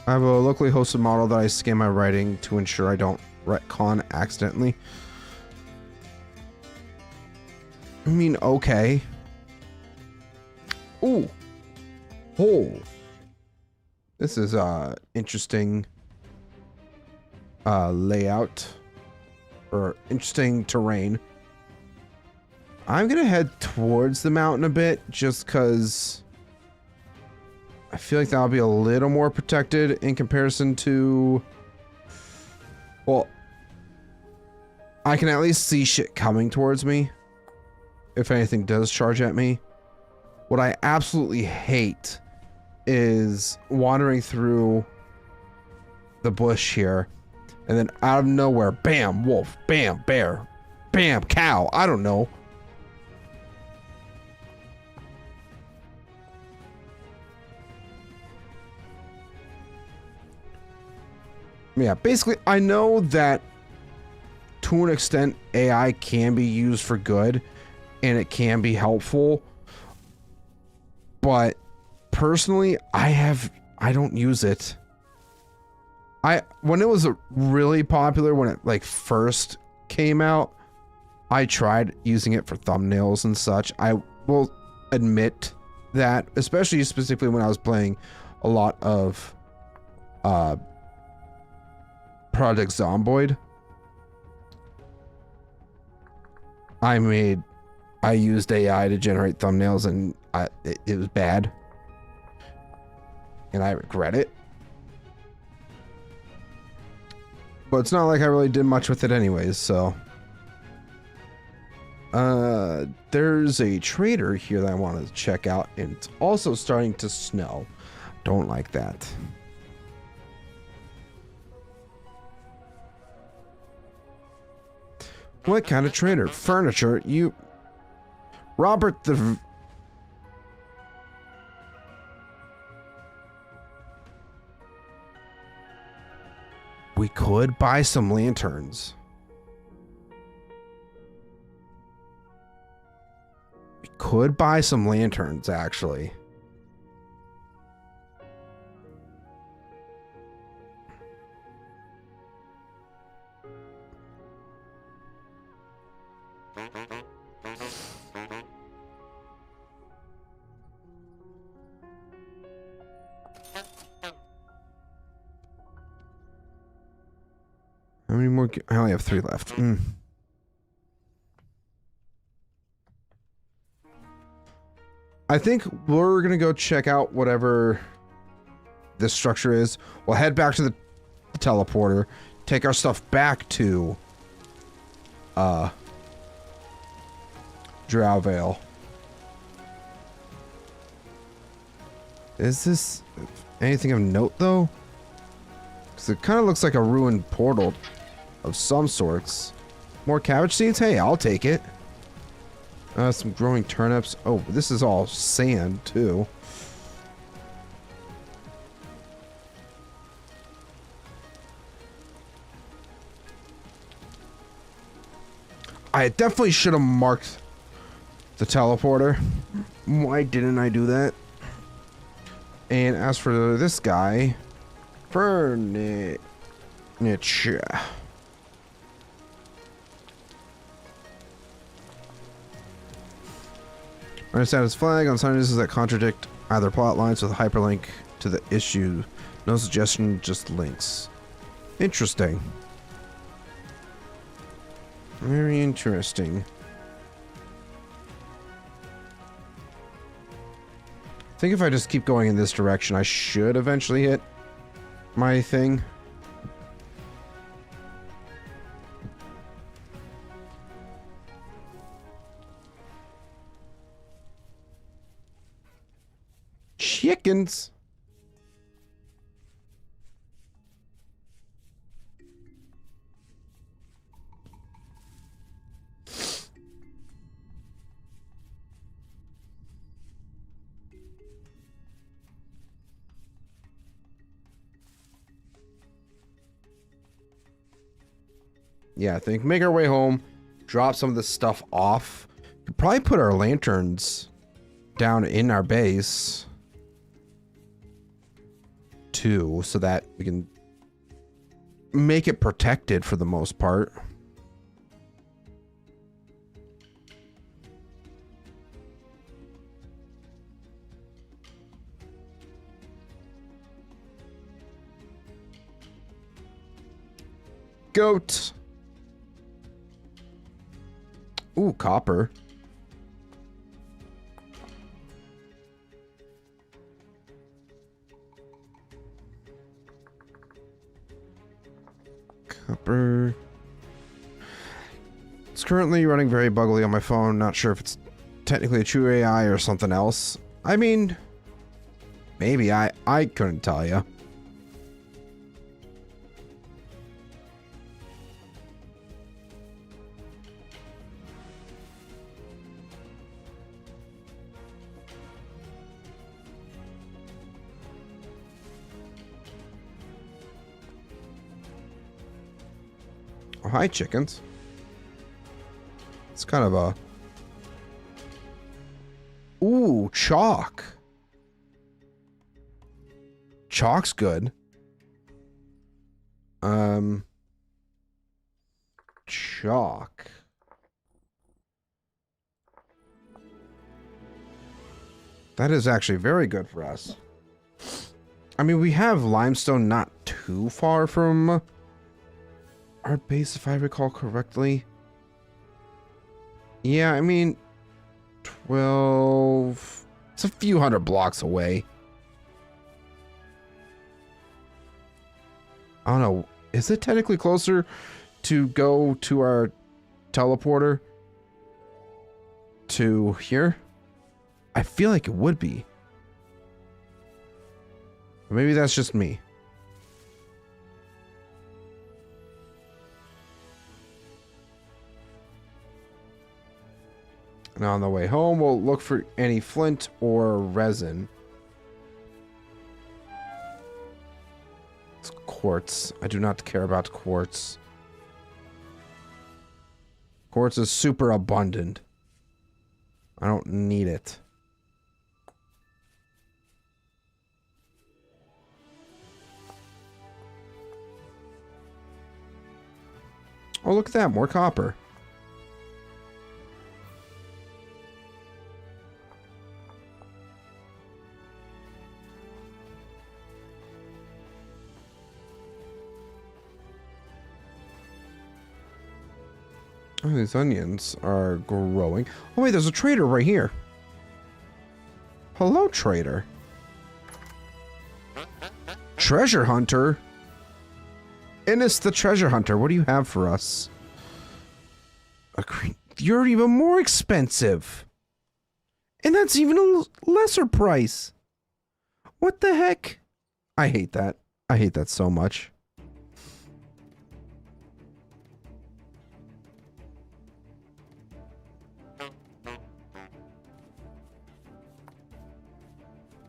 [SPEAKER 1] I have a locally hosted model that I scan my writing to ensure I don't retcon accidentally. I mean, okay. Ooh. Oh. This is interesting layout or interesting terrain. I'm gonna head towards the mountain a bit just because I feel like that'll be a little more protected in comparison to, well, I can at least see shit coming towards me if anything does charge at me. What I absolutely hate is wandering through the bush here and then out of nowhere, bam, wolf, bam, bear, bam, cow. I don't know. Yeah, basically, I know that to an extent AI can be used for good and it can be helpful, but personally, I don't use it. When it was really popular, when it like first came out, I tried using it for thumbnails and such. I will admit that, especially specifically when I was playing a lot of Project Zomboid, I used AI to generate thumbnails and it was bad. And I regret it. But it's not like I really did much with it anyways, so. There's a trader here that I want to check out, and it's also starting to snow. Don't like that. What kind of trader? Furniture? You... Robert the... We could buy some lanterns. Could buy some lanterns, actually. How many more? I only have 3 left. I think we're gonna go check out whatever this structure is. We'll head back to the teleporter, take our stuff back to Drauvale. Is this anything of note though? Because it kind of looks like a ruined portal of some sorts. More cabbage seeds? Hey, I'll take it. Some growing turnips. Oh, this is all sand, too. I definitely should have marked the teleporter. Why didn't I do that? And as for this guy, furniture. Understand his flag on sentences that contradict either plot lines with a hyperlink to the issue. No suggestion, just links. Interesting. Very interesting. I think if I just keep going in this direction, I should eventually hit my thing. Chickens. Yeah, I think make our way home, drop some of this stuff off. Could probably put our lanterns down in our base too, so that we can make it protected for the most part. Goat. Ooh, copper. Copper. It's currently running very buggily on my phone. Not sure if it's technically a true AI or something else. I mean, maybe. I couldn't tell you. Oh, hi, chickens. It's kind of a... Ooh, chalk. Chalk's good. Chalk. That is actually very good for us. I mean, we have limestone not too far from our base, if I recall correctly. Yeah, I mean, 12... It's a few hundred blocks away. I don't know. Is it technically closer to go to our teleporter to here? I feel like it would be. Or maybe that's just me. And on the way home, we'll look for any flint or resin. It's quartz. I do not care about quartz. Quartz is super abundant. I don't need it. Oh, look at that. More copper. Oh, these onions are growing. Oh, wait, there's a trader right here. Hello, trader. Treasure hunter? Innis the treasure hunter, what do you have for us? You're even more expensive. And that's even a lesser price. What the heck? I hate that. I hate that so much.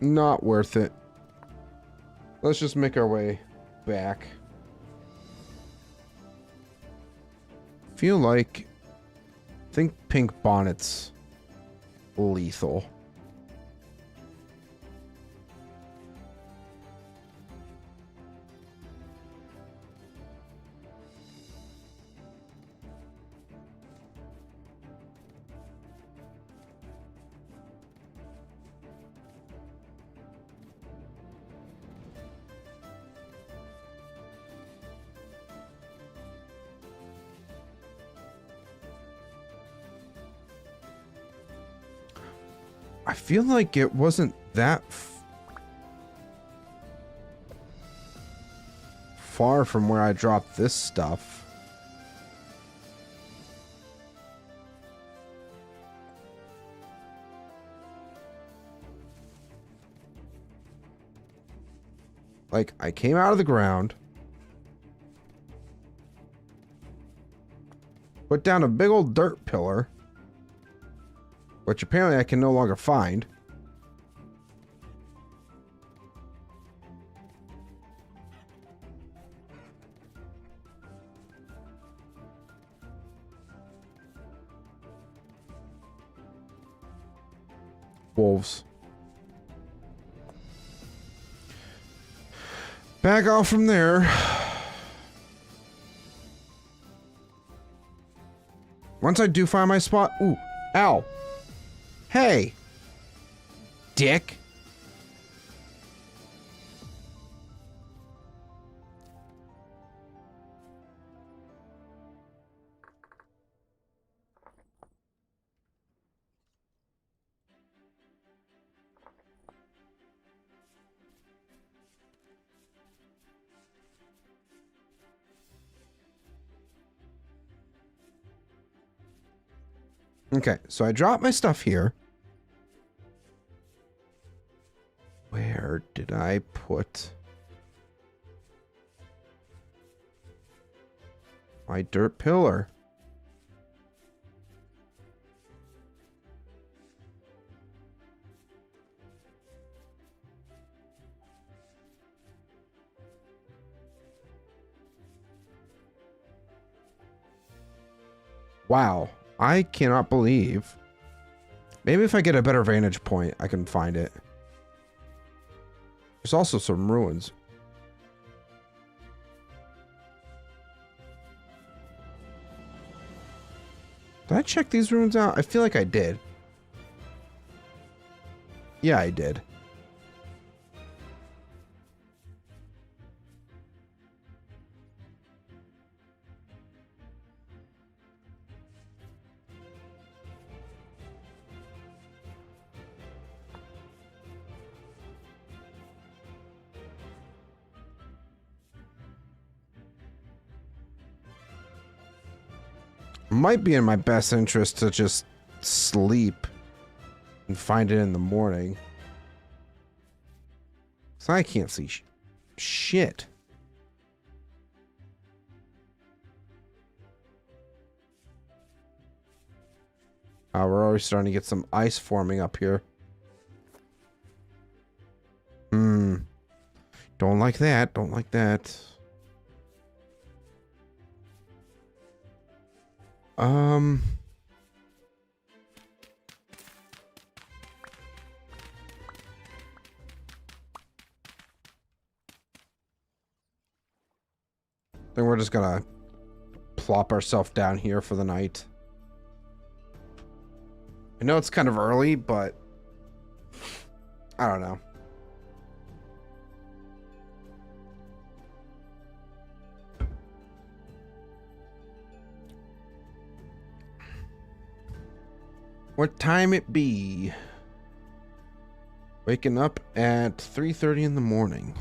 [SPEAKER 1] Not worth it. Let's just make our way back. Feel like... I think Pink Bonnet's lethal. I feel like it wasn't that far from where I dropped this stuff. Like, I came out of the ground, put down a big old dirt pillar, which apparently I can no longer find. Wolves. Back off from there. Once I do find my spot... Ooh. Ow. Hey. Dick. Okay, so I dropped my stuff here. Where did I put my dirt pillar? Wow, I cannot believe. Maybe if I get a better vantage point, I can find it. There's also some ruins. Did I check these ruins out? I feel like I did. Yeah, I did. Might be in my best interest to just sleep and find it in the morning. So I can't see shit. We're already starting to get some ice forming up here. Don't like that. Don't like that. we're just gonna plop ourselves down here for the night. I know it's kind of early, but I don't know. What time it be? Waking up at 3:30 in the morning.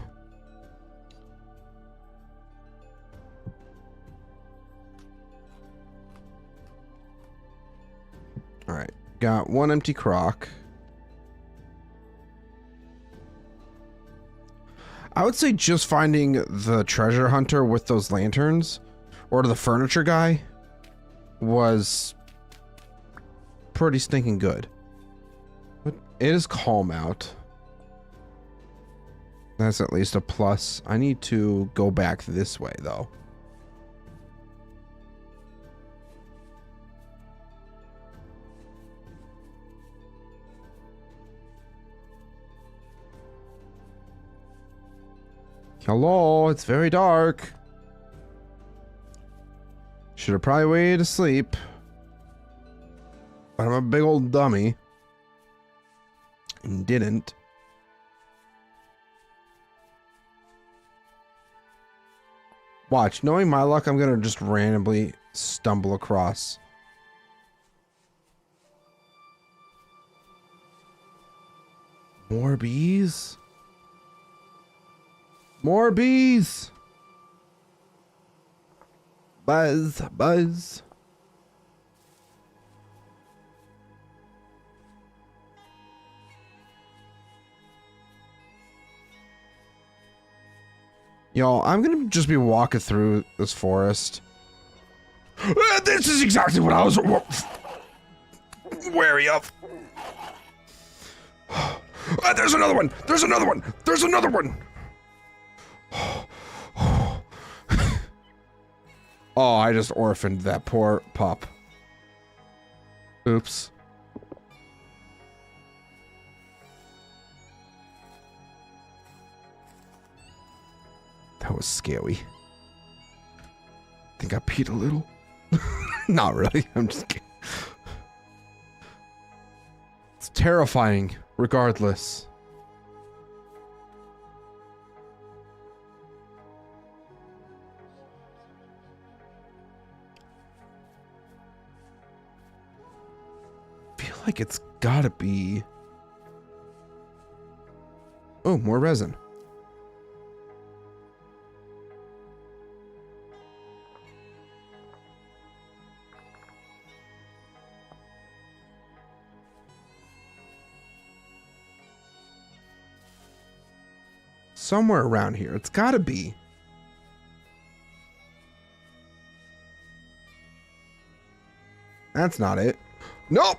[SPEAKER 1] All right, got one empty crock. I would say just finding the treasure hunter with those lanterns, or the furniture guy, was pretty stinking good. But it is calm out. That's at least a plus. I need to go back this way, though. Hello, it's very dark. Should have probably waited to sleep. But I'm a big old dummy. And didn't. Watch, knowing my luck, I'm gonna just randomly stumble across. More bees? More bees! Buzz, buzz. Y'all, I'm gonna just be walking through this forest. This is exactly what I was wary of. There's another one! There's another one! There's another one! Oh, I just orphaned that poor pup. Oops. That was scary. Think I peed a little? Not really, I'm just kidding. It's terrifying, regardless. I feel like it's gotta be... Oh, more resin. Somewhere around here. It's gotta be. That's not it. Nope!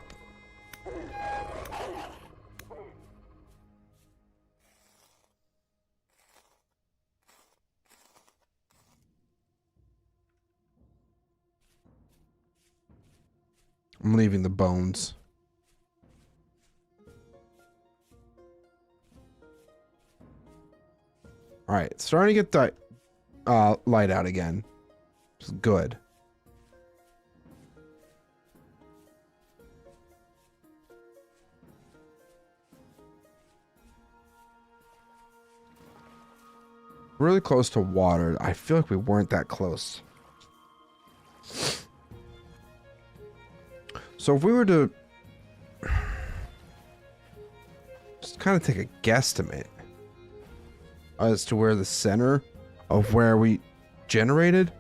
[SPEAKER 1] I'm leaving the bones. Alright, starting to get the light out again. Which is good. Really close to water. I feel like we weren't that close. So if we were to just kind of take a guesstimate as to where the center of where we generated.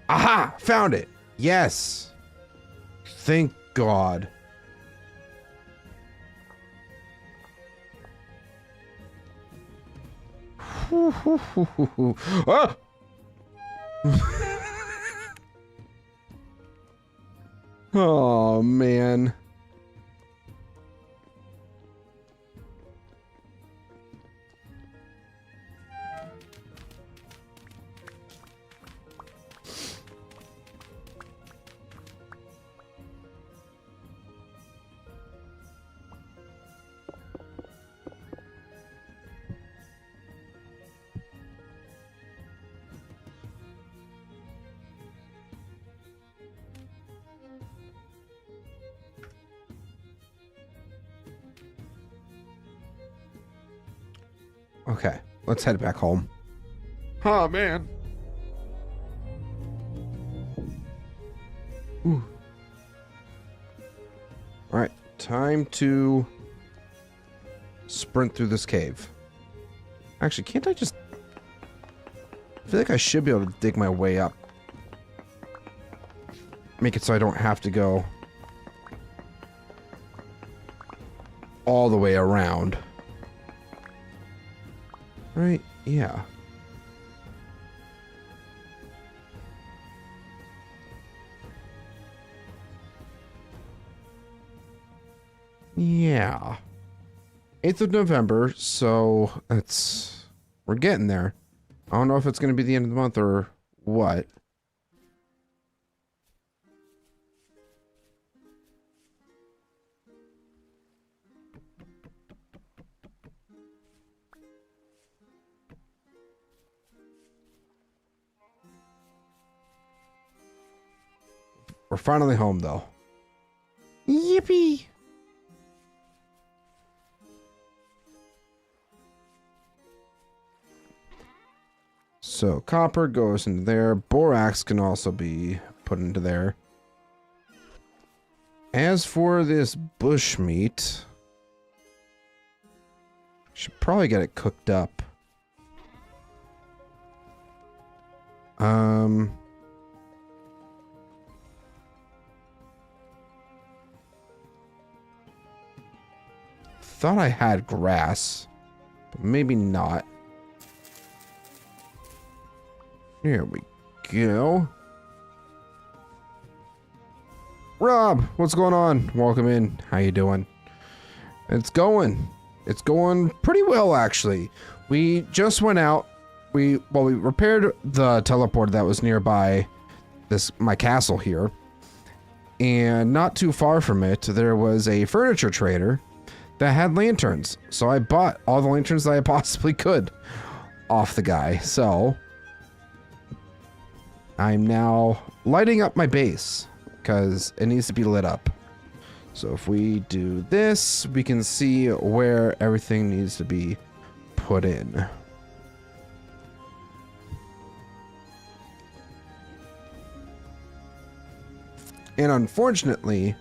[SPEAKER 1] Aha! Found it! Yes! Thank God. Ah! Oh, man. Okay, let's head back home. Oh, man. Ooh. All right, time to sprint through this cave. Actually, can't I just... I feel like I should be able to dig my way up. Make it so I don't have to go all the way around. Right? Yeah. Yeah. 8th of November, so we're getting there. I don't know if it's going to be the end of the month or what. We're finally home, though. Yippee! So, copper goes into there. Borax can also be put into there. As for this bush meat, should probably get it cooked up. Thought I had grass, but maybe not. Here we go. Rob, what's going on? Welcome in. How you doing? It's going pretty well, actually. We just went out. We repaired the teleporter that was nearby my castle here. And not too far from it, there was a furniture trader that had lanterns. So I bought all the lanterns that I possibly could off the guy. So I'm now lighting up my base because it needs to be lit up. So if we do this, we can see where everything needs to be put in. And unfortunately,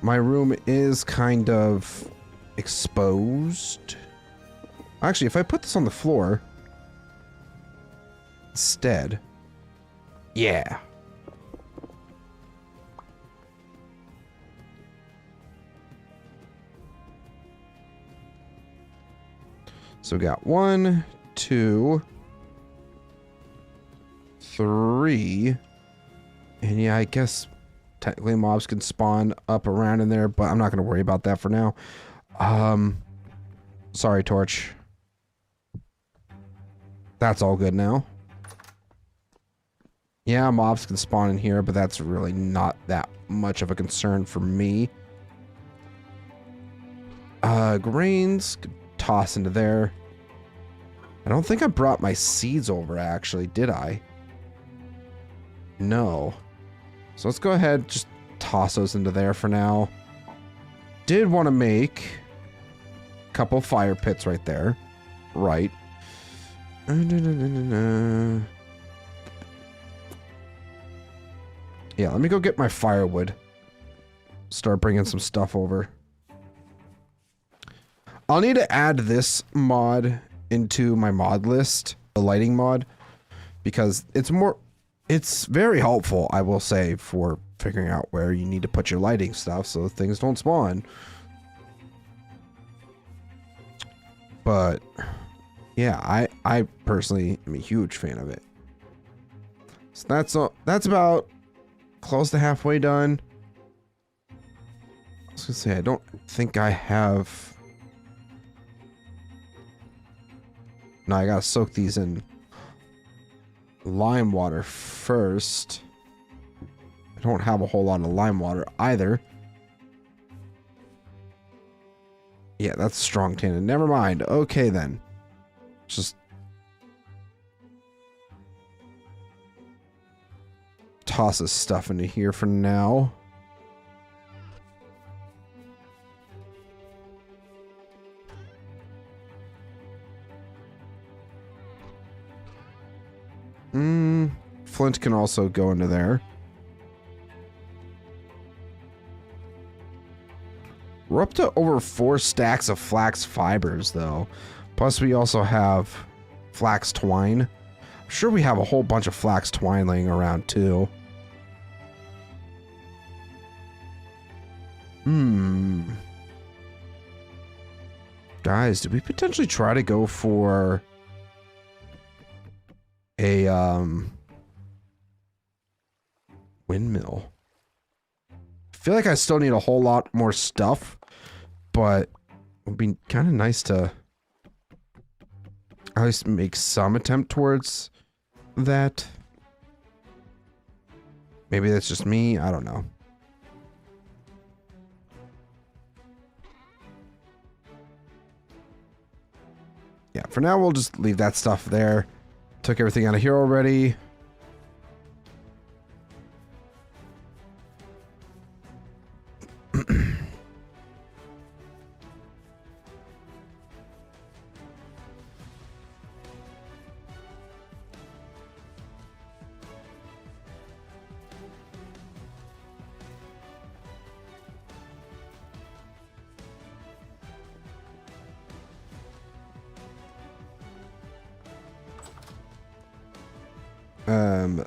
[SPEAKER 1] my room is kind of exposed. Actually, if I put this on the floor instead, yeah. So we got 1, 2, 3. And yeah, I guess technically mobs can spawn up around in there, but I'm not going to worry about that for now. Sorry, Torch. That's all good now. Yeah, mobs can spawn in here, but that's really not that much of a concern for me. Grains, could toss into there. I don't think I brought my seeds over, actually, did I? No. So let's go ahead, just toss those into there for now. Did want to make a couple fire pits right there. Right. Yeah, let me go get my firewood. Start bringing some stuff over. I'll need to add this mod into my mod list, the lighting mod, because it's very helpful, I will say, for figuring out where you need to put your lighting stuff so things don't spawn. But yeah, I personally am a huge fan of it. So that's about close to halfway done. I was gonna say, I don't think I have... No, I gotta soak these in lime water first. I don't have a whole lot of lime water either. Yeah, that's strong tannin. Never mind. Okay, then. Just toss this stuff into here for now. Flint can also go into there. We're up to over 4 stacks of flax fibers, though. Plus, we also have flax twine. I'm sure we have a whole bunch of flax twine laying around, too. Guys, did we potentially try to go for a, windmill? I feel like I still need a whole lot more stuff, but it would be kind of nice to at least make some attempt towards that. Maybe that's just me. I don't know. Yeah, for now, we'll just leave that stuff there. Took everything out of here already.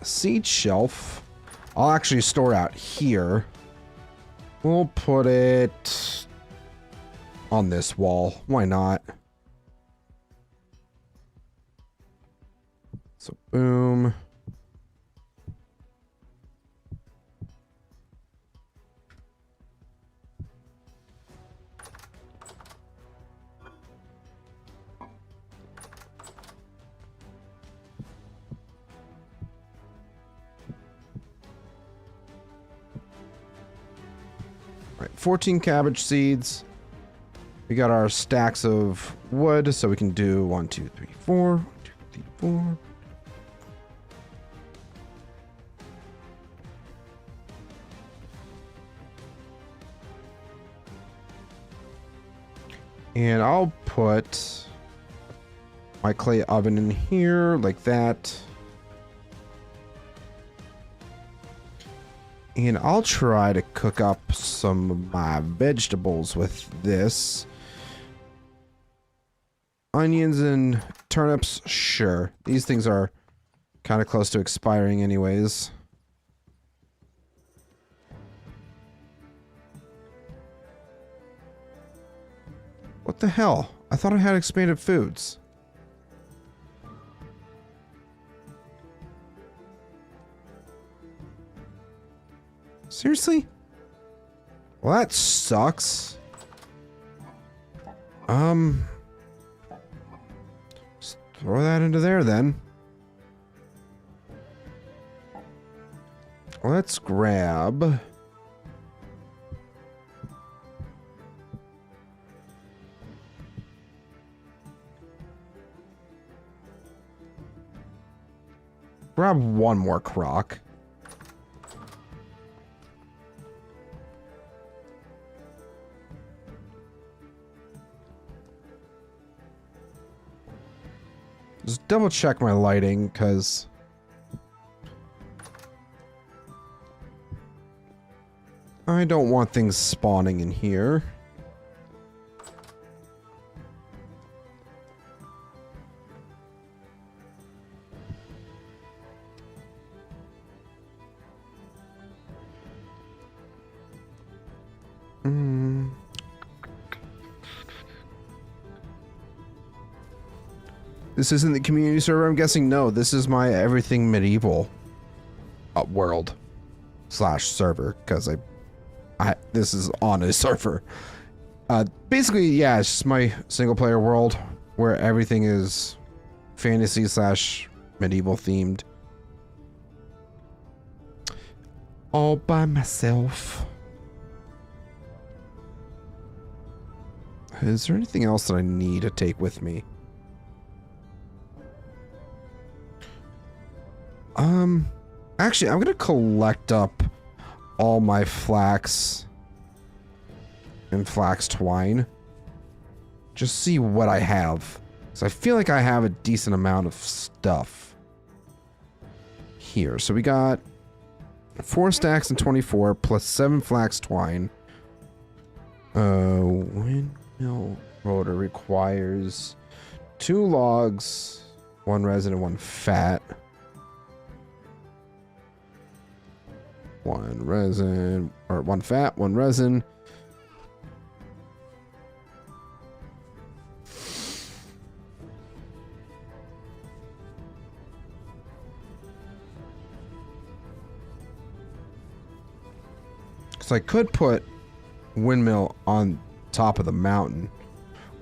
[SPEAKER 1] Seed shelf. I'll actually store out here. We'll put it on this wall. Why not? So, boom. Right, 14 cabbage seeds. We got our stacks of wood, so we can do 1, 2, 3, 4. 1, 2, 3, 4. And I'll put my clay oven in here like that. And I'll try to cook up some of my vegetables with this. Onions and turnips, sure. These things are kind of close to expiring anyways. What the hell? I thought I had expanded foods. Seriously? Well, that sucks. Just throw that into there then. Let's grab... Grab one more crock. Just double check my lighting, because I don't want things spawning in here. This isn't the community server, I'm guessing? No, this is my everything medieval world / server, because this is on a server. Basically, yeah, it's just my single player world where everything is fantasy / medieval themed. All by myself. Is there anything else that I need to take with me? Actually, I'm gonna collect up all my flax and flax twine. Just see what I have. Because I feel like I have a decent amount of stuff. here. So we got 4 stacks and 24 plus 7 flax twine. Windmill rotor requires 2 logs, 1 resin and 1 fat. 1 resin, or 1 fat, 1 resin. So I could put windmill on top of the mountain,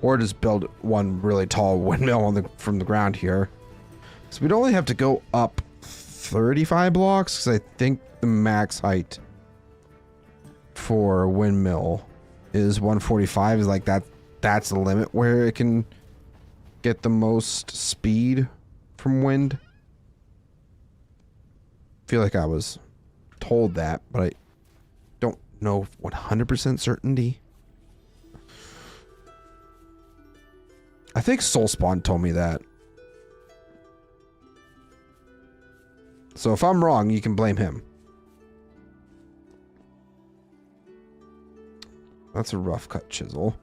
[SPEAKER 1] or just build one really tall windmill from the ground here. So we'd only have to go up 35 blocks, because I think the max height for windmill is 145. Is like that's the limit where it can get the most speed from wind. I feel like I was told that, but I don't know 100% certainty. I think Soulspawn told me that. So if I'm wrong, you can blame him. That's a rough cut chisel.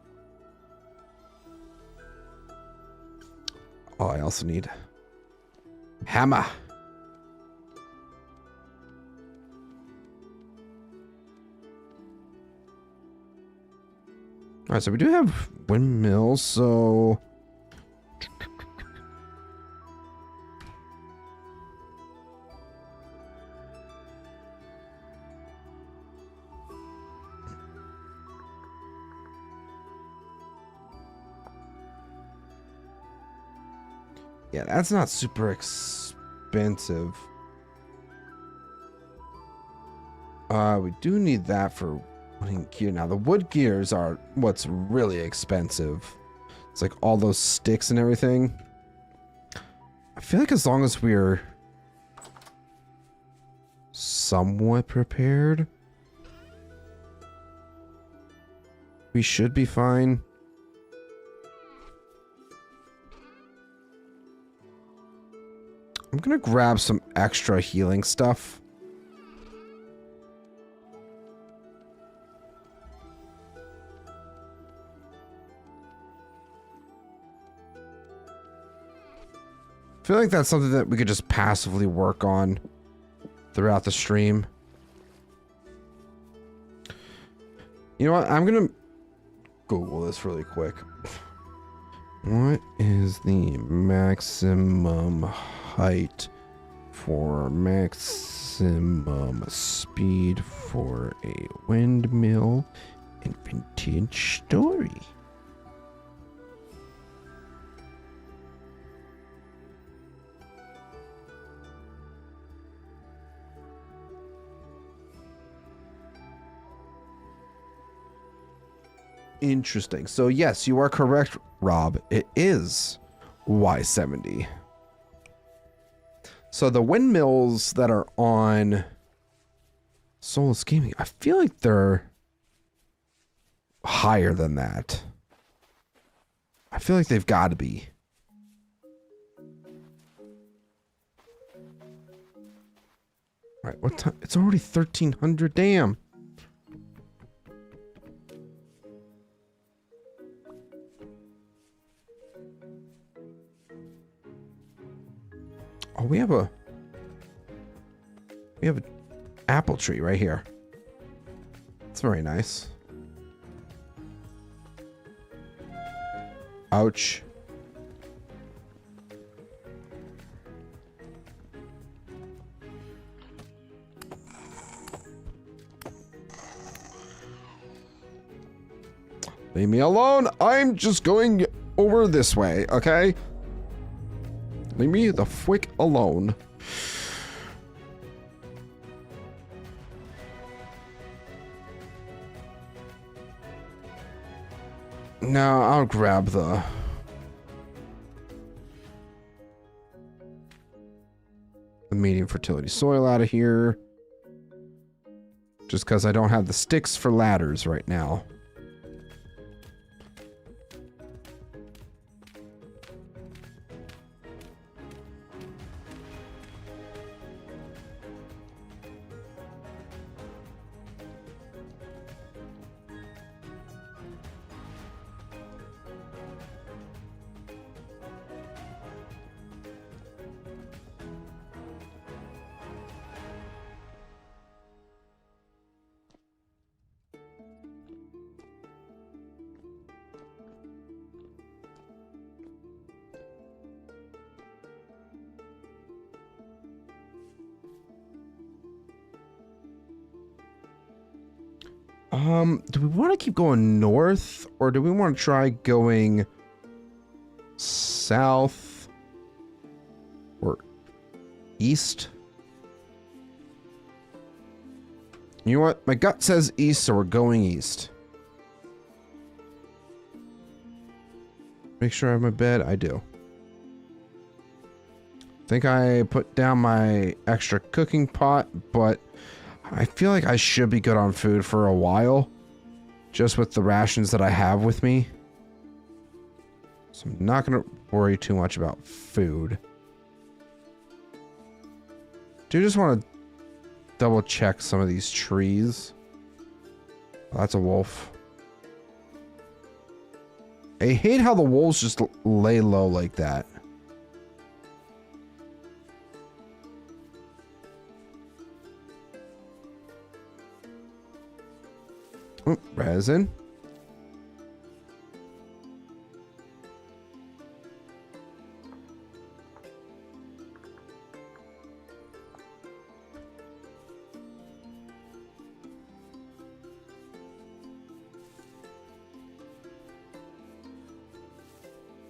[SPEAKER 1] Oh, I also need hammer. Alright, so we do have windmills, so yeah, that's not super expensive. We do need that for putting gear. Now, the wood gears are what's really expensive. It's like all those sticks and everything. I feel like as long as we're somewhat prepared, we should be fine. I'm gonna grab some extra healing stuff. I feel like that's something that we could just passively work on throughout the stream. You know what? I'm gonna Google this really quick. What is the maximum height for maximum speed for a windmill in Vintage Story? Interesting. So yes, you are correct, Rob. It is Y70. So the windmills that are on Soulless Gaming, I feel like they're higher than that. I feel like they've got to be. All right, what time? It's already 1300. Damn. Oh, we have an apple tree right here. It's very nice. Ouch. Leave me alone. I'm just going over this way, okay? Leave me the frick alone. No, I'll grab the medium fertility soil out of here. Just because I don't have the sticks for ladders right now. Do we want to keep going north, or do we want to try going south or east? You know what? My gut says east, so we're going east. Make sure I have my bed. I do. Think I put down my extra cooking pot, but I feel like I should be good on food for a while, just with the rations that I have with me. So I'm not going to worry too much about food. Do just want to double check some of these trees. Oh, that's a wolf. I hate how the wolves just lay low like that. Oh, resin.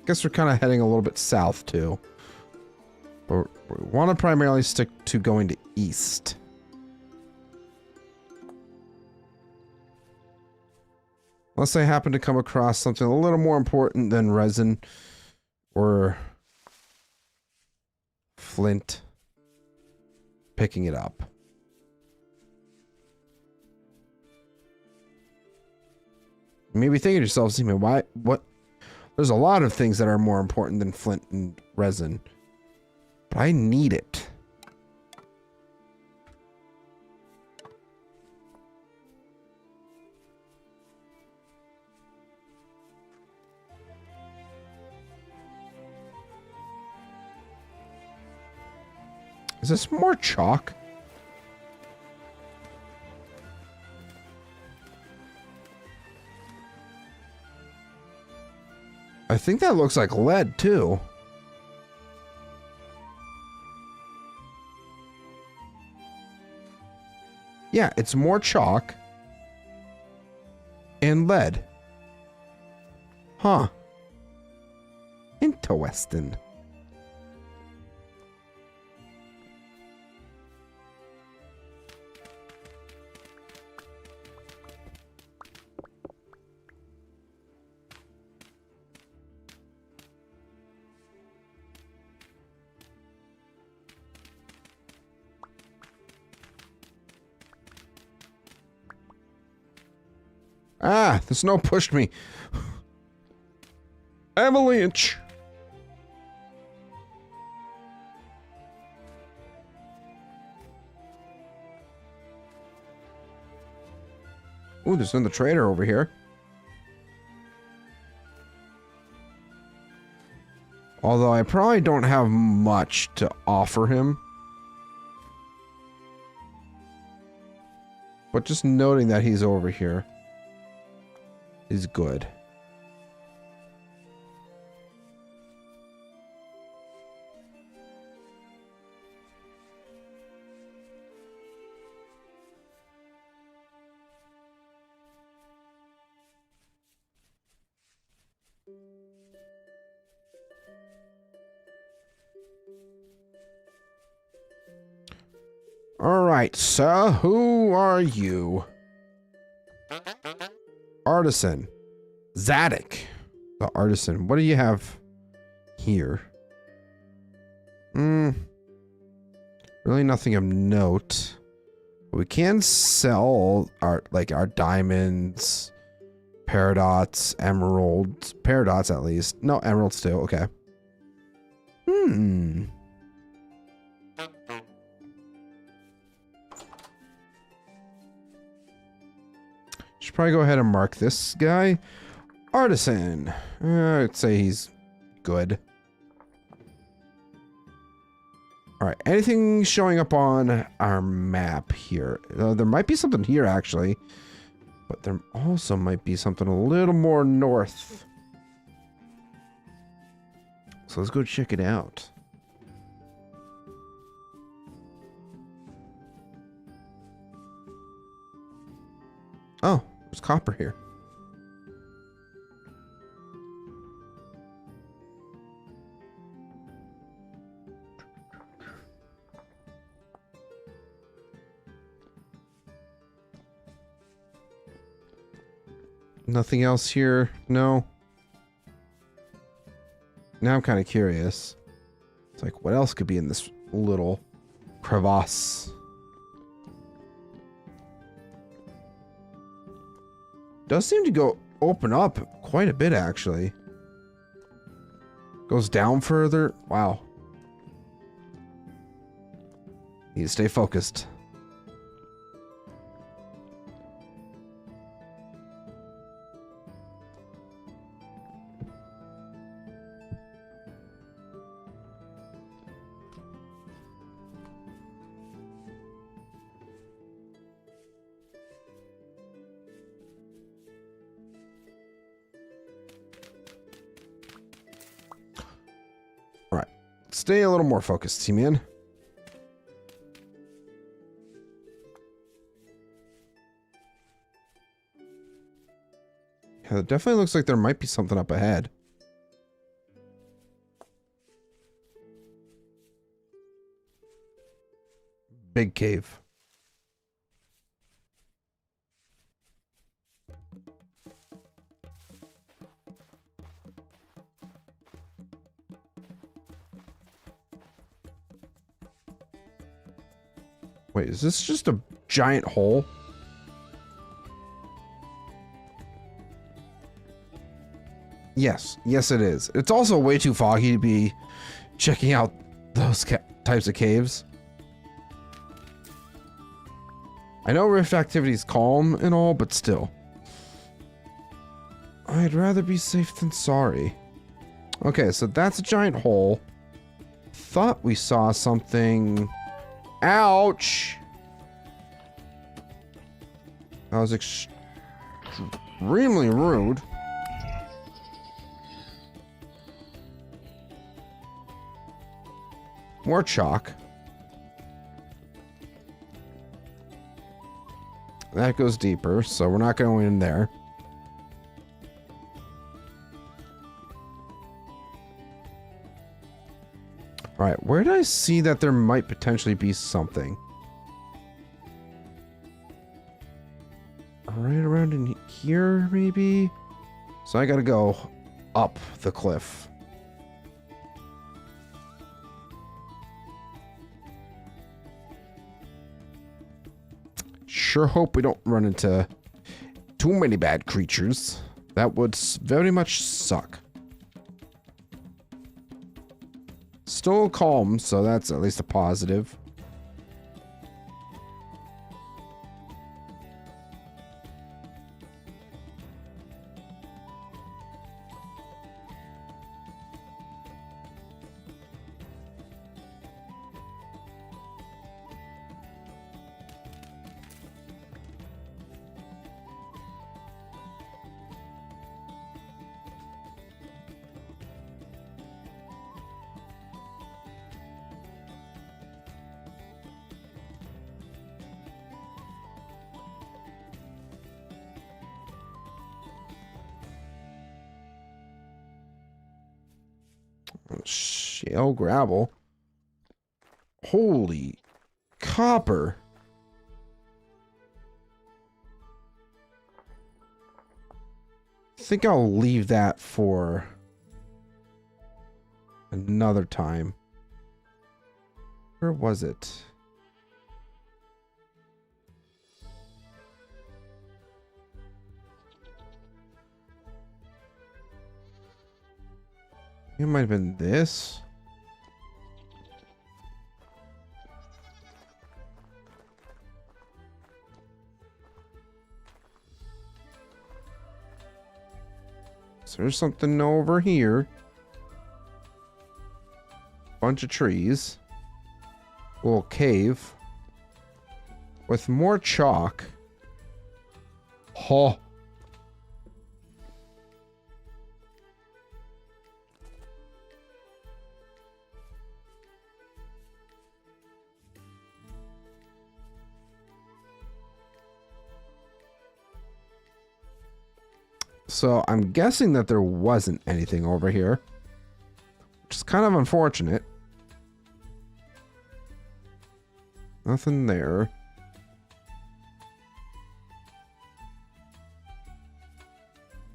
[SPEAKER 1] Guess we're kind of heading a little bit south too. But we want to primarily stick to going to east. Unless I happen to come across something a little more important than resin or flint, picking it up. Maybe thinking to yourself, see, man, why, what? There's a lot of things that are more important than flint and resin, but I need it. Is this more chalk? I think that looks like lead too. Yeah, it's more chalk and lead. Huh. Interesting. Ah, the snow pushed me. Avalanche. Ooh, there's another trader over here. Although I probably don't have much to offer him. But just noting that he's over here is good. All right, sir, who are you? Artisan. Zadok. The artisan. What do you have here? Really nothing of note. We can sell our diamonds, paradots, emeralds. Paradots at least. No, emeralds too. Okay. Should probably go ahead and mark this guy. Artisan. I'd say he's good. Alright, anything showing up on our map here? There might be something here, actually. But there also might be something a little more north. So let's go check it out. Oh, There's copper here. Nothing else here? No. Now I'm kind of curious. It's like, what else could be in this little crevasse? Does seem to go open up quite a bit, actually. Goes down further. Wow. Need to stay focused. Stay a little more focused, T-Man. Yeah, it definitely looks like there might be something up ahead. Big cave. Wait, is this just a giant hole? Yes. Yes, it is. It's also way too foggy to be checking out those types of caves. I know rift activity is calm and all, but still. I'd rather be safe than sorry. Okay, so that's a giant hole. Thought we saw something... Ouch! That was extremely rude. More chalk. That goes deeper, so we're not going in there. Alright, where did I see that there might potentially be something? Right around in here, maybe? So I gotta go up the cliff. Sure hope we don't run into too many bad creatures. That would very much suck. Still calm, so that's at least a positive. Shale gravel. Holy copper. I think I'll leave that for another time. Where was it? It might have been this. So there's something over here. Bunch of trees. Little cave. With more chalk. Oh. So I'm guessing that there wasn't anything over here, which is kind of unfortunate. Nothing there.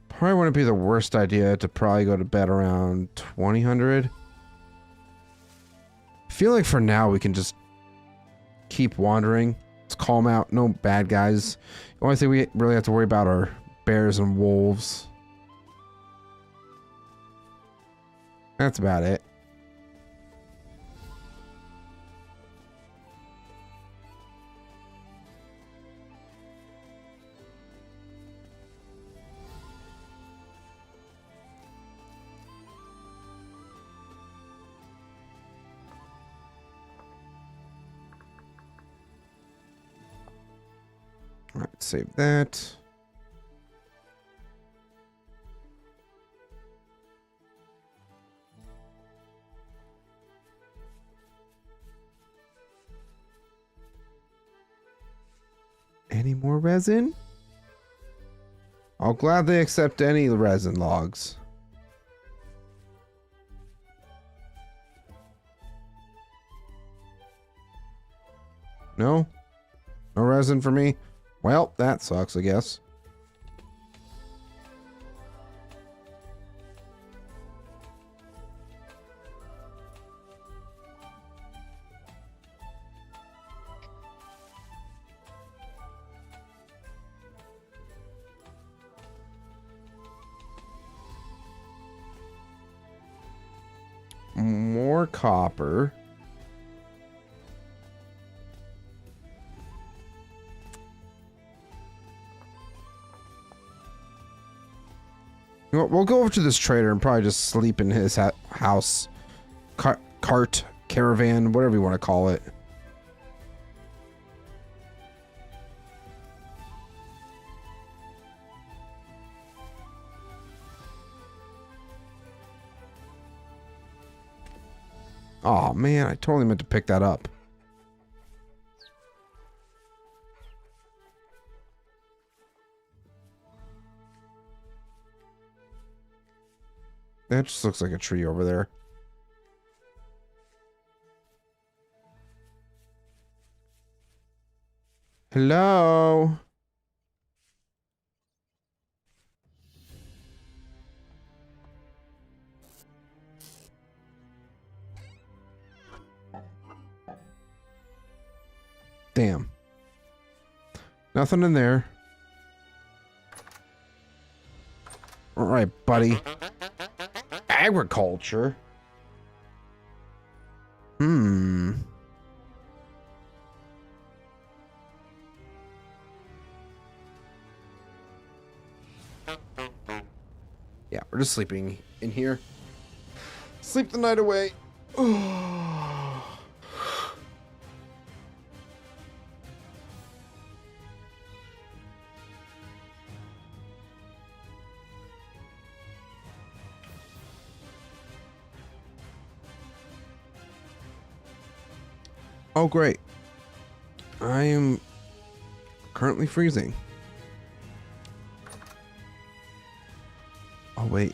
[SPEAKER 1] Probably wouldn't be the worst idea to probably go to bed around 2000. I feel like for now we can just keep wandering. Let's calm out. No bad guys. The only thing we really have to worry about are bears and wolves. That's about it. All right, save that. Any more resin? I'll gladly accept any resin logs. No? No resin for me? Well, that sucks, I guess. More copper. You know what, we'll go over to this trader and probably just sleep in his house. Cart, caravan, whatever you want to call it. Oh man, I totally meant to pick that up. That just looks like a tree over there. Hello? Damn. Nothing in there. All right, buddy. Agriculture? Yeah, we're just sleeping in here. Sleep the night away. Oh, great. I am currently freezing. Oh, wait.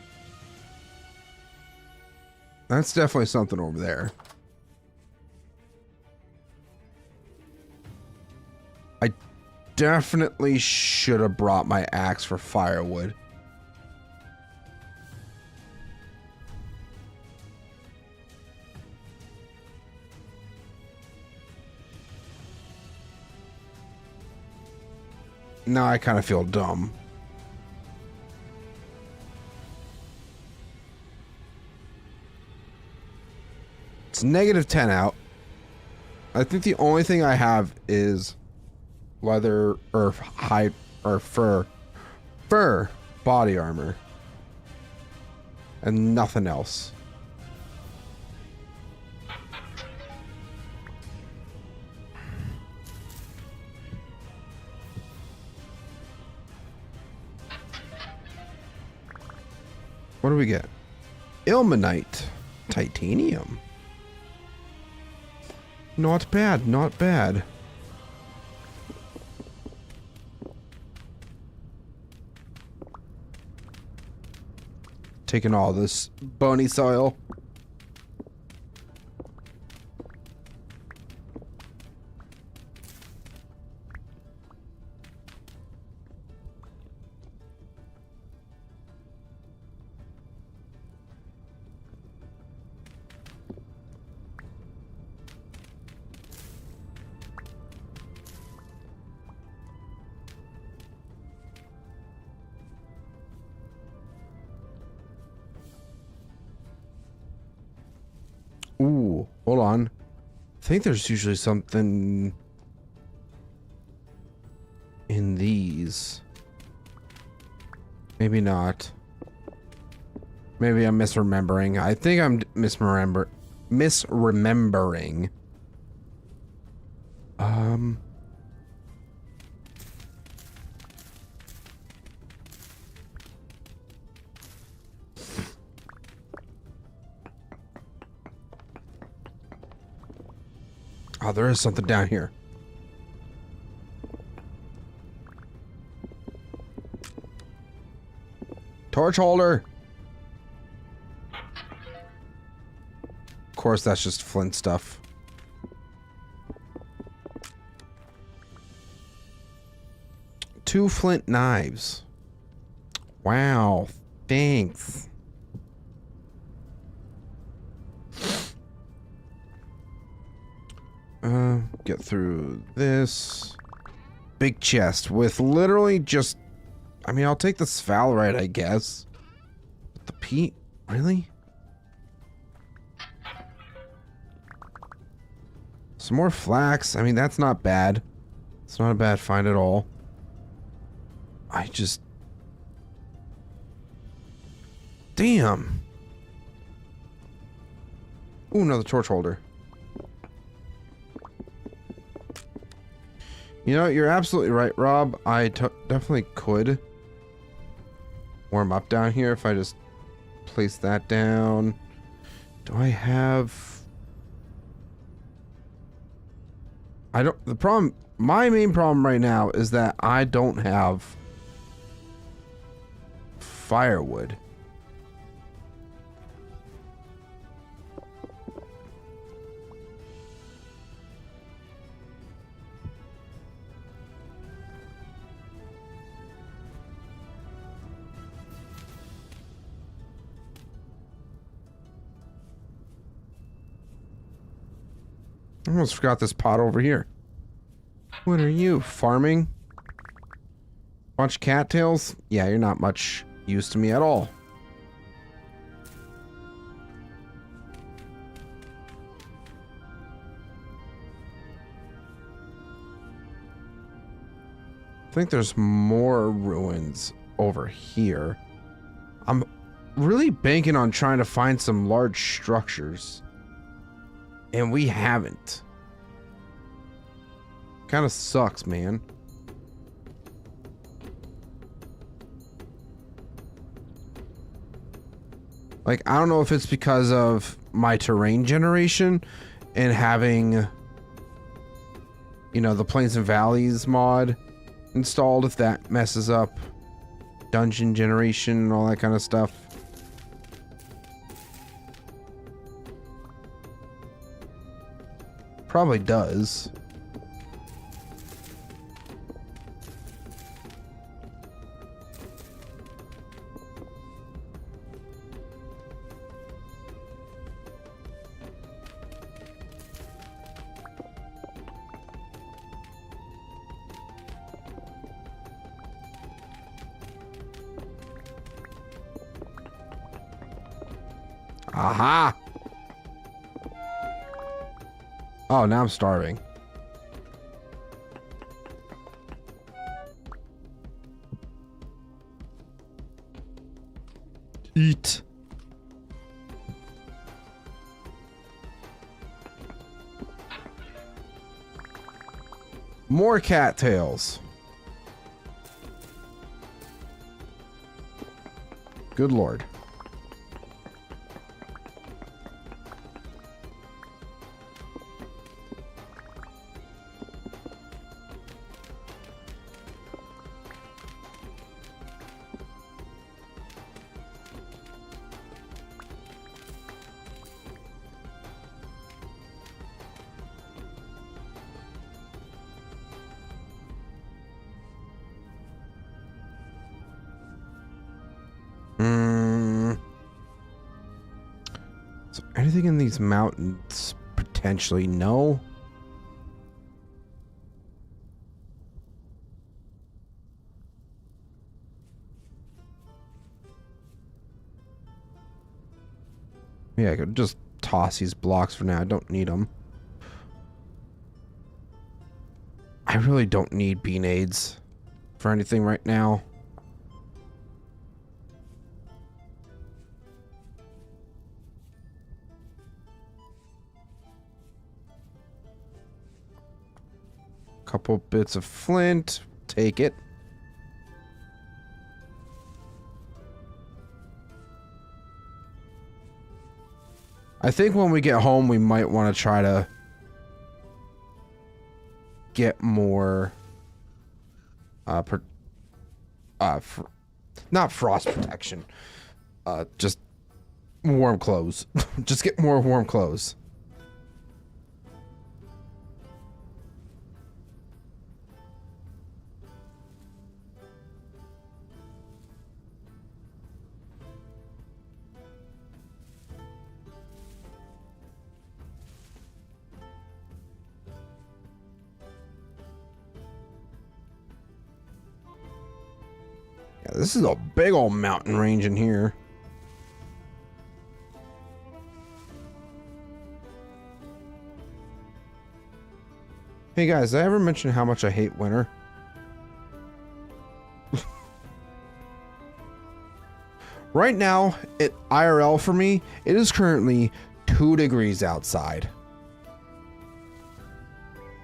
[SPEAKER 1] That's definitely something over there. I definitely should have brought my axe for firewood. Now I kind of feel dumb. It's -10 out. I think the only thing I have is leather or hide or fur body armor and nothing else. What do we get? Ilmenite. Titanium. Not bad, not bad. taking all this bony soil. Ooh, hold on. I think there's usually something in these. Maybe not. Maybe I'm misremembering. I think I'm misremembering. Oh, there is something down here. Torch holder. Of course, that's just flint stuff. Two flint knives. Wow. Thanks. Get through this. Big chest with literally just... I mean, I'll take the sphalerite, I guess. But the peat? Really? Some more flax. I mean, that's not bad. It's not a bad find at all. I just... Damn. Ooh, another torch holder. You know, you're absolutely right, Rob. I definitely could warm up down here if I just place that down. Do I have... I don't... The problem... My main problem right now is that I don't have firewood. I almost forgot this pot over here. What are you, farming? Bunch of cattails? Yeah, you're not much use to me at all. I think there's more ruins over here. I'm really banking on trying to find some large structures. And we haven't. Kind of sucks, man. Like, I don't know if it's because of my terrain generation and having, you know, the Plains and Valleys mod installed, if that messes up dungeon generation and all that kind of stuff. Probably does. Aha! Oh, now I'm starving. Eat. More cattails. Good Lord. So anything in these mountains? Potentially no. Yeah, I could just toss these blocks for now. I don't need them. I really don't need bean aids for anything right now. Couple bits of flint. Take it. I think when we get home, we might want to try to get more, not frost protection, just warm clothes. Just get more warm clothes. Yeah, this is a big old mountain range in here. Hey guys, did I ever mention how much I hate winter? Right now, at IRL for me, it is currently 2 degrees outside.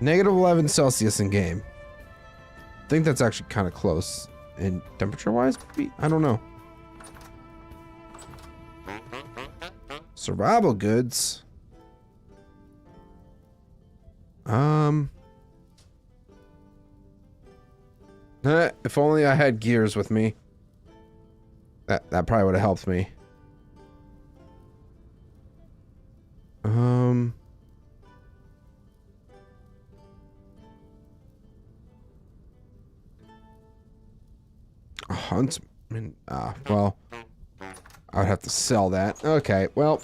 [SPEAKER 1] -11 Celsius in game. I think that's actually kind of close. And temperature-wise, maybe? I don't know. Survival goods. If only I had gears with me. That probably would have helped me. A huntsman. Well, I would have to sell that. Okay, well.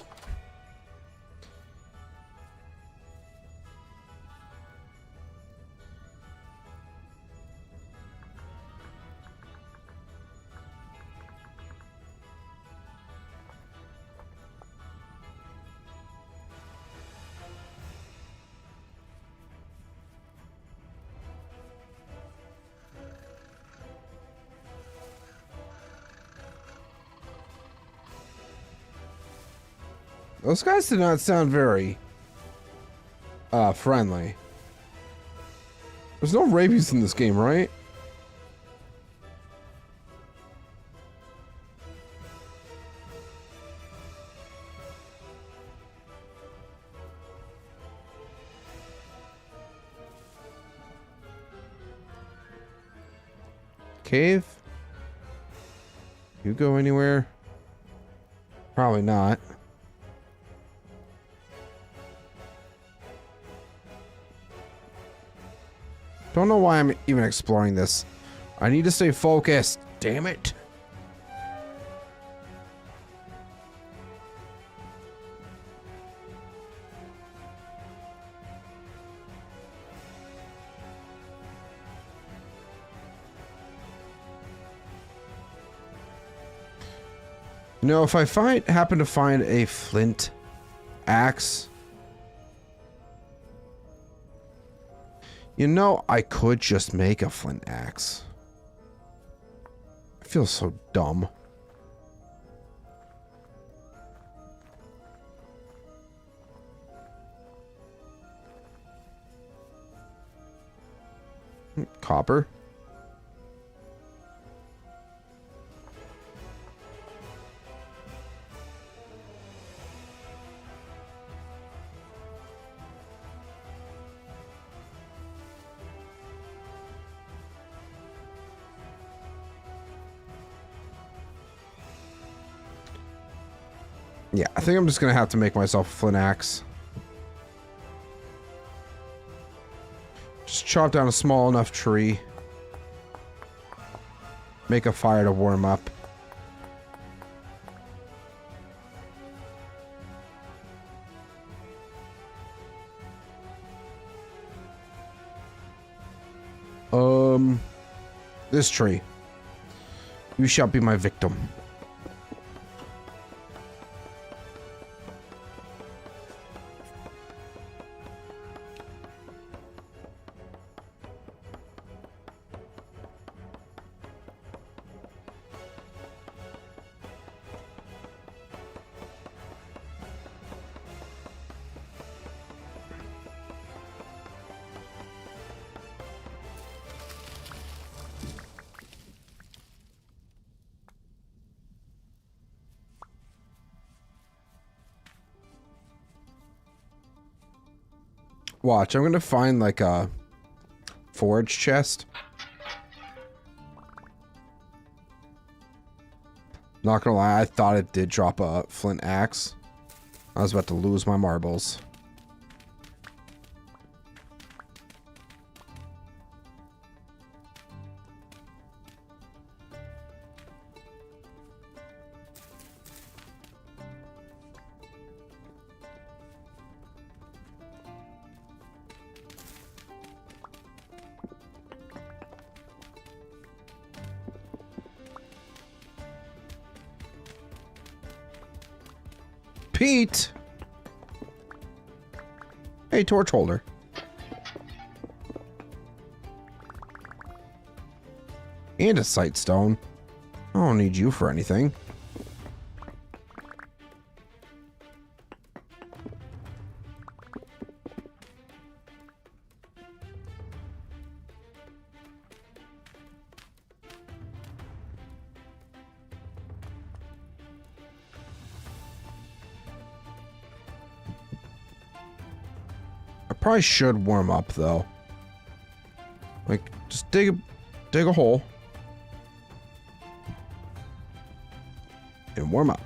[SPEAKER 1] Those guys did not sound very friendly. There's no rabies in this game, right? Cave? You go anywhere? Probably not. Don't know why I'm even exploring this. I need to stay focused. Damn it. You know, if I happen to find a flint axe, you know, I could just make a flint axe. I feel so dumb. Copper. Yeah, I think I'm just gonna have to make myself a flint axe. Just chop down a small enough tree. Make a fire to warm up. This tree. You shall be my victim. Watch, I'm gonna find like a forage chest. Not gonna lie, I thought it did drop a flint axe. I was about to lose my marbles. Pete! Hey, torch holder. And a sight stone. I don't need you for anything. Probably should warm up though. Like, just dig a hole and warm up.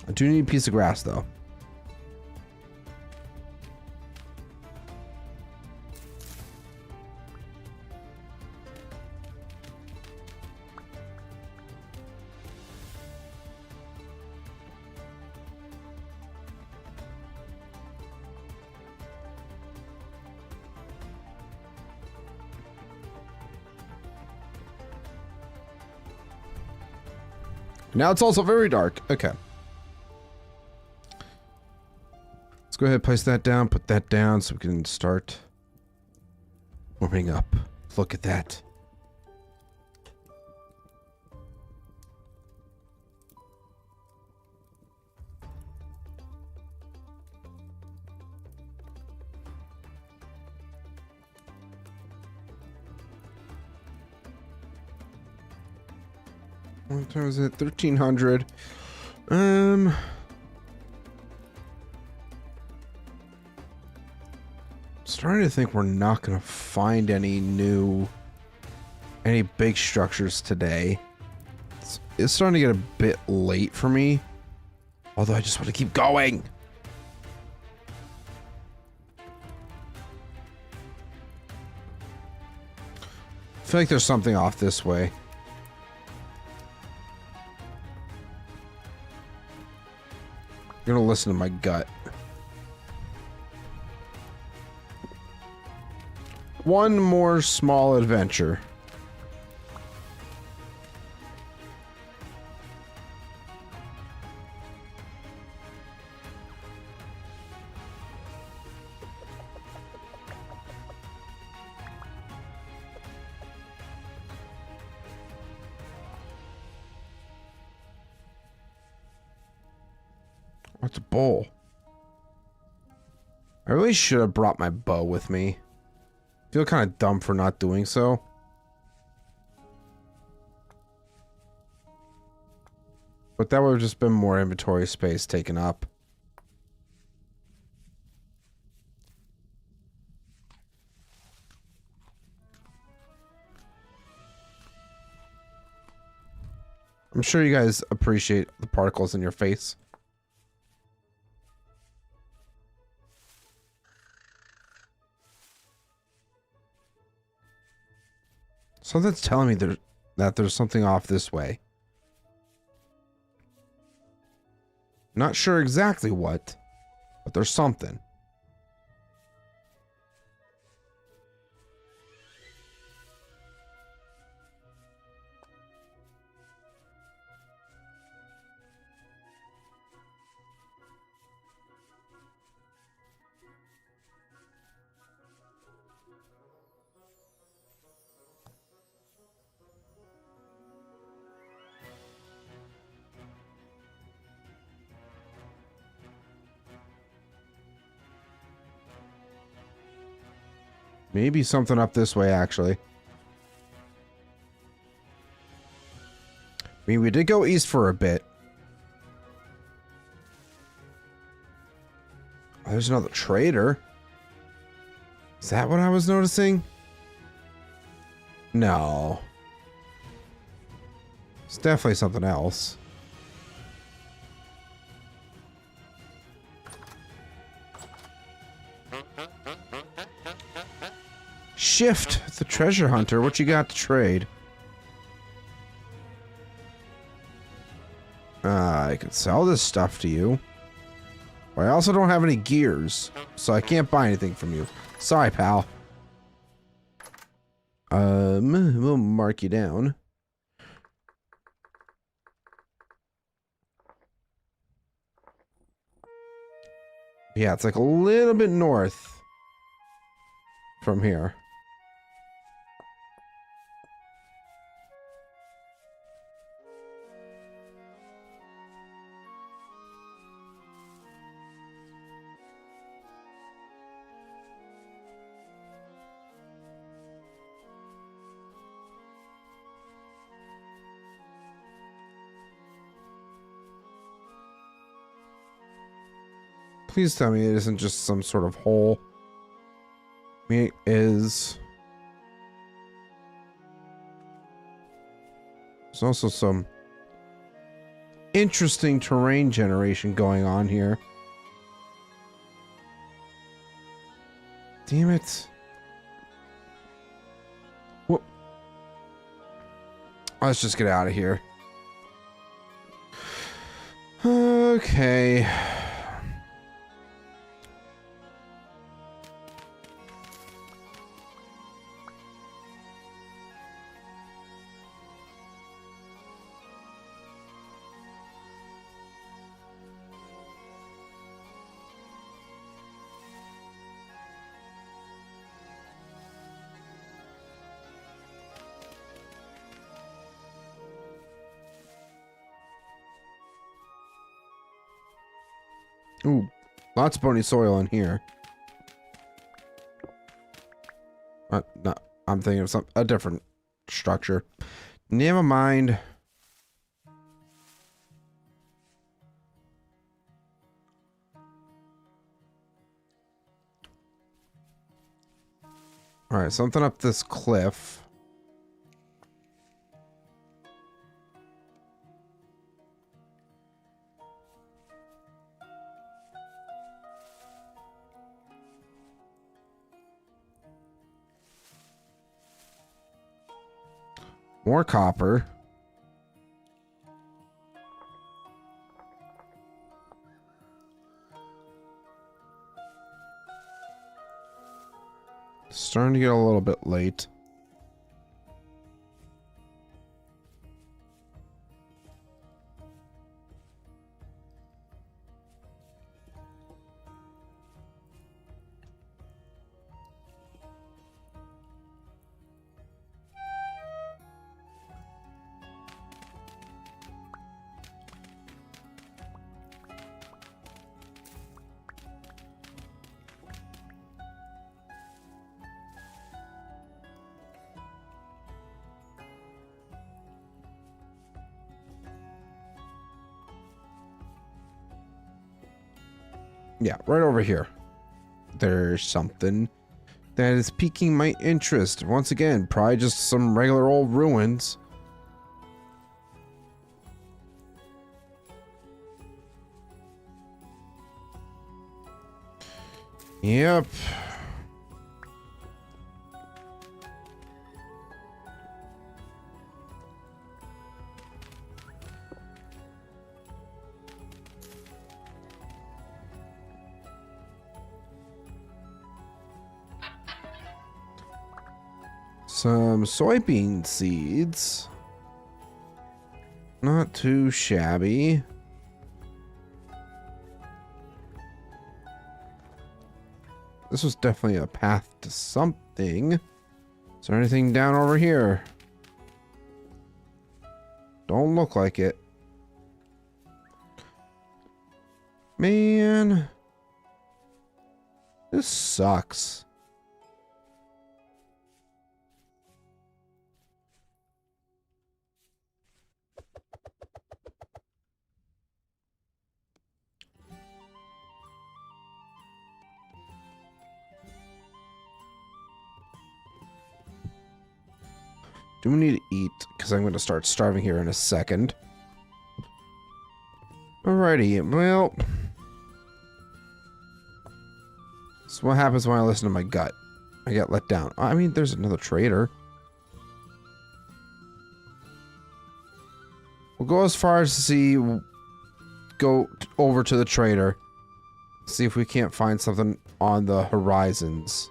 [SPEAKER 1] I do need a piece of grass though. Now it's also very dark. Okay. Let's go ahead and place that down, put that down so we can start warming up. Look at that. What time is it? 1300. Starting to think we're not gonna find any big structures today. It's starting to get a bit late for me. Although I just want to keep going. I feel like there's something off this way. I'm gonna listen to my gut. One more small adventure. What's a bowl? I really should have brought my bow with me. I feel kind of dumb for not doing so. But that would have just been more inventory space taken up. I'm sure you guys appreciate the particles in your face. Something's telling me that there's something off this way. Not sure exactly what, but there's something. Maybe something up this way, actually. I mean, we did go east for a bit. Oh, there's another trader. Is that what I was noticing? No. It's definitely something else. Shift, the treasure hunter. What you got to trade? I could sell this stuff to you. But I also don't have any gears, so I can't buy anything from you. Sorry, pal. We'll mark you down. Yeah, it's like a little bit north from here. Please tell me it isn't just some sort of hole. I mean, it is. There's also some interesting terrain generation going on here. Damn it. What? Let's just get out of here. Okay. Ooh, lots of bony soil in here. No, I'm thinking of a different structure. Never mind. All right, something up this cliff. More copper. Starting to get a little bit late. Yeah, right over here. There's something that is piquing my interest. Once again, probably just some regular old ruins. Yep. Some soybean seeds. Not too shabby. This was definitely a path to something. Is there anything down over here? Don't look like it. Man. This sucks. do need to eat because I'm going to start starving here in a second. Alrighty, well, so what happens when I listen to my gut? I get let down. I mean, there's another trader. We'll go as far as to see, go over to the trader, see if we can't find something on the horizons.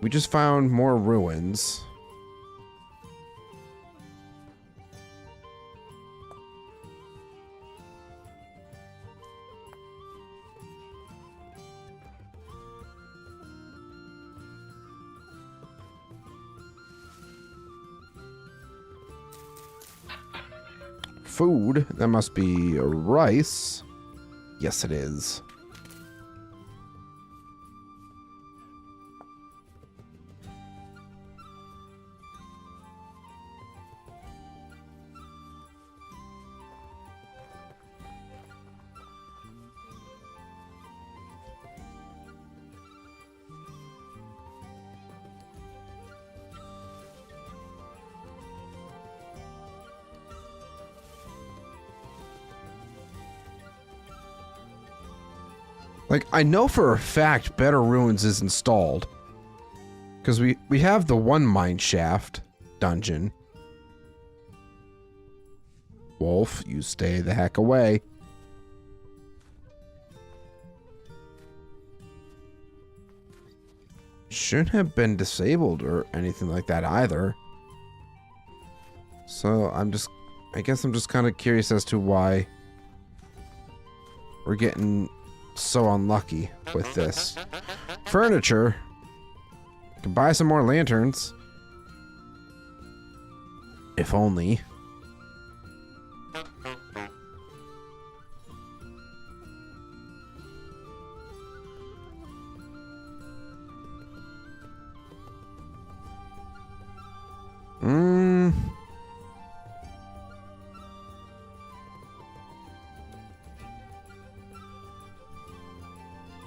[SPEAKER 1] We just found more ruins. Food. That must be rice. Yes, it is. Like, I know for a fact Better Ruins is installed. Because we have the one mine shaft dungeon. Wolf, you stay the heck away. Shouldn't have been disabled or anything like that either. So I guess I'm just kind of curious as to why we're getting so unlucky with this. Furniture. Can buy some more lanterns. If only.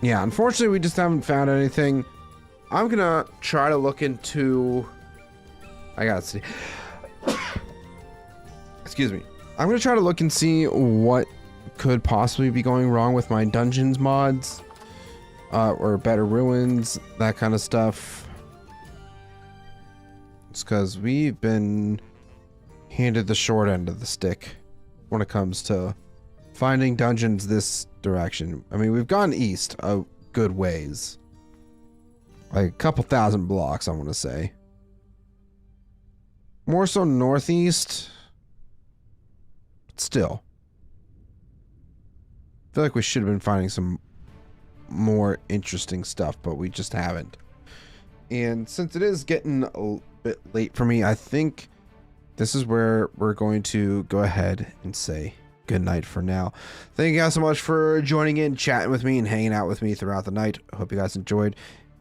[SPEAKER 1] Yeah, unfortunately, we just haven't found anything. I'm gonna try to look into... I gotta see. Excuse me. I'm gonna try to look and see what could possibly be going wrong with my dungeons mods. Or Better Ruins, that kind of stuff. It's because we've been handed the short end of the stick when it comes to finding dungeons this direction. I mean, we've gone east a good ways. Like a couple thousand blocks, I want to say. More so northeast. But still. I feel like we should have been finding some more interesting stuff, but we just haven't. And since it is getting a bit late for me, I think this is where we're going to go ahead and say good night for now. Thank you guys so much for joining in, chatting with me, and hanging out with me throughout the night. I hope you guys enjoyed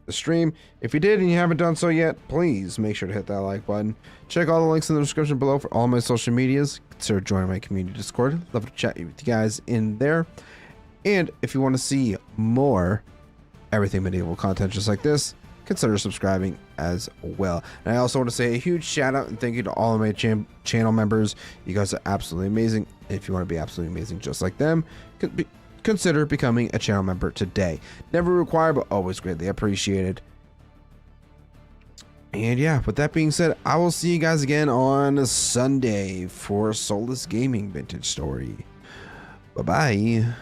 [SPEAKER 1] the stream. If you did and you haven't done so yet, please make sure to hit that like button. Check all the links in the description below for all my social medias. Consider joining my community Discord. Love to chat with you guys in there. And if you want to see more Everything Medieval content just like this, consider subscribing as well. And I also want to say a huge shout out and thank you to all of my channel members. You guys are absolutely amazing. If you want to be absolutely amazing just like them, consider becoming a channel member today. Never required, but always greatly appreciated. And yeah, with that being said, I will see you guys again on Sunday for Soulless Gaming Vintage Story. Bye-bye.